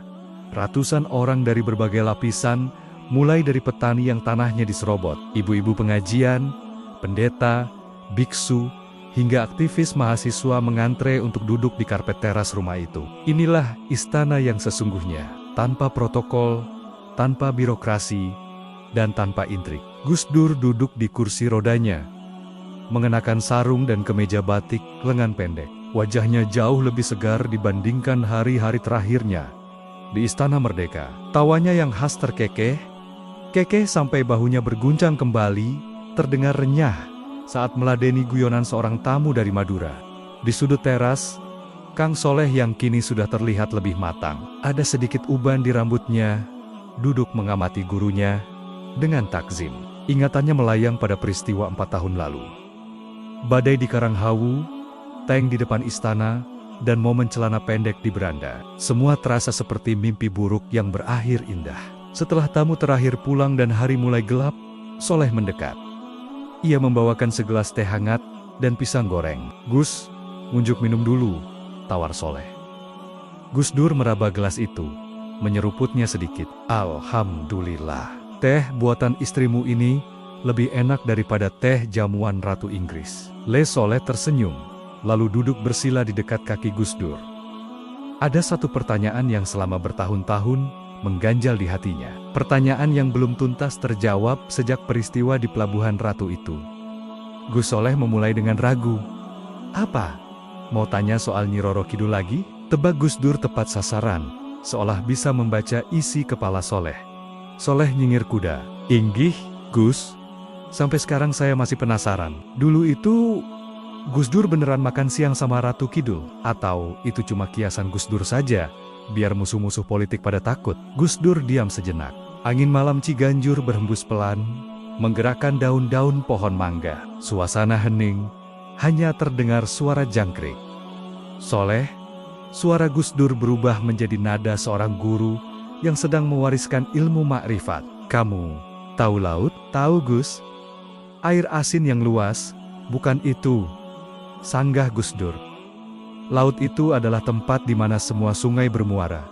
ratusan orang dari berbagai lapisan, mulai dari petani yang tanahnya diserobot, ibu-ibu pengajian, pendeta, biksu, hingga aktivis mahasiswa mengantre untuk duduk di karpet teras rumah itu. Inilah istana yang sesungguhnya, tanpa protokol, tanpa birokrasi, dan tanpa intrik. Gus Dur duduk di kursi rodanya, mengenakan sarung dan kemeja batik lengan pendek. Wajahnya jauh lebih segar dibandingkan hari-hari terakhirnya di Istana Merdeka. Tawanya yang khas terkekeh sampai bahunya berguncang kembali, terdengar renyah saat meladeni guyonan seorang tamu dari Madura. Di sudut teras, Kang Soleh yang kini sudah terlihat lebih matang, ada sedikit uban di rambutnya, duduk mengamati gurunya dengan takzim. Ingatannya melayang pada peristiwa 4 tahun lalu. Badai di Karanghawu, tank di depan istana, dan momen celana pendek di beranda. Semua terasa seperti mimpi buruk yang berakhir indah. Setelah tamu terakhir pulang dan hari mulai gelap, Soleh mendekat. Ia membawakan segelas teh hangat dan pisang goreng. "Gus, ngunjuk minum dulu," tawar Soleh. Gus Dur meraba gelas itu, menyeruputnya sedikit. "Alhamdulillah, teh buatan istrimu ini lebih enak daripada teh jamuan Ratu Inggris." Soleh tersenyum, lalu duduk bersila di dekat kaki Gus Dur. Ada satu pertanyaan yang selama bertahun-tahun mengganjal di hatinya. Pertanyaan yang belum tuntas terjawab sejak peristiwa di Pelabuhan Ratu itu. Gus Soleh memulai dengan ragu. "Apa? Mau tanya soal Nyi Roro Kidul lagi?" Tebak Gus Dur tepat sasaran, seolah bisa membaca isi kepala Soleh. Soleh nyengir kuda. "Inggih, Gus. Sampai sekarang saya masih penasaran. Dulu itu Gus Dur beneran makan siang sama Ratu Kidul? Atau itu cuma kiasan Gus Dur saja, biar musuh-musuh politik pada takut?" Gus Dur diam sejenak. Angin malam Ciganjur berhembus pelan, menggerakkan daun-daun pohon mangga. Suasana hening, hanya terdengar suara jangkrik. "Soleh," suara Gus Dur berubah menjadi nada seorang guru yang sedang mewariskan ilmu makrifat. "Kamu tahu laut?" "Tahu, Gus. Air asin yang luas, bukan itu?" sanggah Gus Dur. "Laut itu adalah tempat di mana semua sungai bermuara.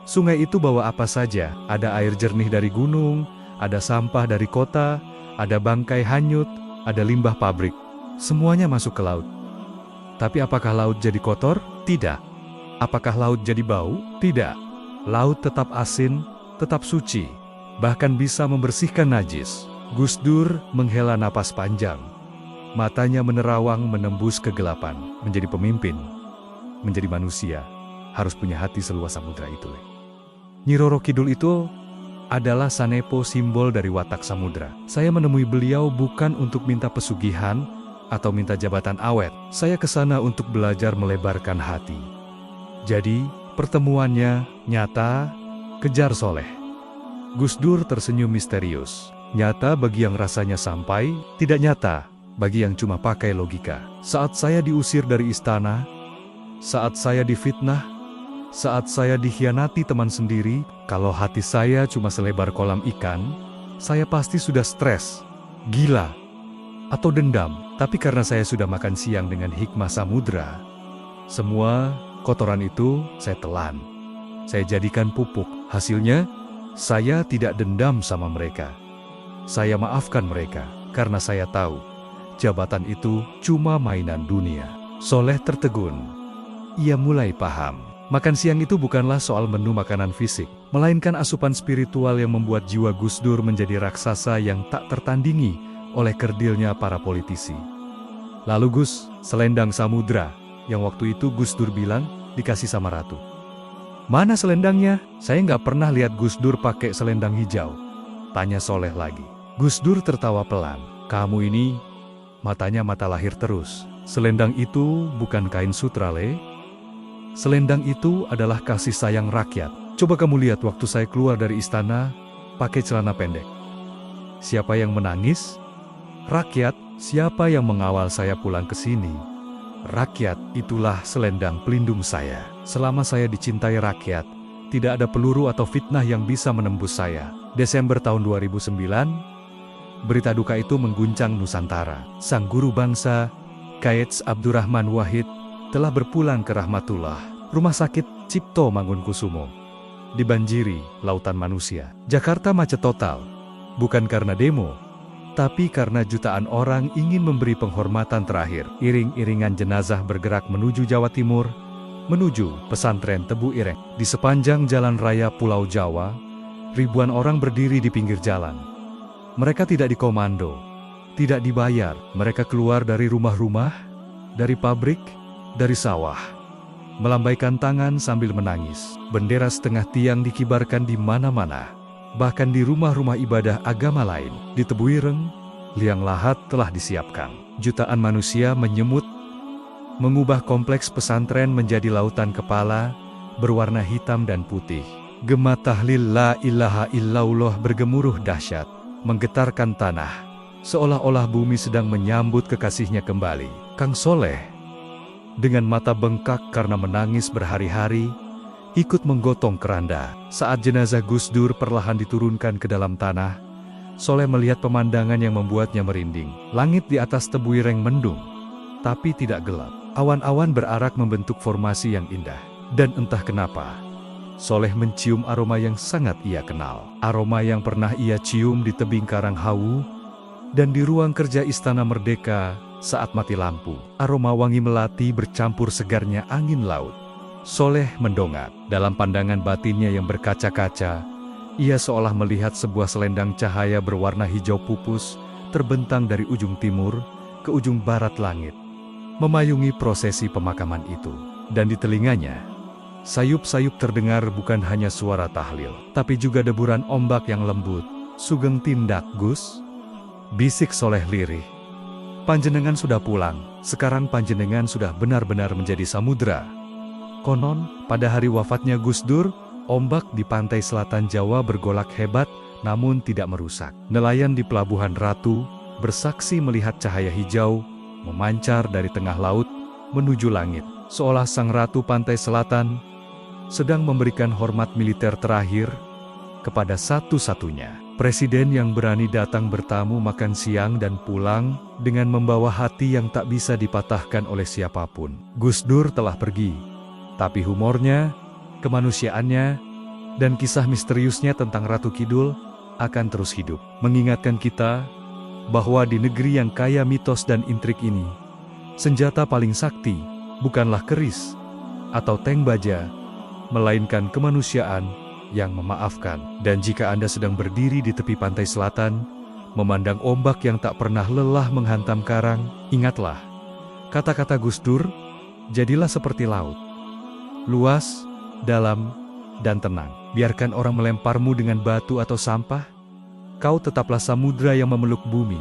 Sungai itu bawa apa saja, ada air jernih dari gunung, ada sampah dari kota, ada bangkai hanyut, ada limbah pabrik. Semuanya masuk ke laut. Tapi apakah laut jadi kotor? Tidak. Apakah laut jadi bau? Tidak. Laut tetap asin, tetap suci, bahkan bisa membersihkan najis." Gus Dur menghela napas panjang. Matanya menerawang menembus kegelapan. Menjadi pemimpin, menjadi manusia, harus punya hati seluas samudra itu. Nyi Roro Kidul itu adalah Sanepo, simbol dari watak samudra. Saya menemui beliau bukan untuk minta pesugihan, atau minta jabatan awet. Saya ke sana untuk belajar melebarkan hati. Jadi, pertemuannya nyata, kejar Soleh. Gus Dur tersenyum misterius. Nyata bagi yang rasanya sampai, tidak nyata bagi yang cuma pakai logika. Saat saya diusir dari istana, saat saya difitnah, saat saya dikhianati teman sendiri, kalau hati saya cuma selebar kolam ikan, saya pasti sudah stres, gila, atau dendam. Tapi karena saya sudah makan siang dengan hikmah samudra, semua kotoran itu saya telan. Saya jadikan pupuk. Hasilnya, saya tidak dendam sama mereka. Saya maafkan mereka, karena saya tahu, jabatan itu cuma mainan dunia. Soleh tertegun. Ia mulai paham. Makan siang itu bukanlah soal menu makanan fisik, melainkan asupan spiritual yang membuat jiwa Gus Dur menjadi raksasa yang tak tertandingi oleh kerdilnya para politisi. Lalu Gus, selendang samudra, yang waktu itu Gus Dur bilang, dikasih sama ratu. Mana selendangnya? Saya nggak pernah lihat Gus Dur pakai selendang hijau. Tanya Soleh lagi. Gus Dur tertawa pelan. Kamu ini, matanya mata lahir terus. Selendang itu bukan kain sutra, Le. Selendang itu adalah kasih sayang rakyat. Coba kamu lihat waktu saya keluar dari istana, pakai celana pendek. Siapa yang menangis? Rakyat. Siapa yang mengawal saya pulang ke sini? Rakyat. Itulah selendang pelindung saya. Selama saya dicintai rakyat, tidak ada peluru atau fitnah yang bisa menembus saya. Desember tahun 2009, berita duka itu mengguncang Nusantara. Sang guru bangsa, Kaets Abdurrahman Wahid, telah berpulang ke rahmatullah. Rumah sakit Cipto Mangunkusumo dibanjiri lautan manusia. Jakarta macet total, bukan karena demo, tapi karena jutaan orang ingin memberi penghormatan terakhir. Iring-iringan jenazah bergerak menuju Jawa Timur, menuju pesantren Tebu Ireng. Di sepanjang jalan raya Pulau Jawa, ribuan orang berdiri di pinggir jalan. Mereka tidak dikomando, tidak dibayar. Mereka keluar dari rumah-rumah, dari pabrik, dari sawah, melambaikan tangan sambil menangis. Bendera setengah tiang dikibarkan di mana-mana. Bahkan di rumah-rumah ibadah agama lain. Di Tebu Ireng, liang lahat telah disiapkan. Jutaan manusia menyemut, mengubah kompleks pesantren menjadi lautan kepala, berwarna hitam dan putih. Gema tahlil la ilaha illallah bergemuruh dahsyat, menggetarkan tanah, seolah-olah bumi sedang menyambut kekasihnya kembali. Kang Soleh, dengan mata bengkak karena menangis berhari-hari, ikut menggotong keranda. Saat jenazah Gus Dur perlahan diturunkan ke dalam tanah, Soleh melihat pemandangan yang membuatnya merinding. Langit di atas Tebu Ireng mendung, tapi tidak gelap. Awan-awan berarak membentuk formasi yang indah. Dan entah kenapa, Soleh mencium aroma yang sangat ia kenal. Aroma yang pernah ia cium di tebing Karang Hawu dan di ruang kerja Istana Merdeka saat mati lampu. Aroma wangi melati bercampur segarnya angin laut. Soleh mendongak. Dalam pandangan batinnya yang berkaca-kaca, ia seolah melihat sebuah selendang cahaya berwarna hijau pupus terbentang dari ujung timur ke ujung barat langit, memayungi prosesi pemakaman itu. Dan di telinganya, sayup-sayup terdengar bukan hanya suara tahlil, tapi juga deburan ombak yang lembut. Sugeng tindak, Gus, bisik Soleh lirih. Panjenengan sudah pulang, sekarang panjenengan sudah benar-benar menjadi samudra. Konon, pada hari wafatnya Gus Dur, ombak di pantai selatan Jawa bergolak hebat, namun tidak merusak. Nelayan di Pelabuhan Ratu bersaksi melihat cahaya hijau memancar dari tengah laut menuju langit, seolah sang ratu pantai selatan sedang memberikan hormat militer terakhir kepada satu-satunya presiden yang berani datang bertamu makan siang dan pulang dengan membawa hati yang tak bisa dipatahkan oleh siapapun. Gus Dur telah pergi, tapi humornya, kemanusiaannya, dan kisah misteriusnya tentang Ratu Kidul akan terus hidup, mengingatkan kita bahwa di negeri yang kaya mitos dan intrik ini, senjata paling sakti bukanlah keris atau tank baja, melainkan kemanusiaan yang memaafkan. Dan jika Anda sedang berdiri di tepi pantai selatan, memandang ombak yang tak pernah lelah menghantam karang, ingatlah kata-kata Gus Dur, jadilah seperti laut, luas, dalam, dan tenang. Biarkan orang melemparmu dengan batu atau sampah, kau tetaplah samudra yang memeluk bumi.